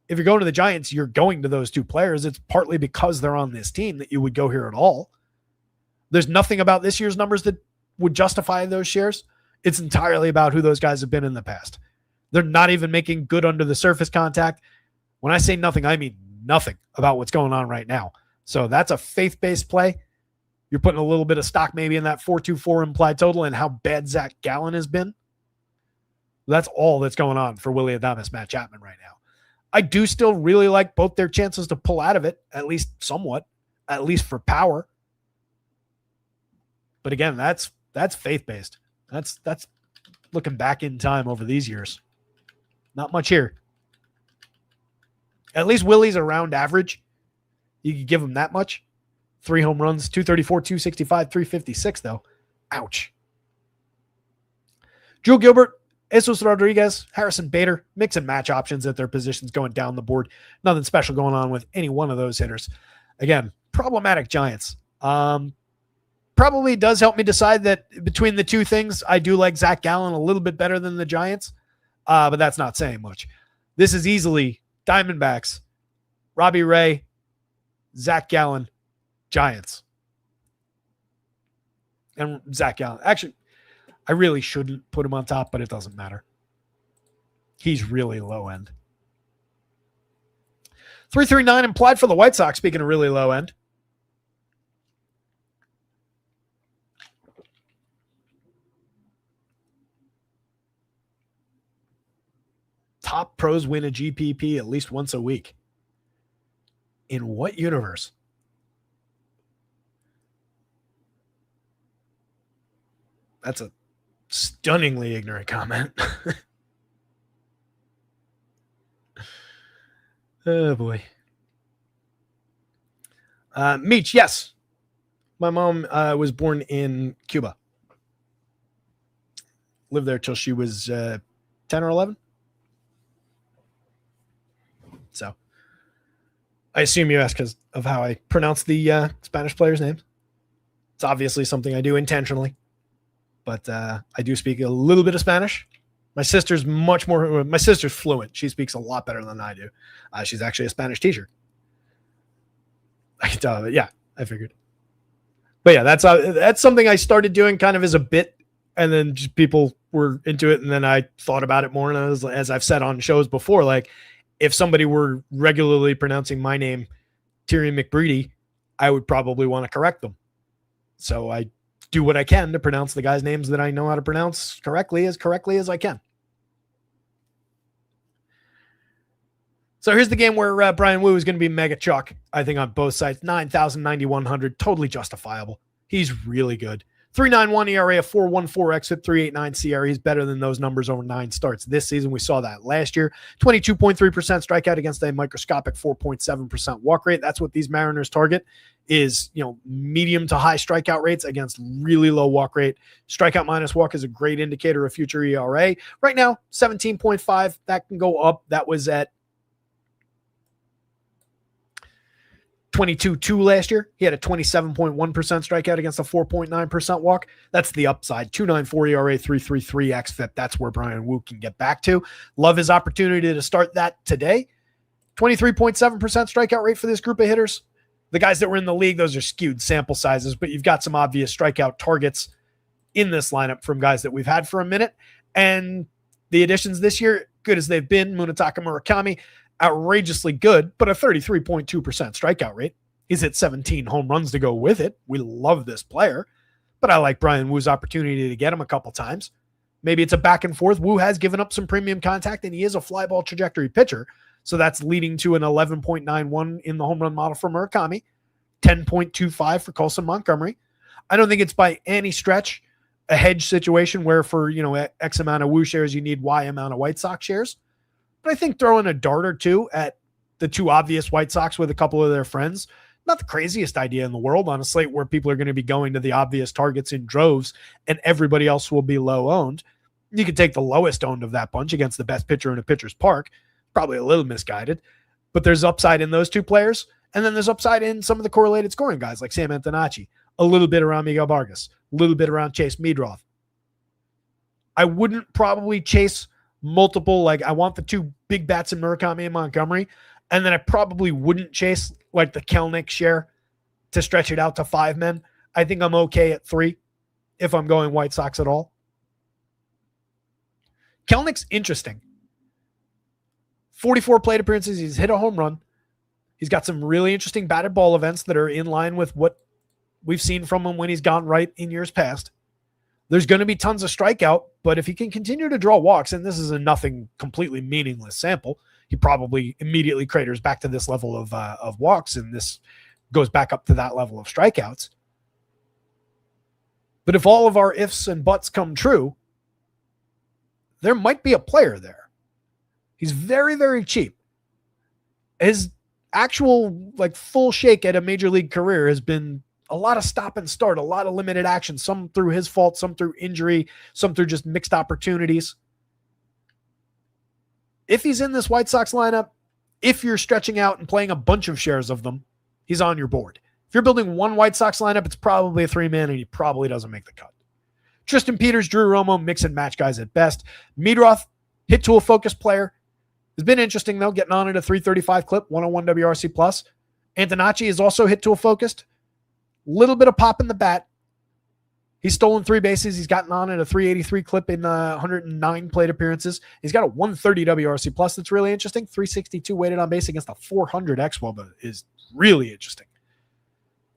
If you're going to the Giants, you're going to those 2 players. It's partly because they're on this team that you would go here at all. There's nothing about this year's numbers that would justify those shares. It's entirely about who those guys have been in the past. They're not even making good under the surface contact. When I say nothing, I mean nothing about what's going on right now. So that's a faith-based play. You're putting a little bit of stock maybe in that 4.24 implied total and how bad Zach Gallen has been. That's all that's going on for Willie Adames, Matt Chapman right now. I do still really like both their chances to pull out of it, at least somewhat, at least for power. But again, that's faith-based. That's looking back in time over these years. Not much here. At least Willie's around average. You could give him that much. 3 home runs, 234, 265, 356, though. Ouch. Drew Gilbert, Jesus Rodriguez, Harrison Bader, mix and match options at their positions going down the board. Nothing special going on with any one of those hitters. Again, problematic Giants. Probably does help me decide that between the 2 things, I do like Zach Gallen a little bit better than the Giants, but that's not saying much. This is easily Diamondbacks, Robbie Ray, Zach Gallen, Giants. And Zach Gallen. Actually, I really shouldn't put him on top, but it doesn't matter. He's really low end. 339 implied for the White Sox, speaking of really low end. Top pros win a GPP at least once a week. In what universe? That's a stunningly ignorant comment. Oh, boy. Meech, yes. My mom was born in Cuba. Lived there till she was 10 or 11. So I assume you asked because of how I pronounce the Spanish players' names. It's obviously something I do intentionally, but I do speak a little bit of Spanish. My sister's fluent. She speaks a lot better than I do. She's actually a Spanish teacher. I can tell. Yeah, I figured. But yeah, that's something I started doing kind of as a bit, and then just people were into it, and then I thought about it more. And as I've said on shows before, like if somebody were regularly pronouncing my name, Tyrion McBreedy, I would probably want to correct them. So I do what I can to pronounce the guys' names that I know how to pronounce correctly as I can. So here's the game where Brian Wu is going to be mega chalk, I think, on both sides. 9,000, 9,100, totally justifiable. He's really good. 3.91 ERA, a 4.14 xFIP, 3.89 CRE. He's better than those numbers over 9 starts this season. We saw that last year. 22.3% strikeout against a microscopic 4.7% walk rate. That's what these Mariners target is, medium to high strikeout rates against really low walk rate. Strikeout minus walk is a great indicator of future ERA. Right now, 17.5. That can go up. That was at 22-2 last year. He had a 27.1% strikeout against a 4.9% walk. That's the upside. 2.94 ERA, 3.33 xFIP. That's where Brian Wu can get back to. Love his opportunity to start that today. 23.7% strikeout rate for this group of hitters. The guys that were in the league, those are skewed sample sizes, but you've got some obvious strikeout targets in this lineup from guys that we've had for a minute. And the additions this year, good as they've been, Munetaka Murakami, outrageously good, but a 33.2% strikeout rate. He's hit 17 home runs to go with it. We love this player, but I like Brian Wu's opportunity to get him a couple times. Maybe it's a back and forth. Wu has given up some premium contact, and he is a fly ball trajectory pitcher, so that's leading to an 11.91 in the home run model for Murakami, 10.25 for Colson Montgomery. I don't think it's by any stretch a hedge situation where for, X amount of Wu shares, you need Y amount of White Sox shares. But I think throwing a dart or two at the two obvious White Sox with a couple of their friends, not the craziest idea in the world on a slate where people are going to be going to the obvious targets in droves and everybody else will be low owned. You could take the lowest owned of that bunch against the best pitcher in a pitcher's park. Probably a little misguided, but there's upside in those two players. And then there's upside in some of the correlated scoring guys like Sam Antonacci, a little bit around Miguel Vargas, a little bit around Chase Meadroth. I wouldn't probably chase multiple, I want the two big bats in Murakami and Montgomery, and then I probably wouldn't chase the Kelnick share to stretch it out to 5 men. I think I'm okay at 3 if I'm going White Sox at all. Kelnick's interesting. 44 plate appearances. He's hit a home run. He's got some really interesting batted ball events that are in line with what we've seen from him when he's gone right in years past. There's going to be tons of strikeout, but if he can continue to draw walks, and this is a nothing completely meaningless sample, he probably immediately craters back to this level of walks, and this goes back up to that level of strikeouts. But if all of our ifs and buts come true, there might be a player there. He's very, very cheap. His actual full shake at a major league career has been a lot of stop and start, a lot of limited action, some through his fault, some through injury, some through just mixed opportunities. If he's in this White Sox lineup, if you're stretching out and playing a bunch of shares of them, he's on your board. If you're building one White Sox lineup, it's probably a 3-man, and he probably doesn't make the cut. Tristan Peters, Drew Romo, mix and match guys at best. Meadroth, hit tool focus player. Has been interesting, though, getting on at a 335 clip, 101 WRC+. Antonacci is also hit tool focused. Little bit of pop in the bat. He's stolen 3 bases. He's gotten on at a 383 clip in 109 plate appearances. He's got a 130 WRC+ that's really interesting. 362 weighted on base against a 400 xWOBA is really interesting.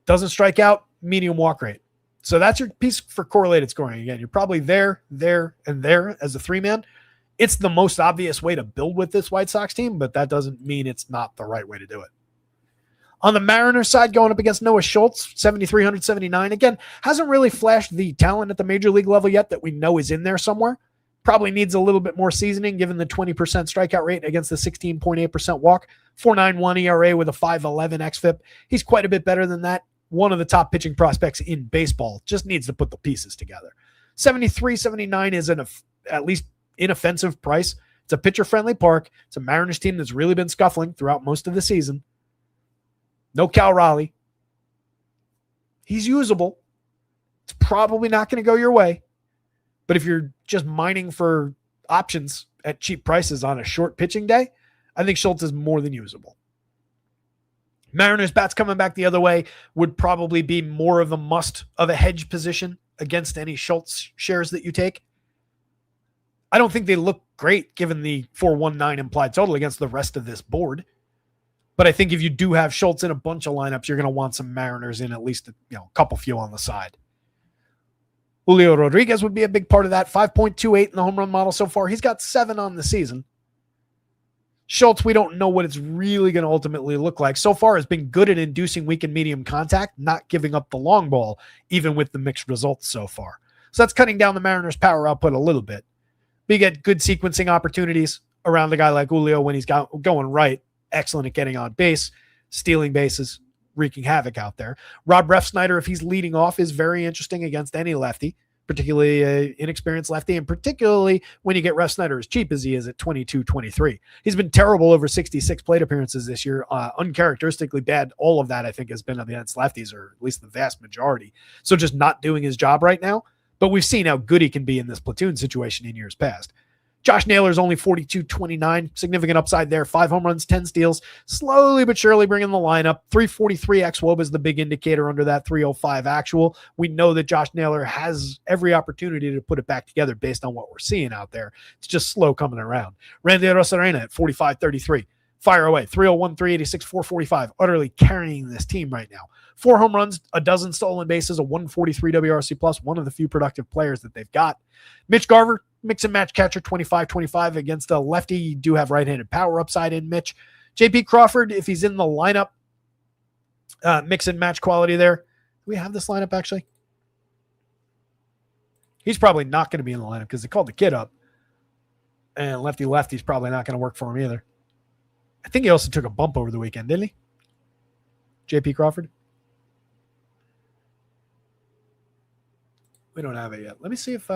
Doesn't strike out, medium walk rate. So that's your piece for correlated scoring. Again, you're probably there, and there as a 3-man. It's the most obvious way to build with this White Sox team, but that doesn't mean it's not the right way to do it. On the Mariners side, going up against Noah Schultz, 7,379. Again, hasn't really flashed the talent at the major league level yet that we know is in there somewhere. Probably needs a little bit more seasoning given the 20% strikeout rate against the 16.8% walk. 4.91 ERA with a 5.11 xFIP. He's quite a bit better than that. One of the top pitching prospects in baseball. Just needs to put the pieces together. 73.79 is at least inoffensive price. It's a pitcher-friendly park. It's a Mariners team that's really been scuffling throughout most of the season. No Cal Raleigh. He's usable. It's probably not going to go your way. But if you're just mining for options at cheap prices on a short pitching day, I think Schultz is more than usable. Mariners bats coming back the other way would probably be more of a must of a hedge position against any Schultz shares that you take. I don't think they look great given the 419 implied total against the rest of this board. But I think if you do have Schultz in a bunch of lineups, you're going to want some Mariners in at least a couple few on the side. Julio Rodriguez would be a big part of that. 5.28 in the home run model so far. He's got 7 on the season. Schultz, we don't know what it's really going to ultimately look like. So far, has been good at inducing weak and medium contact, not giving up the long ball, even with the mixed results so far. So that's cutting down the Mariners' power output a little bit. But you get good sequencing opportunities around a guy like Julio when he's going right. Excellent at getting on base, stealing bases, wreaking havoc out there. Rob Refsnyder, if he's leading off, is very interesting against any lefty, particularly an inexperienced lefty, and particularly when you get Refsnyder as cheap as he is at 22-23. He's been terrible over 66 plate appearances this year, uncharacteristically bad. All of that, I think, has been against lefties, or at least the vast majority. So just not doing his job right now. But we've seen how good he can be in this platoon situation in years past. Josh Naylor's only 42-29, significant upside there. 5 home runs, 10 steals, slowly but surely bringing the lineup. 343 xWOB is the big indicator under that 305 actual. We know that Josh Naylor has every opportunity to put it back together based on what we're seeing out there. It's just slow coming around. Randy Arozarena at 45-33. Fire away. 301, 386, 445. Utterly carrying this team right now. 4 home runs, a dozen stolen bases, a 143 WRC plus, one of the few productive players that they've got. Mitch Garver, mix and match catcher, 25-25 against a lefty. You do have right-handed power upside in Mitch. JP Crawford, if he's in the lineup, mix and match quality there. Do we have this lineup actually? He's probably not going to be in the lineup because they called the kid up. And lefty's probably not going to work for him either. I think he also took a bump over the weekend, didn't he? JP Crawford? We don't have it yet. Let me see if...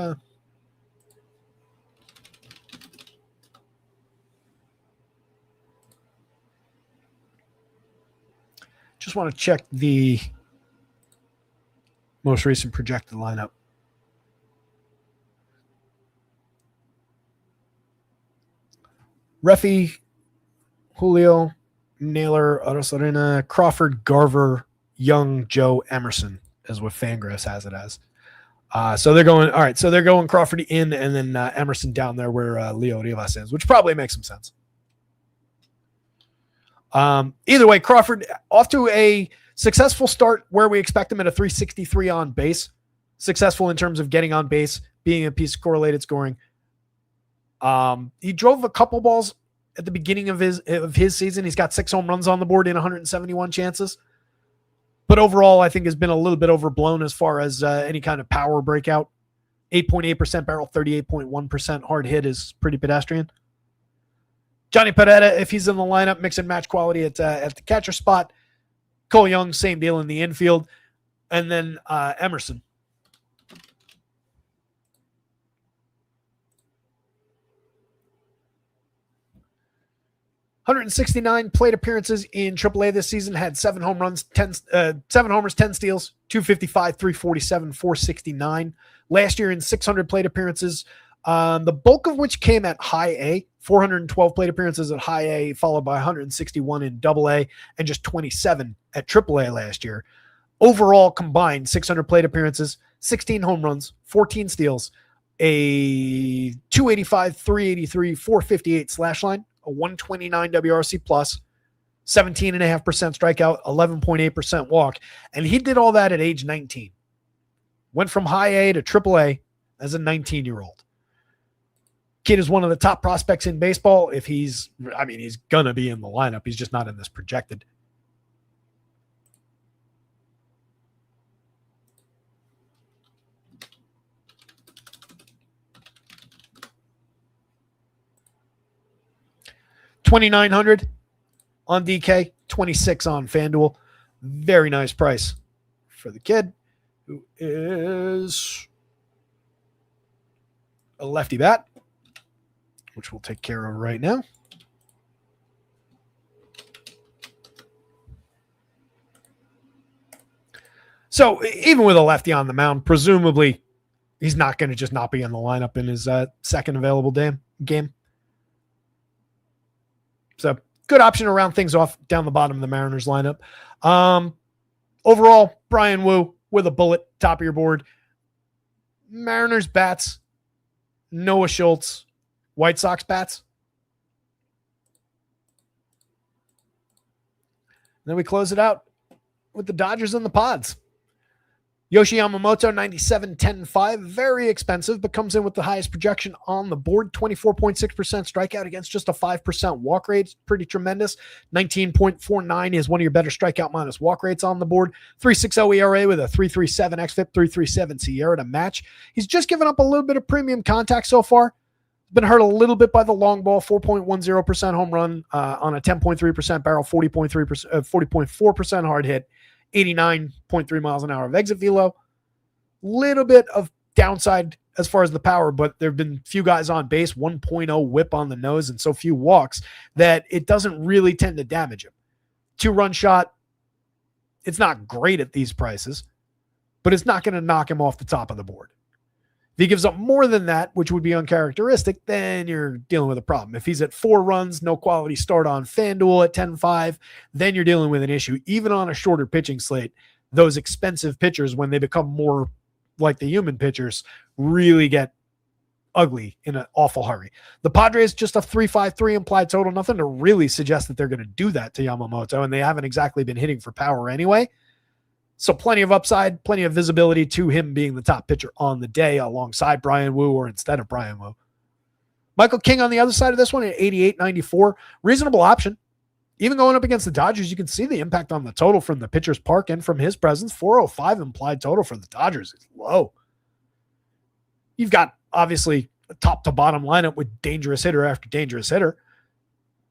Just want to check the most recent projected lineup. Reffy, Julio, Naylor, Arozarena, Crawford, Garver, Young, Joe, Emerson is what Fangraphs has it as. So they're going, all right, so they're going Crawford in and then Emerson down there where Leo Rivas is, which probably makes some sense. Either way, Crawford off to a successful start where we expect him at a 363 on base. Successful in terms of getting on base, being a piece of correlated scoring. He drove a couple balls at the beginning of his season. He's got 6 home runs on the board in 171 chances. But overall, I think has been a little bit overblown as far as any kind of power breakout. 8.8% barrel, 38.1% hard hit is pretty pedestrian. Johnny Peretta, if he's in the lineup, mix and match quality at the catcher spot. Cole Young, same deal in the infield. And then Emerson. .169 plate appearances in AAA this season. Had 7 home runs, 7 homers, 10 steals, 255, 347, 469. Last year in 600 plate appearances, the bulk of which came at high A. 412 plate appearances at high A, followed by 161 in AA, and just 27 at AAA last year. Overall, combined 600 plate appearances, 16 home runs, 14 steals, a 285, 383, 458 slash line, a 129 WRC plus, 17.5% strikeout, 11.8% walk. And he did all that at age 19. Went from high A to AAA as a 19-year-old. Kid is one of the top prospects in baseball. If he's going to be in the lineup. He's just not in this projected. $2,900 on DK, 26 on FanDuel. Very nice price for the kid, who is a lefty bat, which we'll take care of right now. So even with a lefty on the mound, presumably he's not going to just not be in the lineup in his second available game. So good option to round things off down the bottom of the Mariners lineup. Overall, Brian Wu with a bullet, top of your board. Mariners bats, Noah Schultz, White Sox bats. Then we close it out with the Dodgers and the Pods. Yoshi Yamamoto, 97, 10, 5. Very expensive, but comes in with the highest projection on the board. 24.6% strikeout against just a 5% walk rate. Pretty tremendous. 19.49 is one of your better strikeout minus walk rates on the board. 3.60 ERA with a 3.37 xFIP, 3.37 SIERA to match. He's just given up a little bit of premium contact so far. Been hurt a little bit by the long ball, 4.10% home run on a 10.3% barrel, 40.4% hard hit. 89.3 miles an hour of exit velo. Little bit of downside as far as the power, but there have been few guys on base, 1.0 whip on the nose, and so few walks that it doesn't really tend to damage him. 2-run shot, it's not great at these prices, but it's not going to knock him off the top of the board. If he gives up more than that, which would be uncharacteristic, then you're dealing with a problem. If he's at 4 runs, no quality start on FanDuel at 10-5, then you're dealing with an issue. Even on a shorter pitching slate, those expensive pitchers, when they become more like the human pitchers, really get ugly in an awful hurry. The Padres, just a 3.53 implied total. Nothing to really suggest that they're going to do that to Yamamoto, and they haven't exactly been hitting for power anyway. So plenty of upside, plenty of visibility to him being the top pitcher on the day alongside Brian Wu or instead of Brian Wu. Michael King on the other side of this one at 88.94. Reasonable option. Even going up against the Dodgers, you can see the impact on the total from the pitcher's park and from his presence. 4.05 implied total for the Dodgers is low. You've got, obviously, a top-to-bottom lineup with dangerous hitter after dangerous hitter.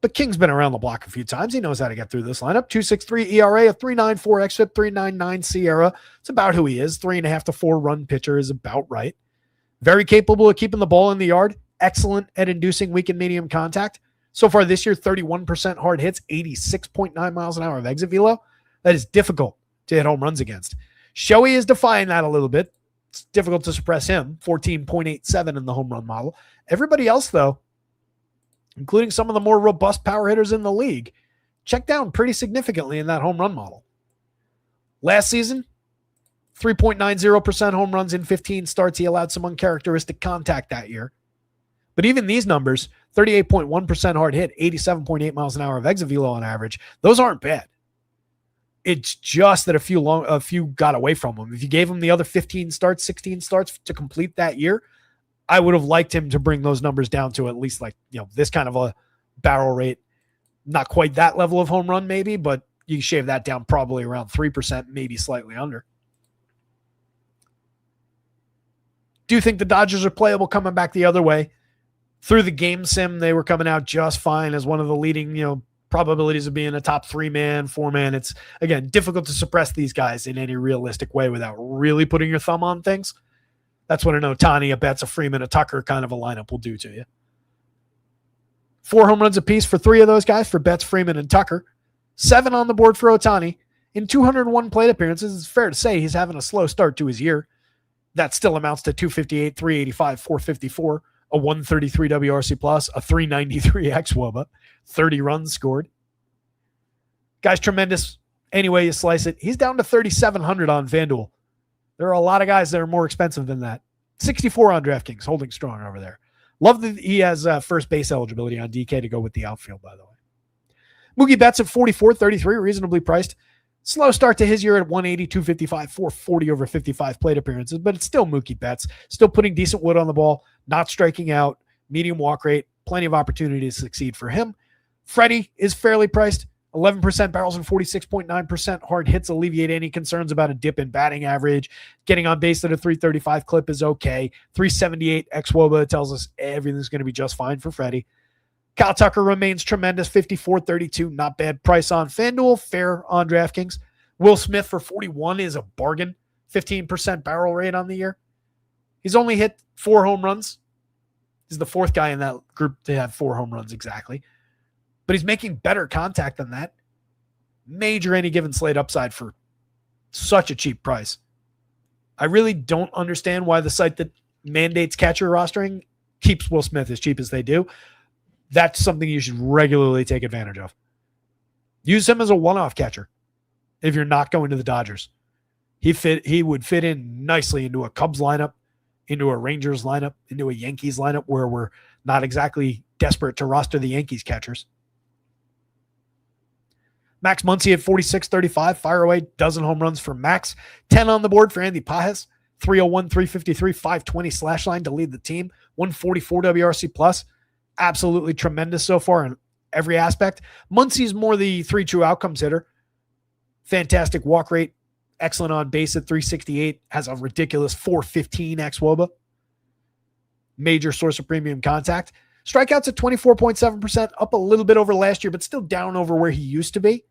But King's been around the block a few times. He knows how to get through this lineup. 2.63 ERA, a 3.94 xFIP, 3.99 SIERA. It's about who he is. 3.5 to 4 run pitcher is about right. Very capable of keeping the ball in the yard. Excellent at inducing weak and medium contact. So far this year, 31% hard hits, 86.9 miles an hour of exit velo. That is difficult to hit home runs against. Shohei is defying that a little bit. It's difficult to suppress him. 14.87 in the home run model. Everybody else, though, including some of the more robust power hitters in the league, checked down pretty significantly in that home run model. Last season, 3.90% home runs in 15 starts. He allowed some uncharacteristic contact that year. But even these numbers, 38.1% hard hit, 87.8 miles an hour of exit velo on average, those aren't bad. It's just that a few got away from him. If you gave him the other 15 starts, 16 starts to complete that year, I would have liked him to bring those numbers down to at least this kind of a barrel rate. Not quite that level of home run maybe, but you shave that down probably around 3%, maybe slightly under. Do you think the Dodgers are playable coming back the other way? Through the game sim, they were coming out just fine as one of the leading, probabilities of being a top 3-man, 4-man. It's, again, difficult to suppress these guys in any realistic way without really putting your thumb on things. That's what an Ohtani, a Betts, a Freeman, a Tucker kind of a lineup will do to you. 4 home runs apiece for 3 of those guys, for Betts, Freeman, and Tucker. 7 on the board for Ohtani. In 201 plate appearances, it's fair to say he's having a slow start to his year. That still amounts to 258, 385, 454, a 133 WRC plus, a 393 xWOBA, 30 runs scored. Guy's tremendous. Any way you slice it. He's down to 3,700 on FanDuel. There are a lot of guys that are more expensive than that. 64 on DraftKings, holding strong over there. Love that he has first base eligibility on DK to go with the outfield, by the way. Mookie Betts at 44.33, reasonably priced. Slow start to his year at 180, 255, 440 over 55 plate appearances, but it's still Mookie Betts. Still putting decent wood on the ball, not striking out, medium walk rate, plenty of opportunity to succeed for him. Freddie is fairly priced. 11% barrels and 46.9% hard hits alleviate any concerns about a dip in batting average. Getting on base at a 335 clip is okay. 378 xWOBA tells us everything's going to be just fine for Freddie. Kyle Tucker remains tremendous, 54.32, not bad price on FanDuel, fair on DraftKings. Will Smith for 41 is a bargain, 15% barrel rate on the year. He's only hit 4 home runs. He's the 4th guy in that group to have 4 home runs exactly. But he's making better contact than that. Major any given slate upside for such a cheap price. I really don't understand why the site that mandates catcher rostering keeps Will Smith as cheap as they do. That's something you should regularly take advantage of. Use him as a one-off catcher if you're not going to the Dodgers. He would fit in nicely into a Cubs lineup, into a Rangers lineup, into a Yankees lineup where we're Not exactly desperate to roster the Yankees catchers. Max Muncy at 46.35, fire away, dozen home runs for Max. 10 on the board for Andy Pages. 301, 353, 520 slash line to lead the team. 144 WRC plus. Absolutely tremendous so far in every aspect. Muncy's more the three true outcomes hitter. Fantastic walk rate. Excellent on base at 368. Has a ridiculous 415 xWOBA. Major source of premium contact. Strikeouts at 24.7%, up a little bit over last year, but still down over where he used to be.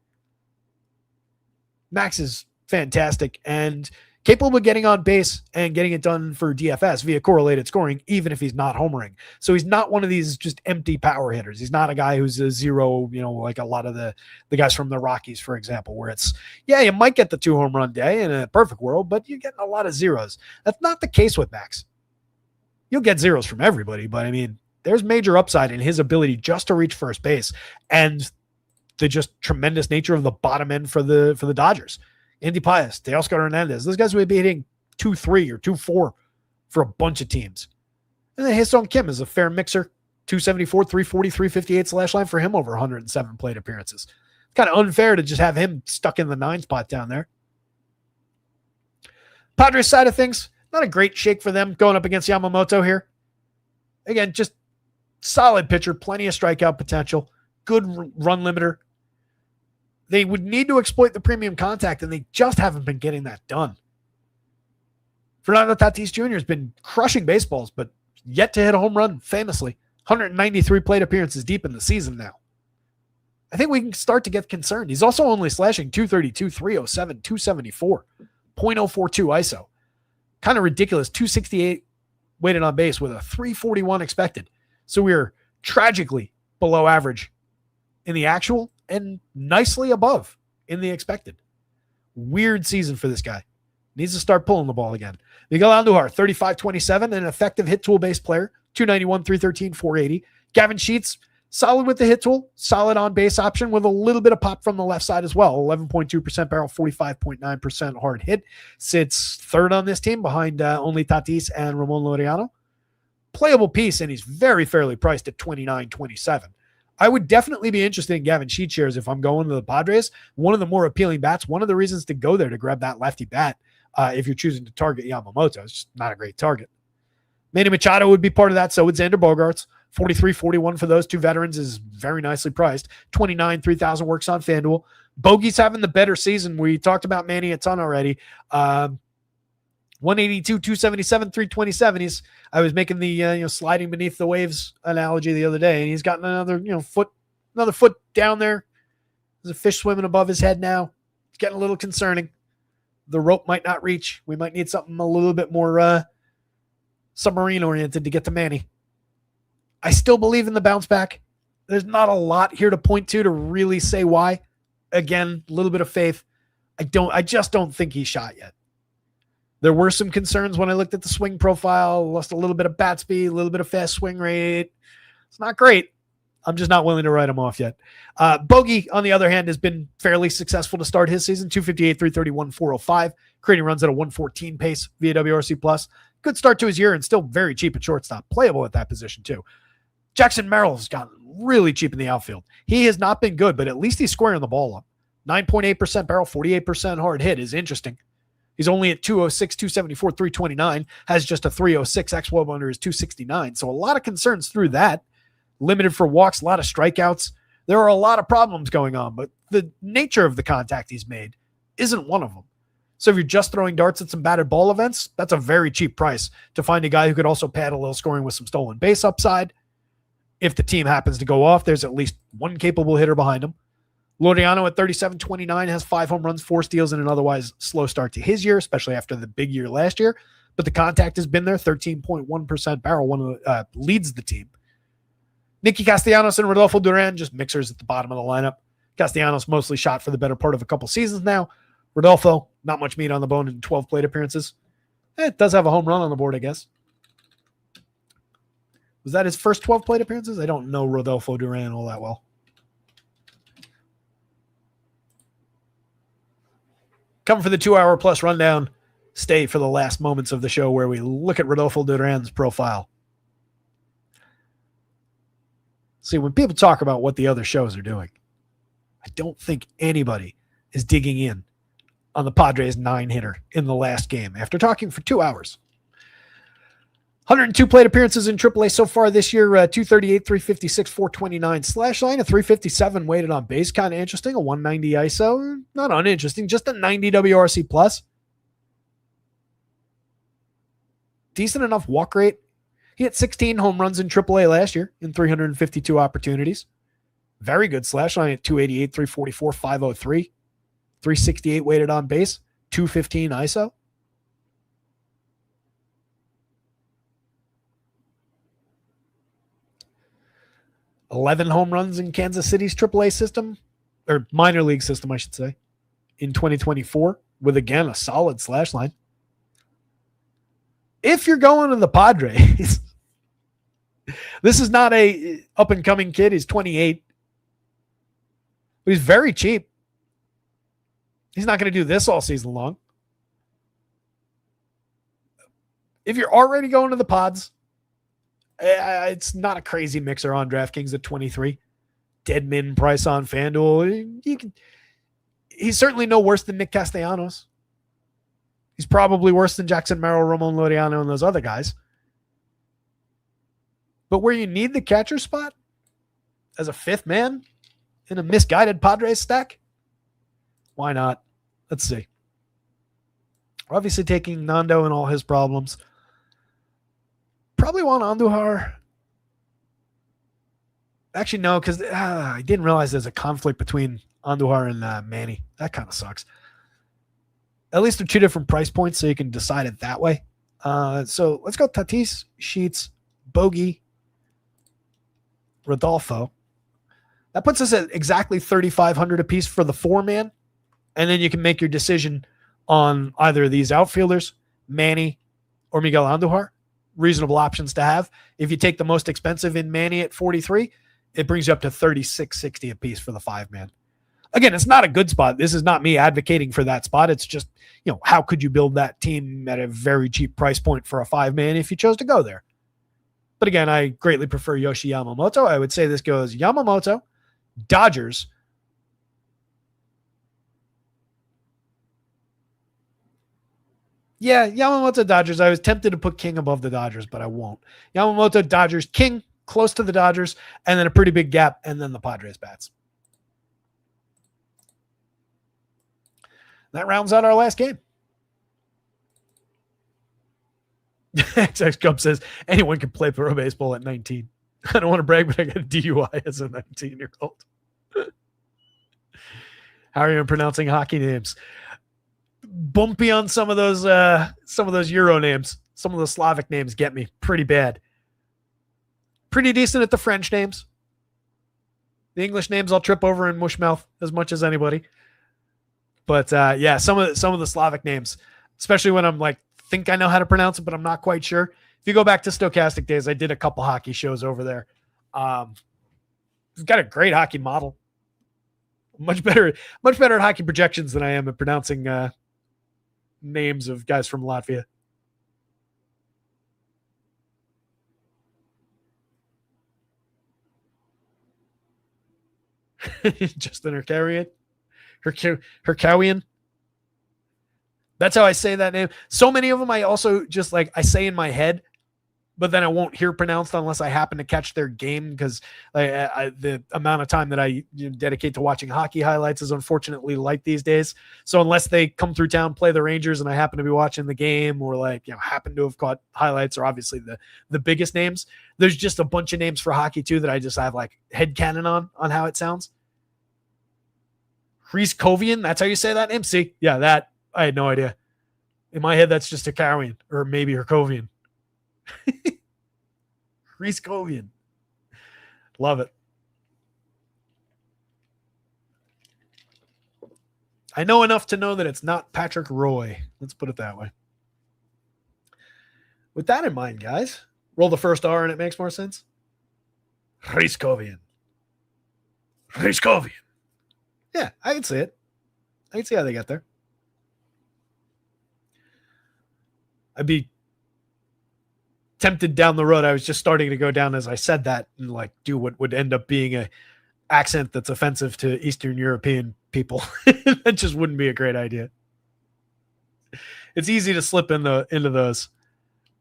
Max is fantastic and capable of getting on base and getting it done for DFS via correlated scoring, even if he's not homering. So he's not one of these just empty power hitters. He's not a guy who's a zero, like a lot of the guys from the Rockies, for example, where it's, you might get the 2 home run day in a perfect world, but you're getting a lot of zeros. That's not the case with Max. You'll get zeros from everybody, but I mean, there's major upside in his ability just to reach first base and the just tremendous nature of the bottom end for the Dodgers. Andy Pages, Teoscar Hernandez, those guys would be hitting 2-3 or 2-4 for a bunch of teams. And then Hye-Sung Kim is a fair mixer, 274, 340, 358 slash line for him over 107 plate appearances. It's kind of unfair to just have him stuck in the 9 spot down there. Padres side of things, not a great shake for them going up against Yamamoto here. Again, just solid pitcher, plenty of strikeout potential, good run limiter. They would need to exploit the premium contact, and they just haven't been getting that done. Fernando Tatis Jr. has been crushing baseballs, but yet to hit a home run, famously. 193 plate appearances deep in the season now. I think we can start to get concerned. He's also only slashing 232, 307, 274, 0.042 ISO. Kind of ridiculous. 268 weighted on base with a 341 expected. So we're tragically below average in the actual and nicely above in the expected. Weird season for this guy. Needs to start pulling the ball again. Miguel Andujar, 35-27, an effective hit tool-based player, 291, 313, 480. Gavin Sheets, solid with the hit tool, solid on-base option with a little bit of pop from the left side as well. 11.2% barrel, 45.9% hard hit. Sits third on this team behind only Tatis and Ramon Laureano. Playable piece, and he's very fairly priced at 29-27. I would definitely be interested in Gavin Sheets shares if I'm going to the Padres. One of the more appealing bats, one of the reasons to go there to grab that lefty bat if you're choosing to target Yamamoto. It's just not a great target. Manny Machado would be part of that, so would Xander Bogaerts. 43-41 for those two veterans is very nicely priced. 29, 3,000 works on FanDuel. Bogey's having the better season. We talked about Manny a ton already. 182, 277, 327. I was making the sliding beneath the waves analogy the other day, and he's gotten another foot down there. There's a fish swimming above his head now. It's getting a little concerning. The rope might not reach. We might need something a little bit more submarine oriented to get to Manny. I still believe in the bounce back. There's not a lot here to point to really say why. Again, a little bit of faith. I just don't think he's shot yet. There were some concerns when I looked at the swing profile, lost a little bit of bat speed, a little bit of fast swing rate. It's not great. I'm just not willing to write him off yet. Bogey, on the other hand, has been fairly successful to start his season. 258, 331, 405, creating runs at a 114 pace via WRC+. Good start to his year and still very cheap at shortstop. Playable at that position too. Jackson Merrill's gotten really cheap in the outfield. He has not been good, but at least he's squaring the ball up. 9.8% barrel, 48% hard hit is interesting. He's only at 206, 274, 329, has just a 306 xWOB under his 269. So a lot of concerns through that. Limited for walks, a lot of strikeouts. There are a lot of problems going on, but the nature of the contact he's made isn't one of them. So if you're just throwing darts at some batted ball events, that's a very cheap price to find a guy who could also pad a little scoring with some stolen base upside. If the team happens to go off, there's at least one capable hitter behind him. Laureano at 37-29 has 5 home runs, 4 steals, and an otherwise slow start to his year, especially after the big year last year. But the contact has been there, 13.1% barrel, leads the team. Nicky Castellanos and Rodolfo Duran, just mixers at the bottom of the lineup. Castellanos mostly shot for the better part of a couple seasons now. Rodolfo, not much meat on the bone in 12 plate appearances. It does have a home run on the board, I guess. Was that his first 12 plate appearances? I don't know Rodolfo Duran all that well. Coming for the 2-hour plus rundown. Stay for the last moments of the show where we look at Rodolfo Duran's profile. See, when people talk about what the other shows are doing, I don't think anybody is digging in on the Padres 9-hitter in the last game after talking for 2 hours. 102 plate appearances in AAA so far this year, 238, 356, 429 slash line, a 357 weighted on base. Kind of interesting. A 190 ISO. Not uninteresting. Just a 90 WRC plus. Decent enough walk rate. He hit 16 home runs in AAA last year in 352 opportunities. Very good slash line at 288, 344, 503. 368 weighted on base. 215 ISO. 11 home runs in Kansas City's AAA system, or minor league system, I should say, in 2024, with, again, a solid slash line. If you're going to the Padres, this is not a up-and-coming kid. He's 28. He's very cheap. He's not going to do this all season long. If you're already going to the Pods, it's not a crazy mixer on DraftKings at 23. Dead min price on FanDuel. He's certainly no worse than Nick Castellanos. He's probably worse than Jackson Merrill, Ramon Laureano, and those other guys. But where you need the catcher spot as a fifth man in a misguided Padres stack, why not? Let's see. We're obviously taking Nando and all his problems. Probably want Andujar. Actually, no, because I didn't realize there's a conflict between Andujar and Manny. That kind of sucks. At least they're two different price points, so you can decide it that way. So let's go Tatis, Sheets, Bogey, Rodolfo. That puts us at exactly 3,500 apiece for the four-man. And then you can make your decision on either of these outfielders, Manny or Miguel Andujar. Reasonable options to have. If you take the most expensive in Manny at 43, it brings you up to 36.60 a piece for the five-man. Again, it's not a good spot. This is not me advocating for that spot. It's just, how could you build that team at a very cheap price point for a five-man if you chose to go there? But again, I greatly prefer Yoshi Yamamoto. I would say this goes Yamamoto, Dodgers, yeah, Yamamoto, Dodgers. I was tempted to put King above the Dodgers, but I won't. Yamamoto, Dodgers, King, close to the Dodgers, and then a pretty big gap, and then the Padres bats. That rounds out our last game. XX Cub says, anyone can play pro baseball at 19. I don't want to brag, but I got a DUI as a 19-year-old. How are you pronouncing hockey names? Bumpy on some of those Euro names. Some of the Slavic names get me pretty bad. Pretty decent at the French names. The English names I'll trip over in mushmouth as much as anybody. But yeah, some of the Slavic names, especially when I'm like think I know how to pronounce it, but I'm not quite sure. If you go back to Stochastic days, I did a couple hockey shows over there. It's got a great hockey model. Much better at hockey projections than I am at pronouncing names of guys from Latvia. Justin Herkawian. That's how I say that name. So many of them I also just I say in my head, but then I won't hear pronounced unless I happen to catch their game because the amount of time that I dedicate to watching hockey highlights is unfortunately light these days. So unless they come through town, play the Rangers, and I happen to be watching the game or happen to have caught highlights or obviously the biggest names, there's just a bunch of names for hockey too that I just have headcanon on how it sounds. Hryskovian, that's how you say that name? See? Yeah, that I had no idea. In my head, that's just Herkawian or maybe Herkovian. Hryskovian. Love it. I know enough to know that it's not Patrick Roy. Let's put it that way. With that in mind, guys, roll the first R and it makes more sense. Hryskovian. Hryskovian. Yeah, I can see it. I can see how they got there. tempted down the road I was just starting to go down as I said that and like do what would end up being a accent that's offensive to Eastern European people. That just wouldn't be a great idea. It's easy to slip into those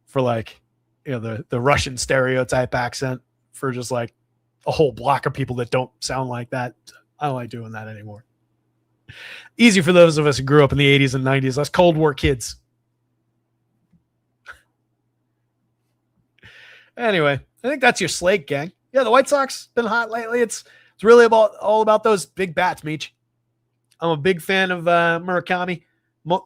for like, the Russian stereotype accent for just like a whole block of people that don't sound like that. I don't like doing that anymore. Easy for those of us who grew up in the 80s and 90s, us Cold War kids. Anyway, I think that's your slate, gang. Yeah, the White Sox been hot lately. It's really all about those big bats, Meech. I'm a big fan of Murakami.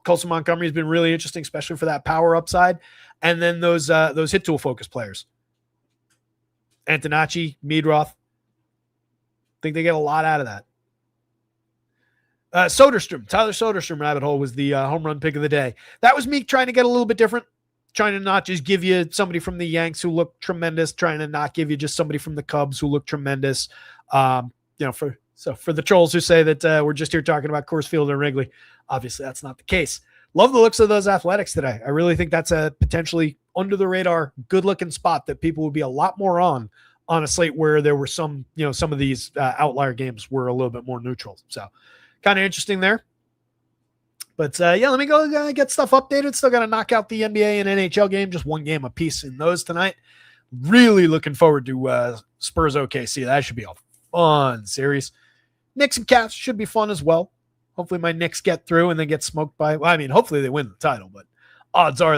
Colson Montgomery has been really interesting, especially for that power upside. And then those hit tool focus players. Antonacci, Meadroth. I think they get a lot out of that. Soderstrom, Tyler Soderstrom rabbit hole was the home run pick of the day. That was me trying to get a little bit different, trying to not just give you somebody from the Yanks who look tremendous, trying to not give you just somebody from the Cubs who look tremendous. For the trolls who say that we're just here talking about Coors Field and Wrigley, obviously that's not the case. Love the looks of those Athletics today. I really think that's a potentially under the radar, good looking spot that people would be a lot more on a slate where there were some of these outlier games were a little bit more neutral. So kind of interesting there. But let me go get stuff updated. Still got to knock out the NBA and NHL game, just one game apiece in those tonight. Really looking forward to Spurs OKC. That should be a fun series. Knicks and Cavs should be fun as well. Hopefully my Knicks get through and then get smoked by, hopefully they win the title, but odds are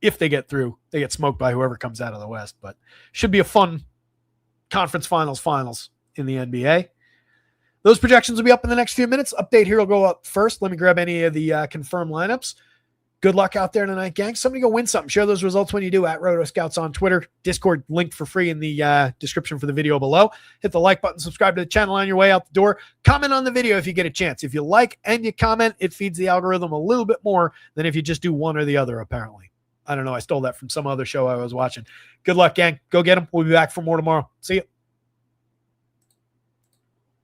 if they get through, they get smoked by whoever comes out of the West. But should be a fun conference finals in the NBA. Those projections will be up in the next few minutes. Update here will go up first. Let me grab any of the confirmed lineups. Good luck out there tonight, gang. Somebody go win something. Share those results when you do at Rotoscouts on Twitter. Discord linked for free in the description for the video below. Hit the like button, subscribe to the channel on your way out the door. Comment on the video if you get a chance. If you like and you comment, it feeds the algorithm a little bit more than if you just do one or the other, apparently. I don't know. I stole that from some other show I was watching. Good luck, gang. Go get them. We'll be back for more tomorrow. See you.